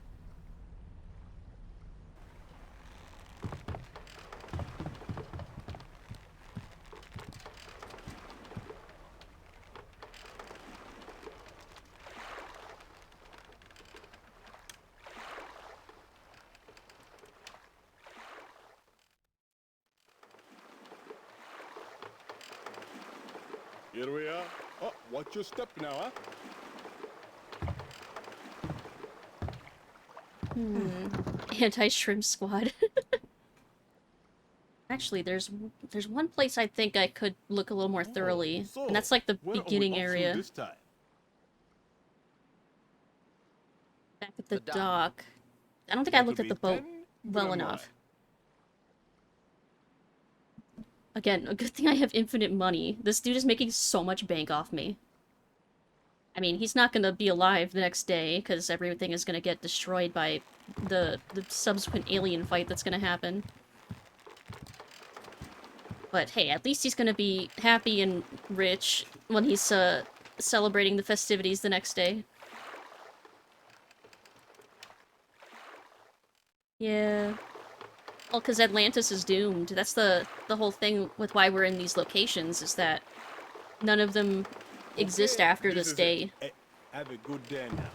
Here we are. Oh, watch your step now, huh? Anti-shrimp squad. Actually, there's one place I think I could look a little more thoroughly, so and that's like the where are we beginning off to area. this time? Back at the dock. I don't think I looked at the boat well enough. Again, a good thing I have infinite money. This dude is making so much bank off me. I mean, he's not gonna be alive the next day, because everything is gonna get destroyed by the subsequent alien fight that's gonna happen. But hey, at least he's gonna be happy and rich when he's celebrating the festivities the next day. Yeah. Well, because Atlantis is doomed. That's the whole thing with why we're in these locations, is that none of them exist after this day. Have a good day now.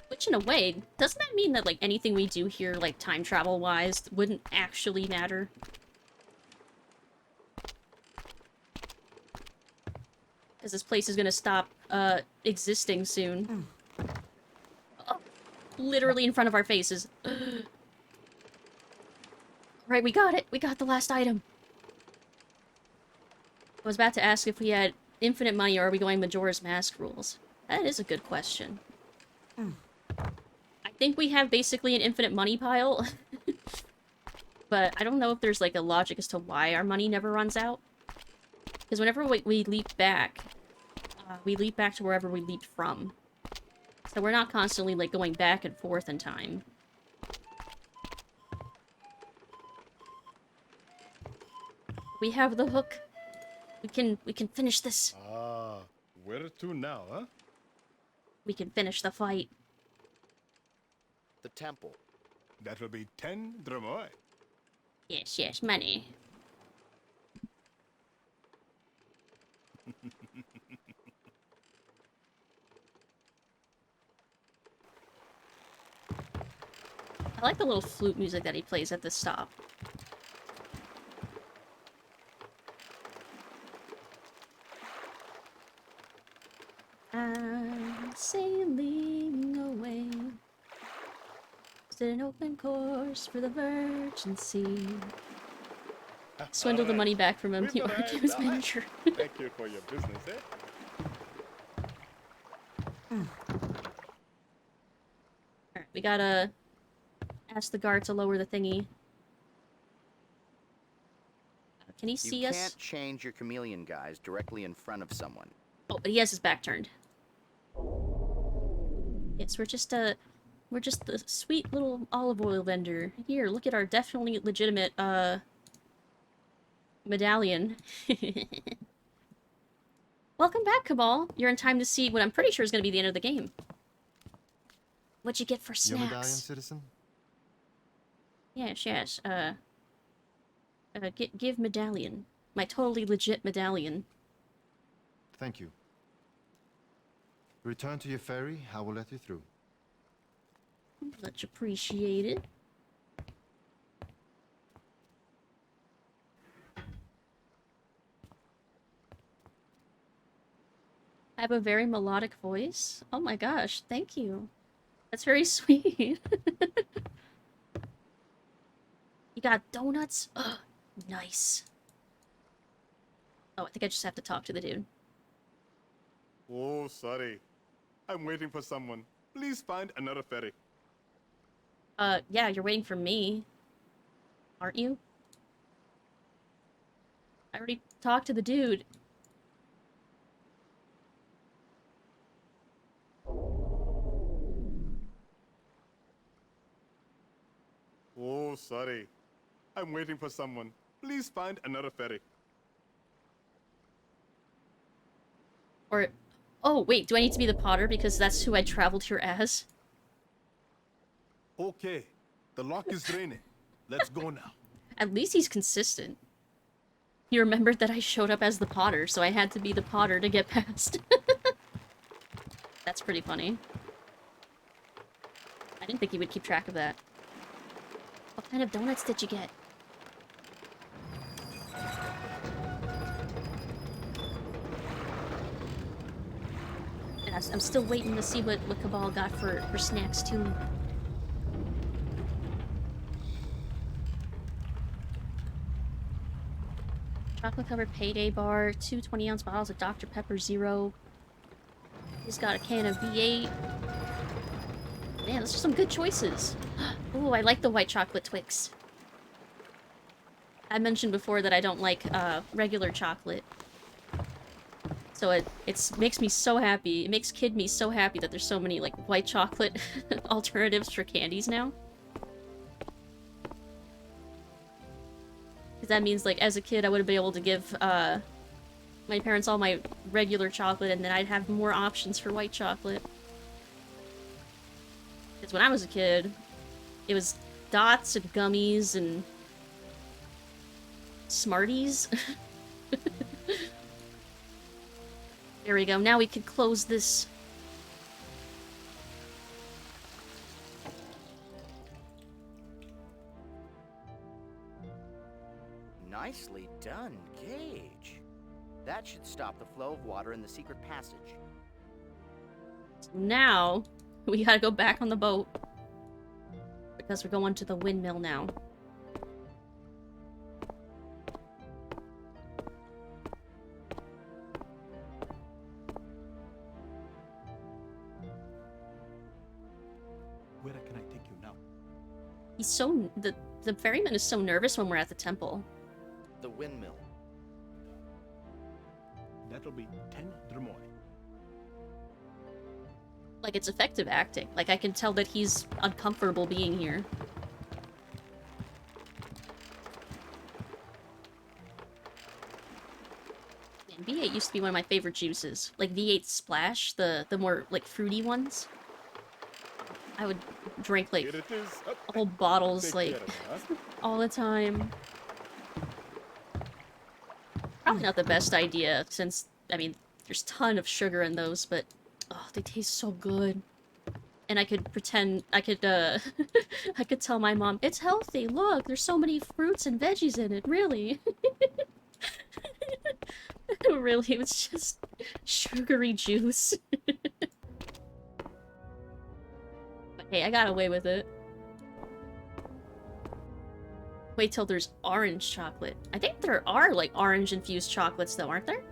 Which, in a way, doesn't that mean that, like, anything we do here, like, time travel-wise, wouldn't actually matter? Because this place is gonna stop, existing soon. Oh, literally in front of our faces. Right, we got it! We got the last item! I was about to ask if we had infinite money or are we going Majora's Mask rules. That is a good question. I think we have basically an infinite money pile. But I don't know if there's, like, a logic as to why our money never runs out. Because whenever we leap back to wherever we leaped from. So we're not constantly, like, going back and forth in time. We have the hook. We can finish this. Ah, where to now, huh? We can finish the fight. The temple. That will be 10 dromoi. Yes, yes, money. I like the little flute music that he plays at the stop. I'm sailing away to an open course for the virgin sea. Swindle the money back from him, he argued his manager. Thank you for your business, eh? Alright, we gotta ask the guard to lower the thingy. Can he see us? You can't change your chameleon guise directly in front of someone. Oh, but he has his back turned. Yes, we're just the sweet little olive oil vendor. Here, look at our definitely legitimate, medallion. Welcome back, Cabal. You're in time to see what I'm pretty sure is going to be the end of the game. What'd you get for snacks? Your medallion, citizen? Yes, yes. Give medallion. My totally legit medallion. Thank you. Return to your ferry, I will let you through. Much appreciated. I have a very melodic voice. Oh my gosh, thank you. That's very sweet. You got donuts? Ugh, nice. Oh, I think I just have to talk to the dude. Oh, sorry. I'm waiting for someone. Please find another ferry. Yeah, you're waiting for me. Aren't you? I already talked to the dude. Oh, sorry. I'm waiting for someone. Please find another ferry. Or... Oh, wait, do I need to be the potter because that's who I traveled here as? Okay. The lock is draining. Let's go now. At least he's consistent. He remembered that I showed up as the potter, so I had to be the potter to get past. That's pretty funny. I didn't think he would keep track of that. What kind of donuts did you get? And I'm still waiting to see what Cabal got for snacks, too. Chocolate-covered payday bar, 2 20-ounce bottles of Dr. Pepper Zero. He's got a can of V8. Man, those are some good choices. Ooh, I like the white chocolate Twix. I mentioned before that I don't like regular chocolate. So it makes me so happy. It makes Kid Me so happy that there's so many like white chocolate alternatives for candies now. Because that means like as a kid I would have been able to give my parents all my regular chocolate and then I'd have more options for white chocolate. Because when I was a kid, it was dots and gummies and Smarties. There we go. Now we can close this. Nicely done, Gage. That should stop the flow of water in the secret passage. Now, we gotta go back on the boat. Because we're going to the windmill now. Where can I take you now? He's so... The ferryman is so nervous when we're at the temple. The windmill. That'll be 10 dromoi. Like, it's effective acting. Like, I can tell that he's uncomfortable being here. used to be one of my favorite juices. Like V8 Splash, the more like fruity ones. I would drink like whole bottles like all the time. Probably not the best idea since, I mean, there's a ton of sugar in those, but oh, they taste so good. And I could pretend, I could I could tell my mom, it's healthy, look, there's so many fruits and veggies in it, really. Really, it was just sugary juice. But hey, I got away with it. Wait till there's orange chocolate. I think there are, like, orange-infused chocolates, though, aren't there?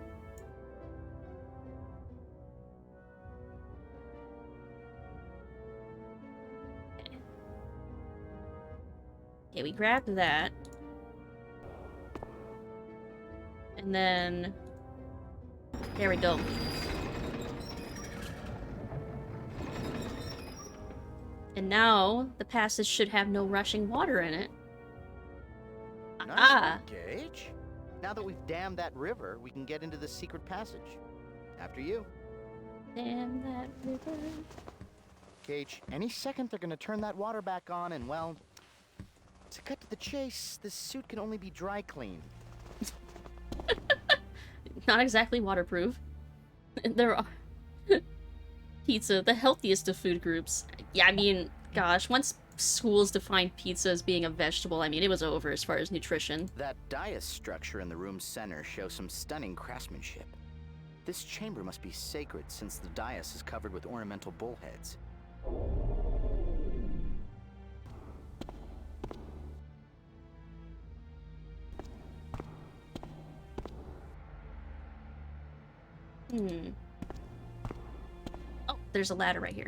Okay, we grabbed that. And then... there we go. And now, the passage should have no rushing water in it. Nice, Gage. Now that we've dammed that river, we can get into the secret passage. After you. Damn that river. Gage, any second they're gonna turn that water back on and, well... to cut to the chase, this suit can only be dry cleaned. Not exactly waterproof. There are... Pizza, the healthiest of food groups. Yeah, I mean, gosh, once schools defined pizza as being a vegetable, I mean, it was over as far as nutrition. That dais structure in the room's center shows some stunning craftsmanship. This chamber must be sacred since the dais is covered with ornamental bullheads. Oh, there's a ladder right here.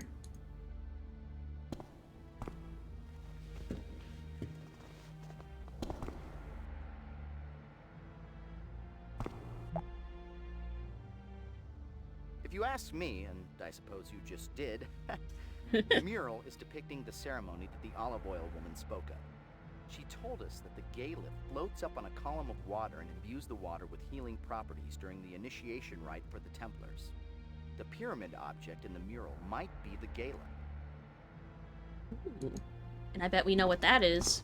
If you ask me, and I suppose you just did, the mural is depicting the ceremony that the olive oil woman spoke of. She told us that the Gaelic floats up on a column of water and imbues the water with healing properties during the initiation rite for the Templars. The pyramid object in the mural might be the Gaelic. Ooh. And I bet we know what that is.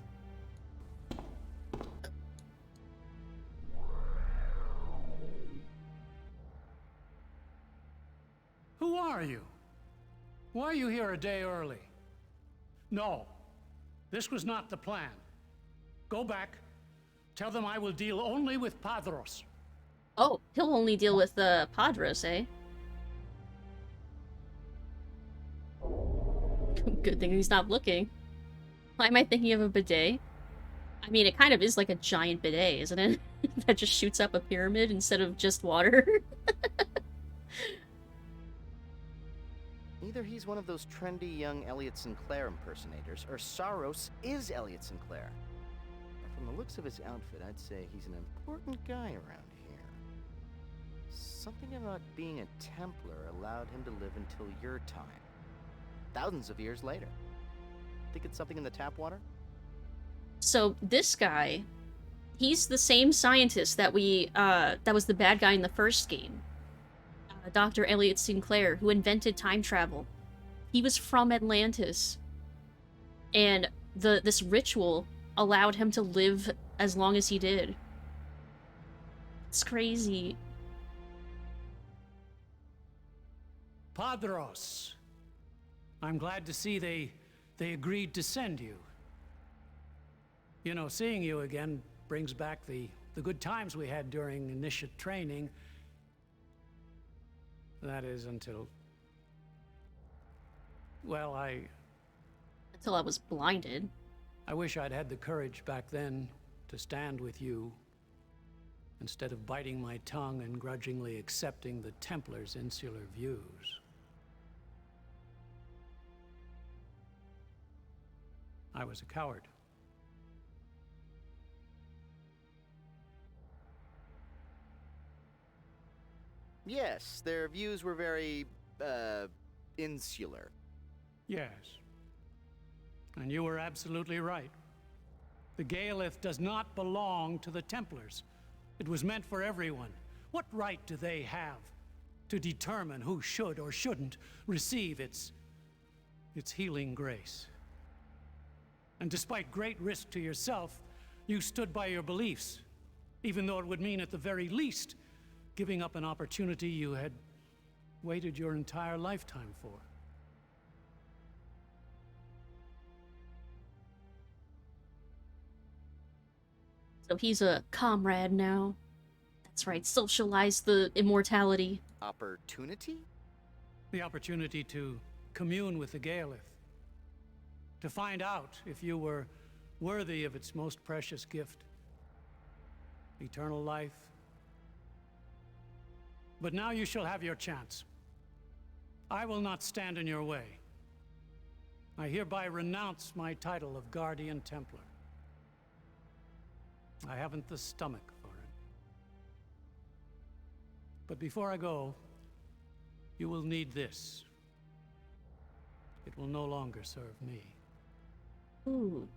Who are you? Why are you here a day early? No, this was not the plan. Go back. Tell them I will deal only with Padros. Oh, he'll only deal with the Padros, eh? Good thing he's not looking. Why am I thinking of a bidet? I mean, it kind of is like a giant bidet, isn't it? That just shoots up a pyramid instead of just water. Either he's one of those trendy young Elliot Sinclair impersonators, or Saros is Elliot Sinclair. From the looks of his outfit, I'd say he's an important guy around here. Something about being a Templar allowed him to live until your time. Thousands of years later. Think it's something in the tap water? So this guy, he's the same scientist that that was the bad guy in the first game. Dr. Elliot Sinclair, who invented time travel. He was from Atlantis. And this ritual allowed him to live as long as he did. It's crazy. Padros. I'm glad to see they agreed to send you. You know, seeing you again brings back the good times we had during initiate training. That is until... well, until I was blinded. I wish I'd had the courage back then to stand with you, instead of biting my tongue and grudgingly accepting the Templars' insular views. I was a coward. Yes, their views were very, insular. Yes. And you were absolutely right. The Gaelith does not belong to the Templars. It was meant for everyone. What right do they have to determine who should or shouldn't receive its healing grace? And despite great risk to yourself, you stood by your beliefs, even though it would mean at the very least giving up an opportunity you had waited your entire lifetime for. So he's a comrade now. That's right, socialize the immortality. Opportunity? The opportunity to commune with the Gaelith. To find out if you were worthy of its most precious gift. Eternal life. But now you shall have your chance. I will not stand in your way. I hereby renounce my title of Guardian Templar. I haven't the stomach for it. But before I go, you will need this. It will no longer serve me. Ooh.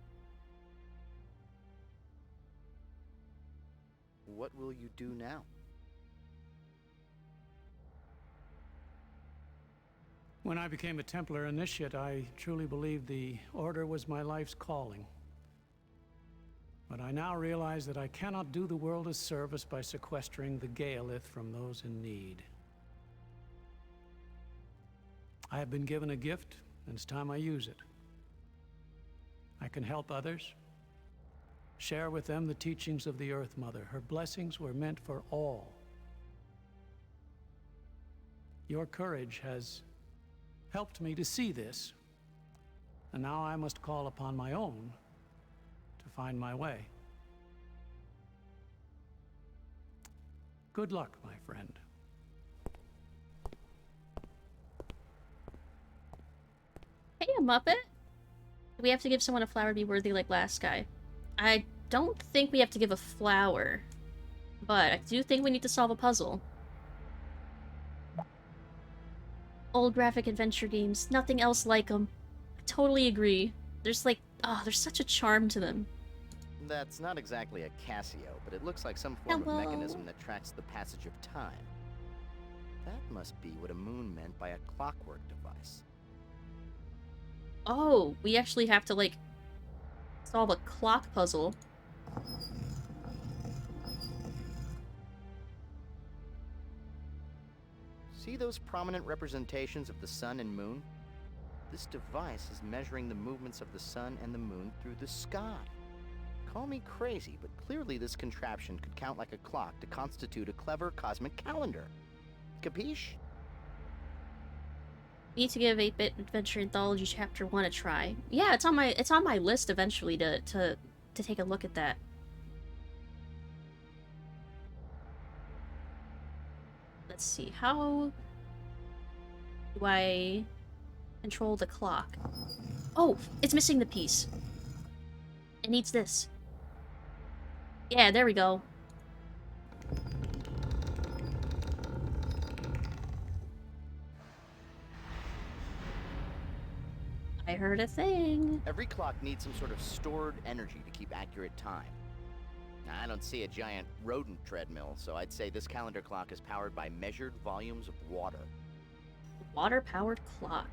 What will you do now? When I became a Templar initiate, I truly believed the Order was my life's calling. But I now realize that I cannot do the world a service by sequestering the Gaelith from those in need. I have been given a gift, and it's time I use it. I can help others, share with them the teachings of the Earth Mother. Her blessings were meant for all. Your courage has helped me to see this, and now I must call upon my own to find my way. Good luck, my friend. Hey, a Muppet? Do we have to give someone a flower to be worthy like last guy? I don't think we have to give a flower, but I do think we need to solve a puzzle. Old graphic adventure games, nothing else like them. I totally agree. There's like, there's such a charm to them. That's not exactly a Casio, but it looks like some form of mechanism that tracks the passage of time. That must be what a moon meant by a clockwork device. Oh, we actually have to, like, solve a clock puzzle. See those prominent representations of the sun and moon? This device is measuring the movements of the sun and the moon through the sky. Call me crazy, but clearly this contraption could count like a clock to constitute a clever cosmic calendar. Capiche? Need to give 8-Bit Adventure Anthology Chapter 1 a try. Yeah, it's on my list eventually to take a look at that. Let's see, how do I control the clock? Oh, it's missing the piece. It needs this. Yeah, there we go. I heard a thing. Every clock needs some sort of stored energy to keep accurate time. Now, I don't see a giant rodent treadmill, so I'd say this calendar clock is powered by measured volumes of water. Water-powered clock.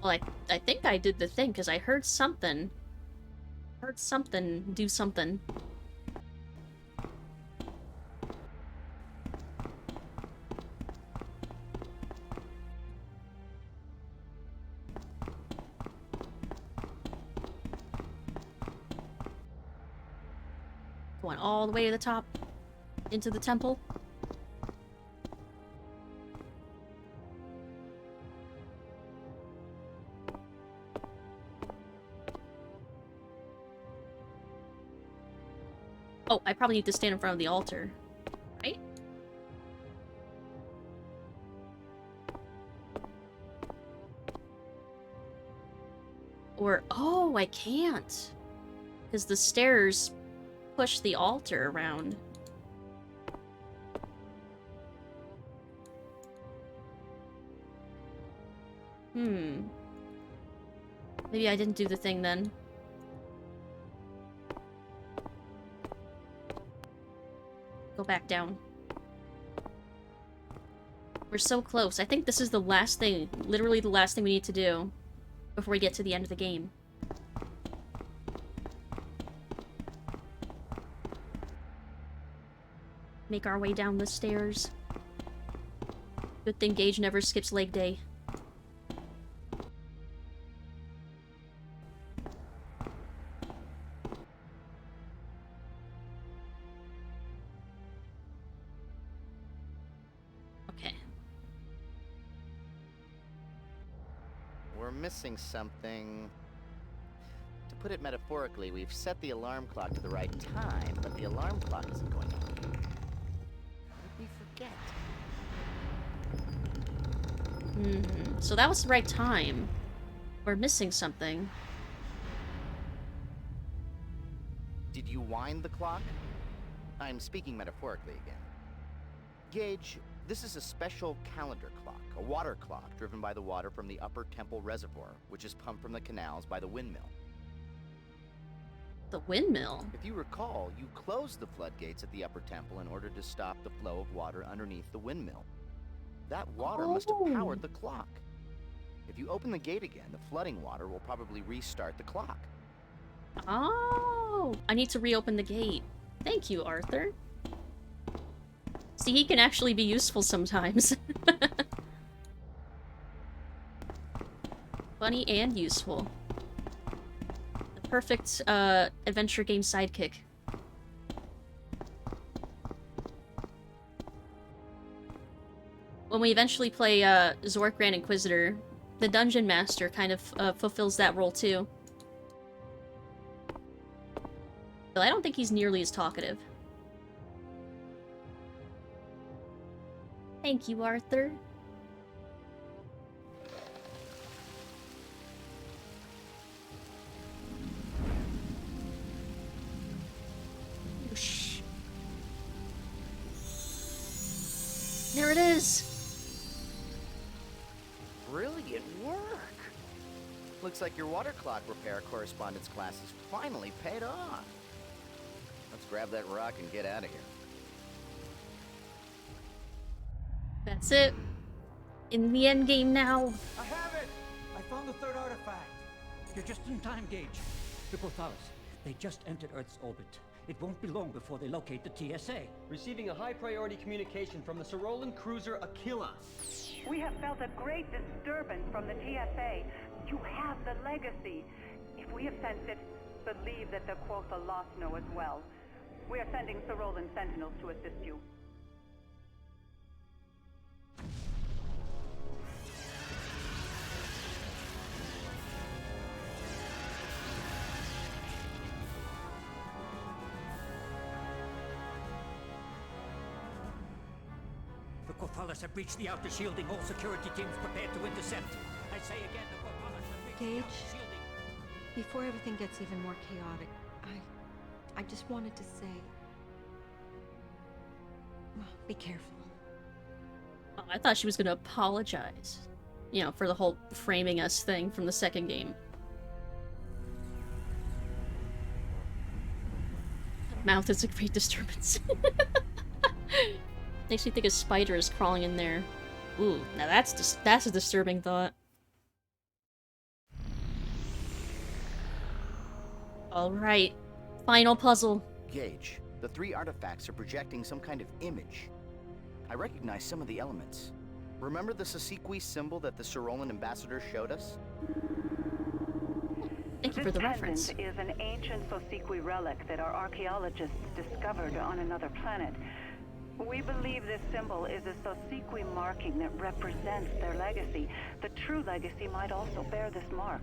Well, I think I did the thing, because I heard something. Heard something do something. Going all the way to the top, into the temple. Oh, I probably need to stand in front of the altar, right? Or, oh, I can't. Because the stairs push the altar around. Maybe I didn't do the thing then. Go back down. We're so close. I think this is the last thing, literally the last thing we need to do before we get to the end of the game. Make our way down the stairs. Good thing Gage never skips leg day. Okay. We're missing something. To put it metaphorically, we've set the alarm clock to the right time, but the alarm clock isn't going off. What did we forget? So that was the right time. We're missing something. Did you wind the clock? I'm speaking metaphorically again. Gage, this is a special calendar clock, a water clock driven by the water from the upper temple reservoir, which is pumped from the canals by the windmill. The windmill? If you recall, you closed the floodgates at the upper temple in order to stop the flow of water underneath the windmill. That water must have powered the clock. If you open the gate again, the flooding water will probably restart the clock. Oh, I need to reopen the gate. Thank you, Arthur. See, he can actually be useful sometimes. Funny and useful. The perfect adventure game sidekick. When we eventually play Zork Grand Inquisitor, the Dungeon Master kind of fulfills that role too. But I don't think he's nearly as talkative. Thank you, Arthur. Whoosh. There it is! Brilliant work! Looks like your water clock repair correspondence class has finally paid off. Let's grab that rock and get out of here. That's it. In the end game now. I have it! I found the third artifact. You're just in time, Gage. The Gothalas, they just entered Earth's orbit. It won't be long before they locate the TSA. Receiving a high-priority communication from the Cerolan cruiser Aquila. We have felt a great disturbance from the TSA. You have the legacy. If we have sensed it, believe that the Quotha know as well. We are sending Cerolan sentinels to assist you. The Gothalas have breached the outer shielding. All security teams prepared to intercept. I say again, the Gothalas have breached the outer shielding. Before everything gets even more chaotic, I just wanted to say, well, be careful. Oh, I thought she was gonna apologize. You know, for the whole framing us thing from the second game. Mouth is a great disturbance. Makes me think a spider is crawling in there. Ooh, now that's a disturbing thought. Alright. Final puzzle. Gage, the three artifacts are projecting some kind of image. I recognize some of the elements. Remember the Sasiqui symbol that the Cerolan ambassador showed us? Thank you for the reference. This pendant is an ancient Sosiqui relic that our archaeologists discovered on another planet. We believe this symbol is a Sosiqui marking that represents their legacy. The true legacy might also bear this mark.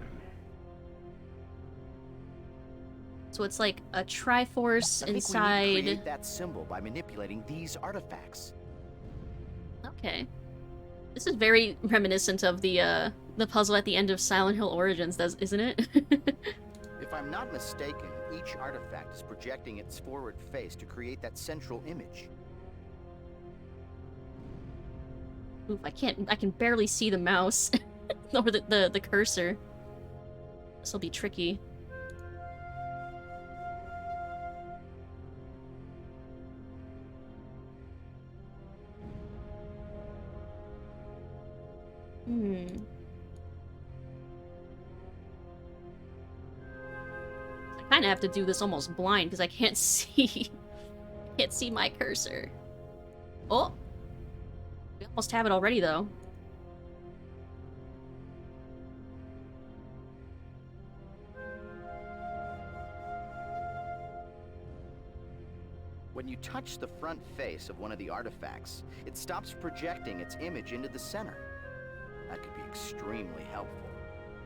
So it's like a Triforce I think inside. we need to create that symbol by manipulating these artifacts. Okay. This is very reminiscent of the puzzle at the end of Silent Hill Origins, isn't it? If I'm not mistaken, each artifact is projecting its forward face to create that central image. Oof, I can barely see the mouse. Or the cursor. This'll be tricky. kind of have to do this almost blind because I can't see. Can't see my cursor. Oh, we almost have it already though. When you touch the front face of one of the artifacts, it stops projecting its image into the center. That could be extremely helpful.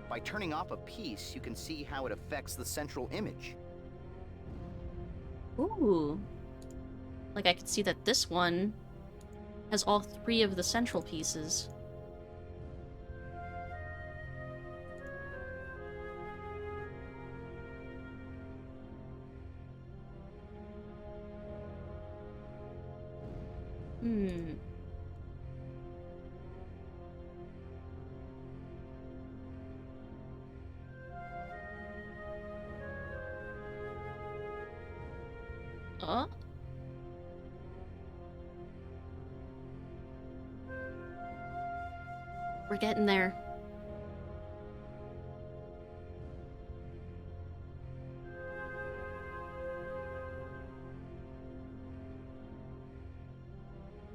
By turning off a piece, you can see how it affects the central image. Ooh. Like I could see that this one has all 3 of the central pieces. Hmm. Oh. We're getting there.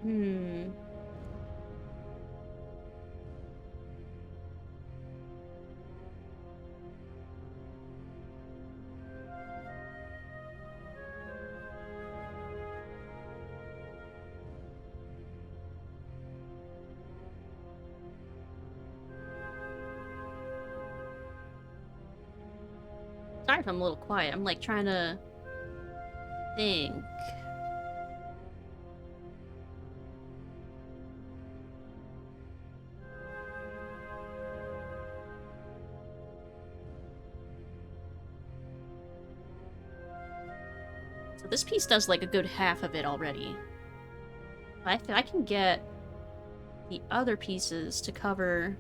Hmm. Sorry if I'm a little quiet. I'm like trying to think. So this piece does like a good half of it already. I can get the other pieces to cover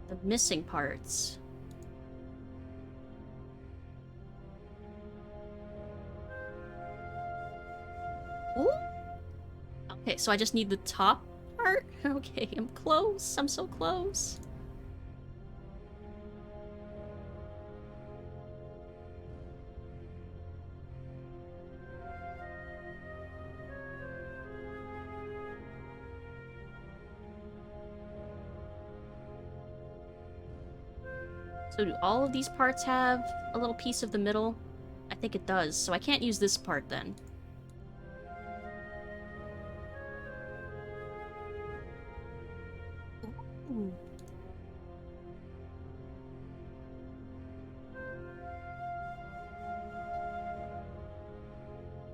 the missing parts. Ooh. Okay, so I just need the top part? Okay, I'm close. I'm so close. So do all of these parts have a little piece of the middle? I think it does, so I can't use this part then. Ooh.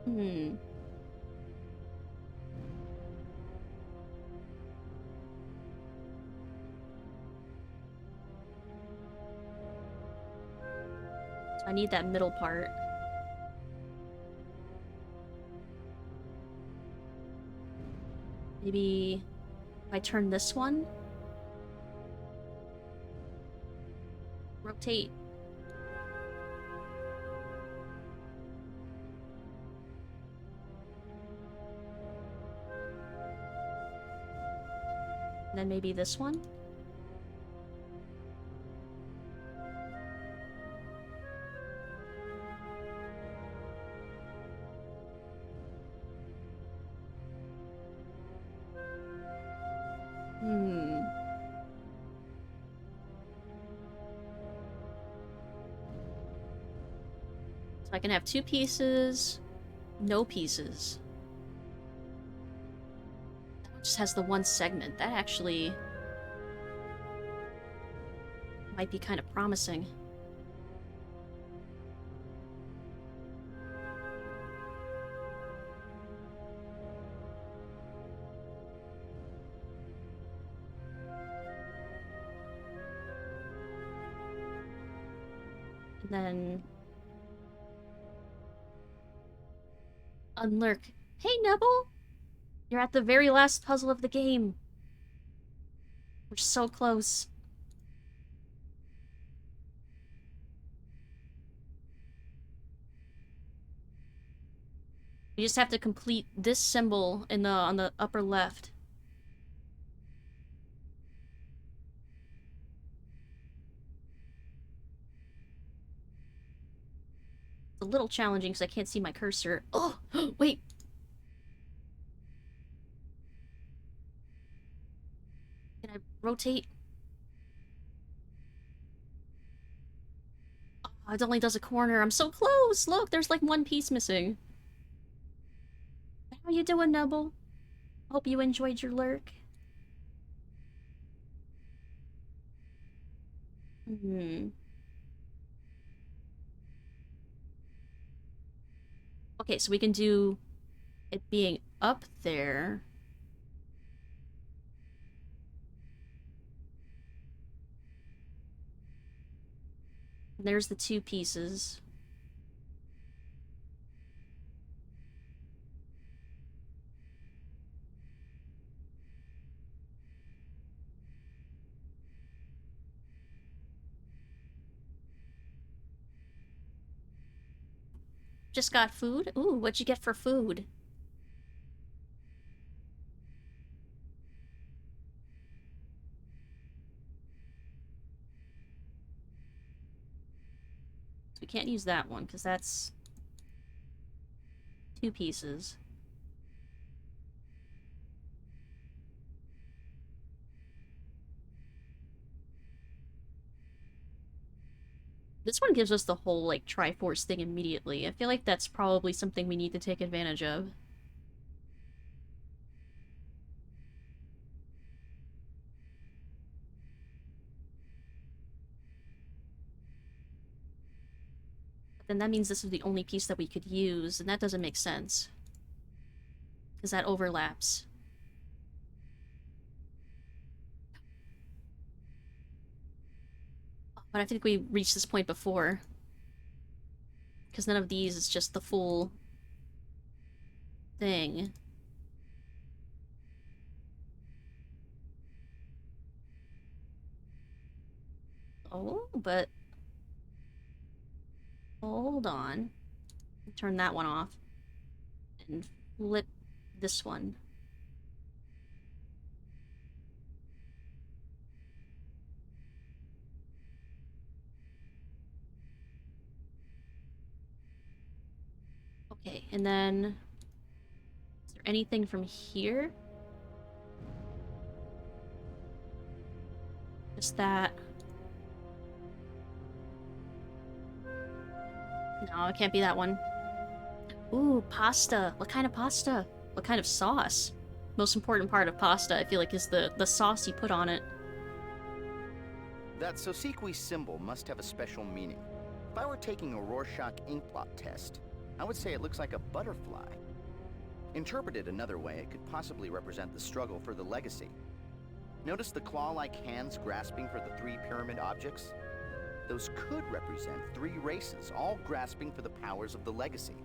Hmm. So I need that middle part. Maybe if I turn this one. Rotate. And then maybe this one. Hmm. So I can have 2 pieces, no pieces. That one just has the 1 segment. That actually might be kind of promising. And then unlurk. Hey, Nibble! You're at the very last puzzle of the game. We're so close. You just have to complete this symbol in on the upper left. It's a little challenging because I can't see my cursor. Oh, wait. Can I rotate? Oh, it only does a corner. I'm so close. Look, there's like one piece missing. How you doing, Nubble? Hope you enjoyed your lurk. Okay, so we can do it being up there. There's the two pieces. Just got food? Ooh, what'd you get for food? So we can't use that one, because that's two pieces. This one gives us the whole, like, Triforce thing immediately. I feel like that's probably something we need to take advantage of. But then that means this is the only piece that we could use, and that doesn't make sense. Because that overlaps. But I think we reached this point before. Because none of these is just the full thing. Oh, but... Hold on. Turn that one off. And flip this one. Okay, and then... Is there anything from here? Just that. No, it can't be that one. Ooh, pasta. What kind of pasta? What kind of sauce? Most important part of pasta, I feel like, is the sauce you put on it. That Sosequi symbol must have a special meaning. If I were taking a Rorschach inkblot test, I would say it looks like a butterfly. Interpreted another way, it could possibly represent the struggle for the legacy. Notice the claw-like hands grasping for the three pyramid objects? Those could represent three races, all grasping for the powers of the legacy.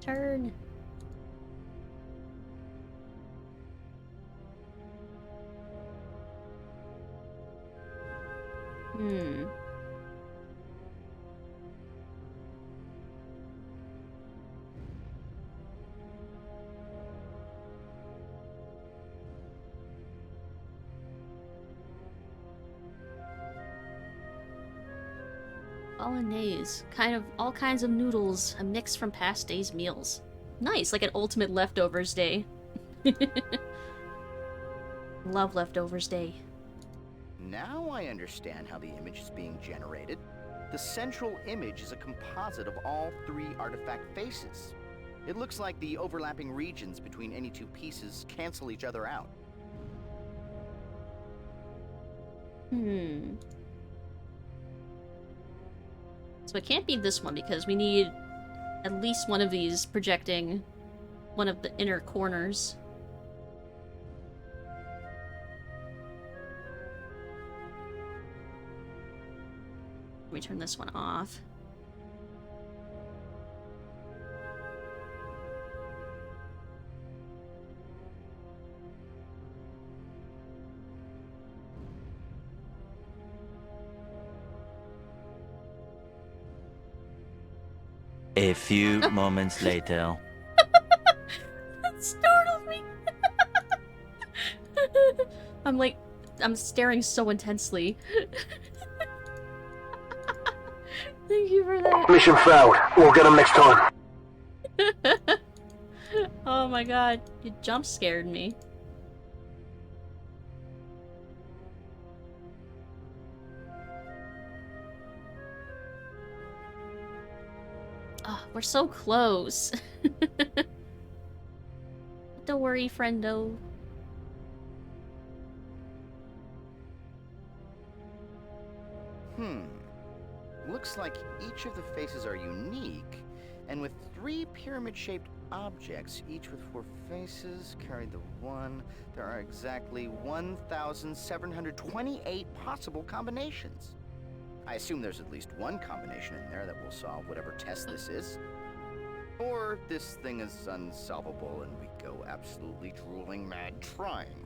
Turn. Bolognese. Kind of all kinds of noodles, a mix from past days' meals. Nice, like an ultimate leftovers day. Love leftovers day. Now I understand how the image is being generated. The central image is a composite of all three artifact faces. It looks like the overlapping regions between any two pieces cancel each other out. So it can't be this one because we need at least one of these projecting one of the inner corners. Let me turn this one off. A few moments later. That startled me. I'm staring so intensely. Thank you for that. Mission failed. We'll get him next time. Oh my god, you jump scared me. Oh, we're so close. Don't worry, friendo. Looks like each of the faces are unique, and with 3 pyramid-shaped objects, each with 4 faces, carry the 1, there are exactly 1,728 possible combinations. I assume there's at least one combination in there that will solve whatever test this is. Or this thing is unsolvable and we go absolutely drooling mad trying.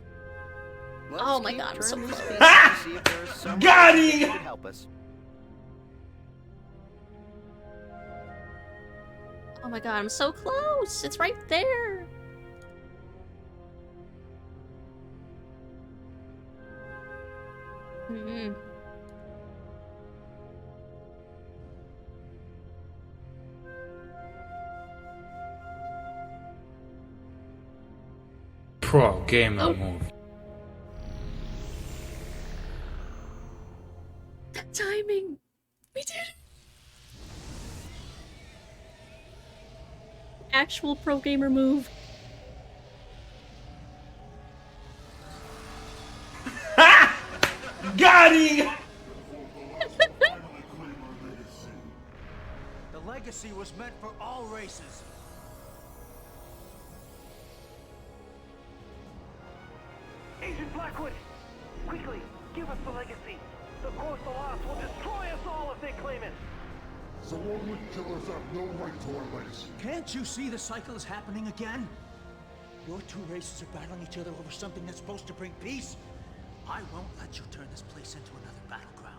Let's Oh my keep god, I'm so turning these close. pages to see if there is some Got way him! that could help us. Oh my god, I'm so close! It's right there! Mm-hmm. Pro gamer move. Timing! We did it! Actual pro gamer move. Got him! The legacy was meant for all races. Agent Blackwood! Quickly, give us the legacy. The coastal ops will destroy us all if they claim it. Zerolian killers have no right to our legacy. Can't you see the cycle is happening again? Your 2 races are battling each other over something that's supposed to bring peace. I won't let you turn this place into another battleground.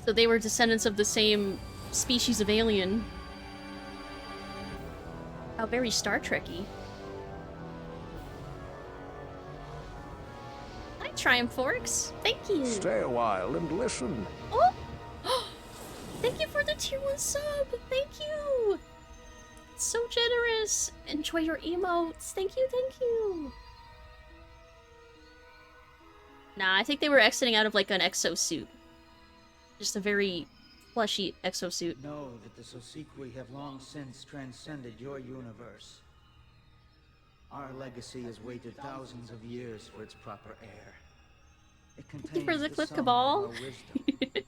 So they were descendants of the same species of alien. How very Star Trek-y. Hi, Triumph Forks. Thank you. Stay a while and listen. Oh! Thank you for the tier 1 sub. Thank you. It's so generous. Enjoy your emotes. Thank you, thank you. Nah, I think they were exiting out of like an exosuit. Just a very fleshy exosuit. Know that the Sosequi have long since transcended your universe. Our legacy has waited thousands of years for its proper heir. It Thank you for contains the the clip, sum Cabal. of our wisdom.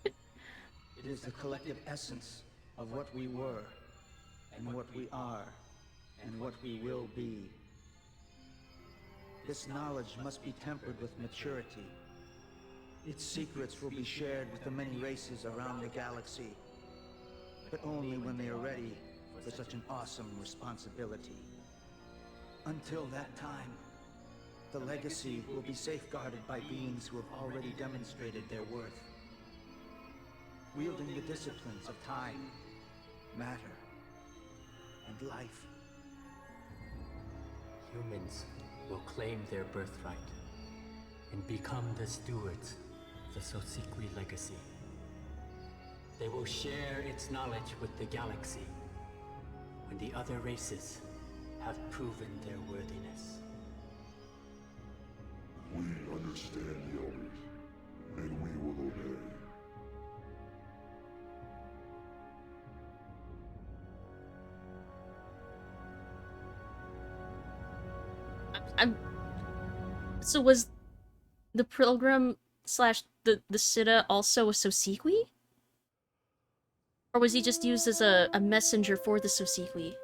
It is the collective essence of what we were, and what we are, and what we will be. This knowledge must be tempered with maturity. Its secrets will be shared with the many races around the galaxy, but only when they are ready for such an awesome responsibility. Until that time, the legacy will be safeguarded by beings who have already demonstrated their worth, wielding the disciplines of time, matter, and life. Humans will claim their birthright and become the stewards of the Sosequi legacy. They will share its knowledge with the galaxy when the other races have proven their worthiness. We understand the elders, and we will obey. So was the Pilgrim slash the Siddha also a Sosequi? Or was he just used as a messenger for the Sosequi?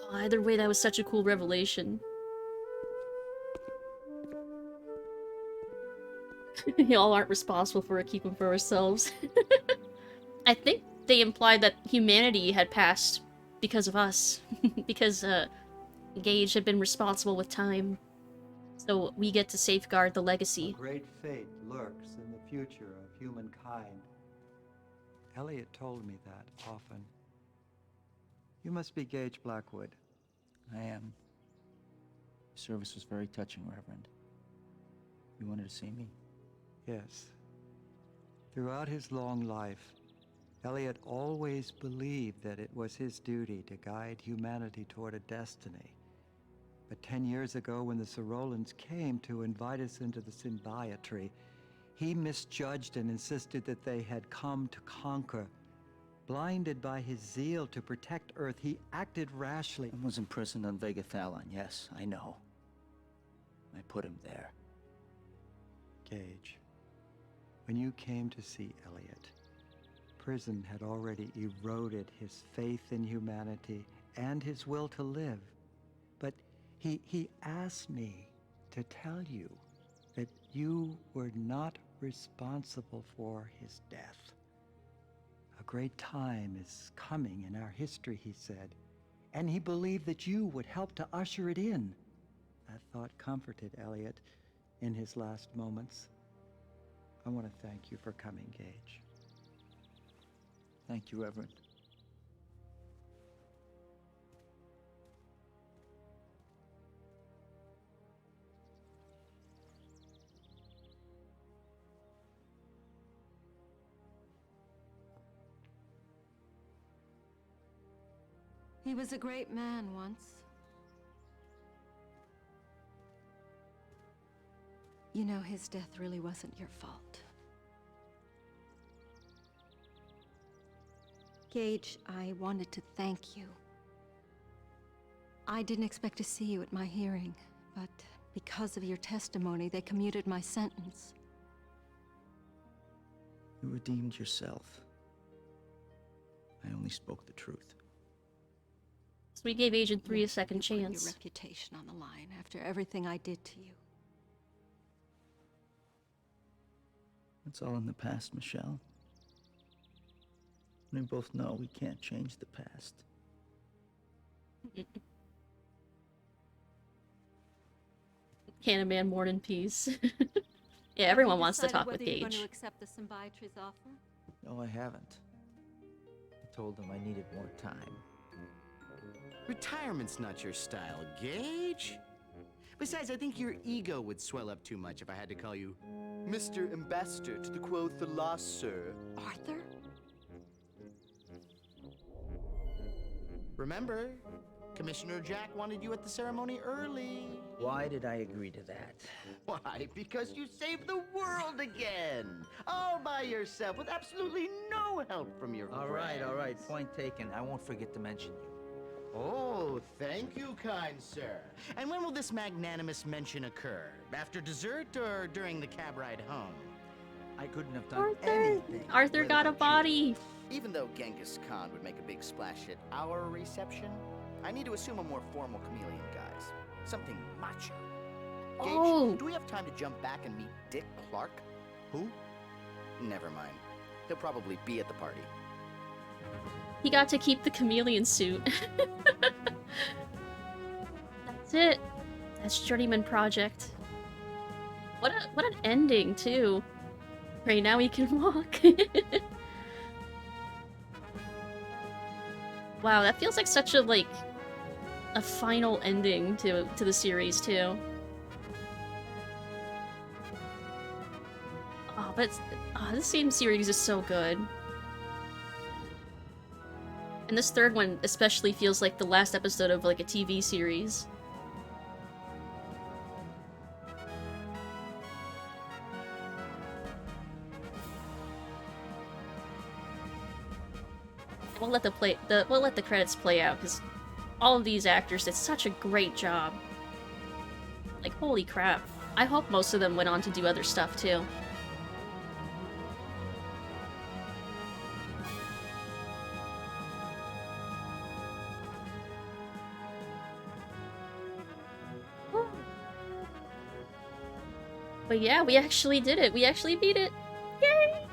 Oh, either way, that was such a cool revelation. Y'all aren't responsible for it, keep them for ourselves. I think they implied that humanity had passed because of us. Because, Gage had been responsible with time. So we get to safeguard the legacy. A great fate lurks in the future of humankind. Elliot told me that often. You must be Gage Blackwood. I am. Service was very touching, Reverend. You wanted to see me? Yes. Throughout his long life, Elliot always believed that it was his duty to guide humanity toward a destiny. But 10 years ago, when the Sorolans came to invite us into the Symbiotree, he misjudged and insisted that they had come to conquer. Blinded by his zeal to protect Earth, he acted rashly. I was imprisoned on Vega Thalon, yes, I know. I put him there. Gage, when you came to see Elliot, prison had already eroded his faith in humanity and his will to live. But he asked me to tell you that you were not responsible for his death. A great time is coming in our history, he said, and he believed that you would help to usher it in. That thought comforted Elliot in his last moments. I want to thank you for coming, Gage. Thank you, Reverend. He was a great man once. You know, his death really wasn't your fault. Gage, I wanted to thank you. I didn't expect to see you at my hearing, but because of your testimony, they commuted my sentence. You redeemed yourself. I only spoke the truth. So we gave Agent 3 a second You put chance. your reputation on the line after everything I did to you. It's all in the past, Michelle. We both know we can't change the past. Can a man mourn in peace? Yeah, everyone wants to talk with You're going Gage. to accept the Symbiotry's offer? No, I haven't. I told them I needed more time. Retirement's not your style, Gage. Besides, I think your ego would swell up too much if I had to call you Mr. Ambassador to the Quoth the Lost, sir. Arthur? Remember, Commissioner Jack wanted you at the ceremony early. Why did I agree to that? Why? Because you saved the world again! All by yourself, with absolutely no help from your All friends. right. Point taken. I won't forget to mention you. Oh, thank you, kind sir. And when will this magnanimous mention occur? After dessert or during the cab ride home? I couldn't have done anything. Arthur got a body. Even though Genghis Khan would make a big splash at our reception, I need to assume a more formal chameleon guise. Something macho. Gage, Oh. do we have time to jump back and meet Dick Clark? Who? Never mind. He'll probably be at the party. He got to keep the chameleon suit. That's it. That's Journeyman Project. What an ending too. Right now he can walk. Wow, that feels like such a a final ending to the series too. Oh, but this same series is so good. And this third one especially feels like the last episode of a TV series. We'll let the credits play out because all of these actors did such a great job. Like, holy crap. I hope most of them went on to do other stuff too. But yeah, we actually did it. We actually beat it. Yay!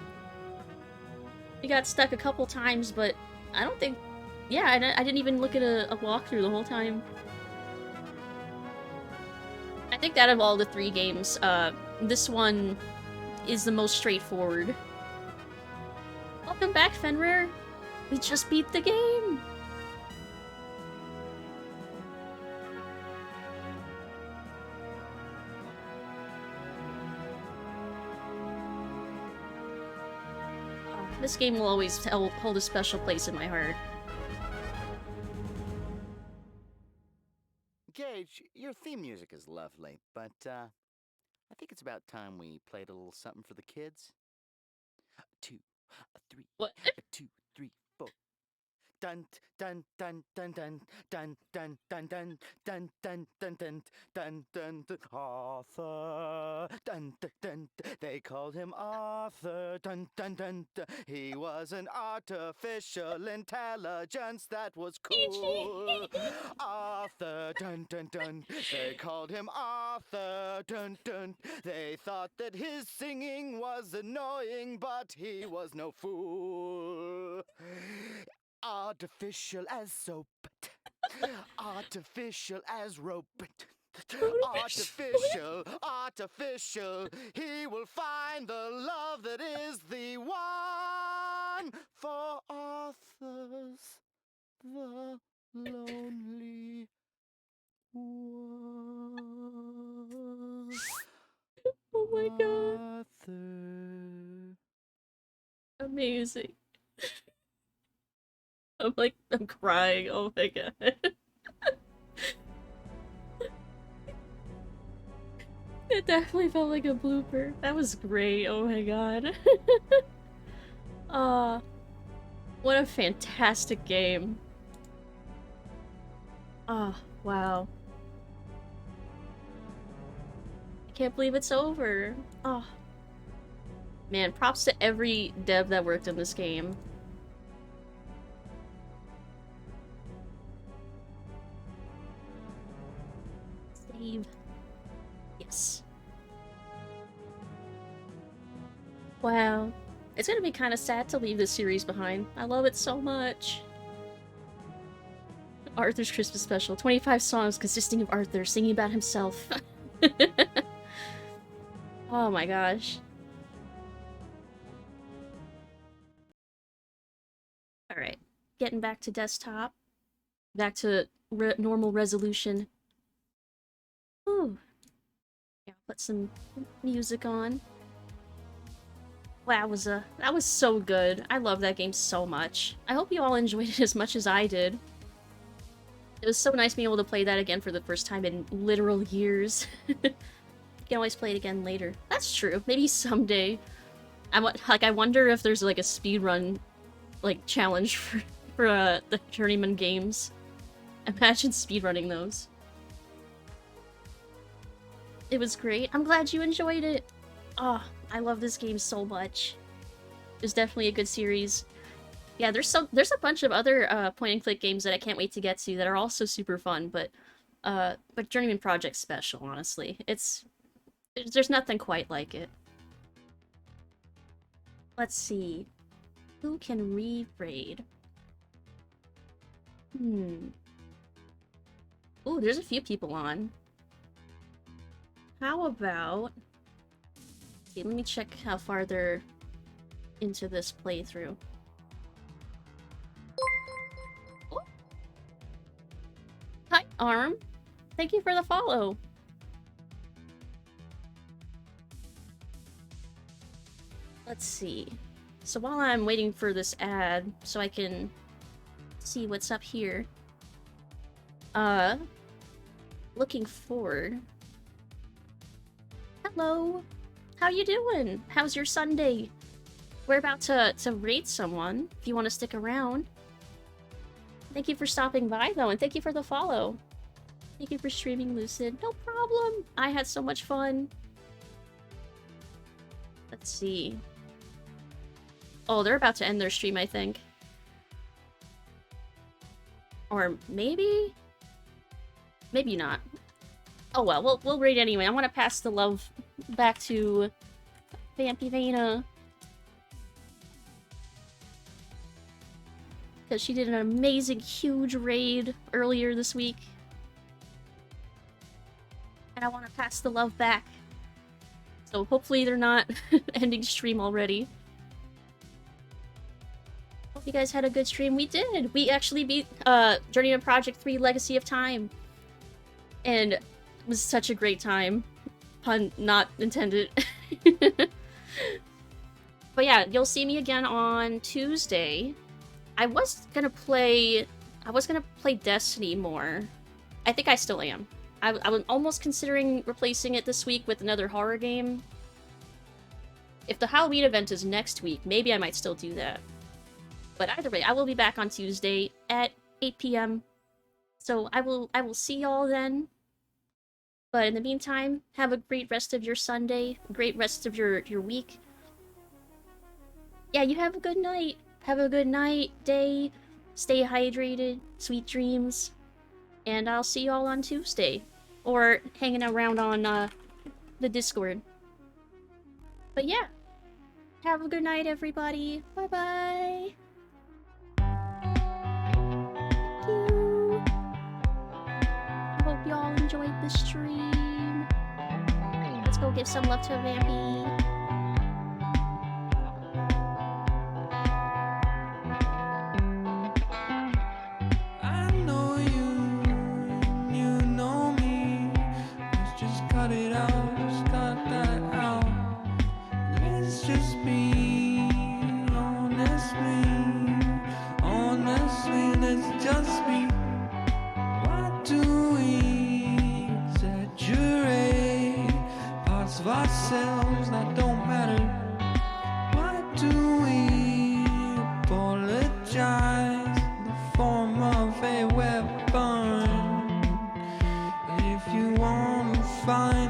We got stuck a couple times, but I don't think... Yeah, I didn't even look at a walkthrough the whole time. I think out of all the 3 games, this one is the most straightforward. Welcome back, Fenrir! We just beat the game! This game will always hold a special place in my heart. Gage, your theme music is lovely, but I think it's about time we played a little something for the kids. 2, 3, what? 2, 3, 4. Dun dun dun dun dun dun dun dun dun dun dun dun dun dun dun dun. Arthur, dun dun dun. They called him Arthur, dun dun dun dun. He was an artificial intelligence that was cool. Arthur, dun dun dun. They called him Arthur, dun dun. They thought that his singing was annoying, but he was no fool. Artificial as soap, artificial as rope, artificial, he will find the love that is the one for Arthur's the lonely one. Oh my god. Arthur. Amazing. I'm crying. Oh my god. It definitely felt like a blooper. That was great. Oh my god. What a fantastic game. Oh, wow. I can't believe it's over. Oh. Man, props to every dev that worked in this game. Save. Yes. Wow. It's gonna be kind of sad to leave this series behind. I love it so much. Arthur's Christmas Special. 25 songs consisting of Arthur singing about himself. Oh my gosh. Alright. Getting back to desktop. Back to normal resolution. Ooh. Yeah, put some music on. Wowza. That was so good. I love that game so much. I hope you all enjoyed it as much as I did. It was so nice being able to play that again for the first time in literal years. You can always play it again later. That's true. Maybe someday. I wonder if there's like a speedrun like challenge for the Journeyman games. Imagine speedrunning those. It was great. I'm glad you enjoyed it. Oh, I love this game so much. It's definitely a good series. Yeah, there's a bunch of other point-and-click games that I can't wait to get to that are also super fun, but Journeyman Project's special, honestly. There's nothing quite like it. Let's see. Who can re-raid? Ooh, there's a few people on. How about... Okay, let me check how far they're into this playthrough. Oh. Hi, Arm. Thank you for the follow. Let's see. So while I'm waiting for this ad, so I can see what's up here. Looking forward. Hello. How you doing? How's your Sunday? We're about to rate someone, if you want to stick around. Thank you for stopping by, though, and thank you for the follow. Thank you for streaming, Lucid. No problem. I had so much fun. Let's see. Oh, they're about to end their stream, I think. Or maybe? Maybe not. Oh well, we'll rate anyway. I want to pass the love back to Vampy Vena. Because she did an amazing, huge raid earlier this week. And I want to pass the love back. So hopefully they're not ending stream already. Hope you guys had a good stream. We did! We actually beat Journeyman Project 3 Legacy of Time. And it was such a great time. Pun not intended. But yeah, you'll see me again on Tuesday. I was gonna play Destiny more. I think I still am. I was almost considering replacing it this week with another horror game. If the Halloween event is next week, maybe I might still do that. But either way, I will be back on Tuesday at 8 p.m. So I will see y'all then. But in the meantime, have a great rest of your Sunday, great rest of your week. Yeah, you have a good night. Have a good night, day. Stay hydrated, sweet dreams. And I'll see y'all on Tuesday. Or hanging around on the Discord. But yeah. Have a good night, everybody. Bye-bye. Thank you. I hope y'all enjoyed the stream. Let's go give some love to Vampy. I know you know me. Let's just cut it out, just cut that out. Let's just be honestly, let's just be. Why do we exaggerate parts of ourselves that don't matter? Why do we apologize in the form of a weapon? If you wanna find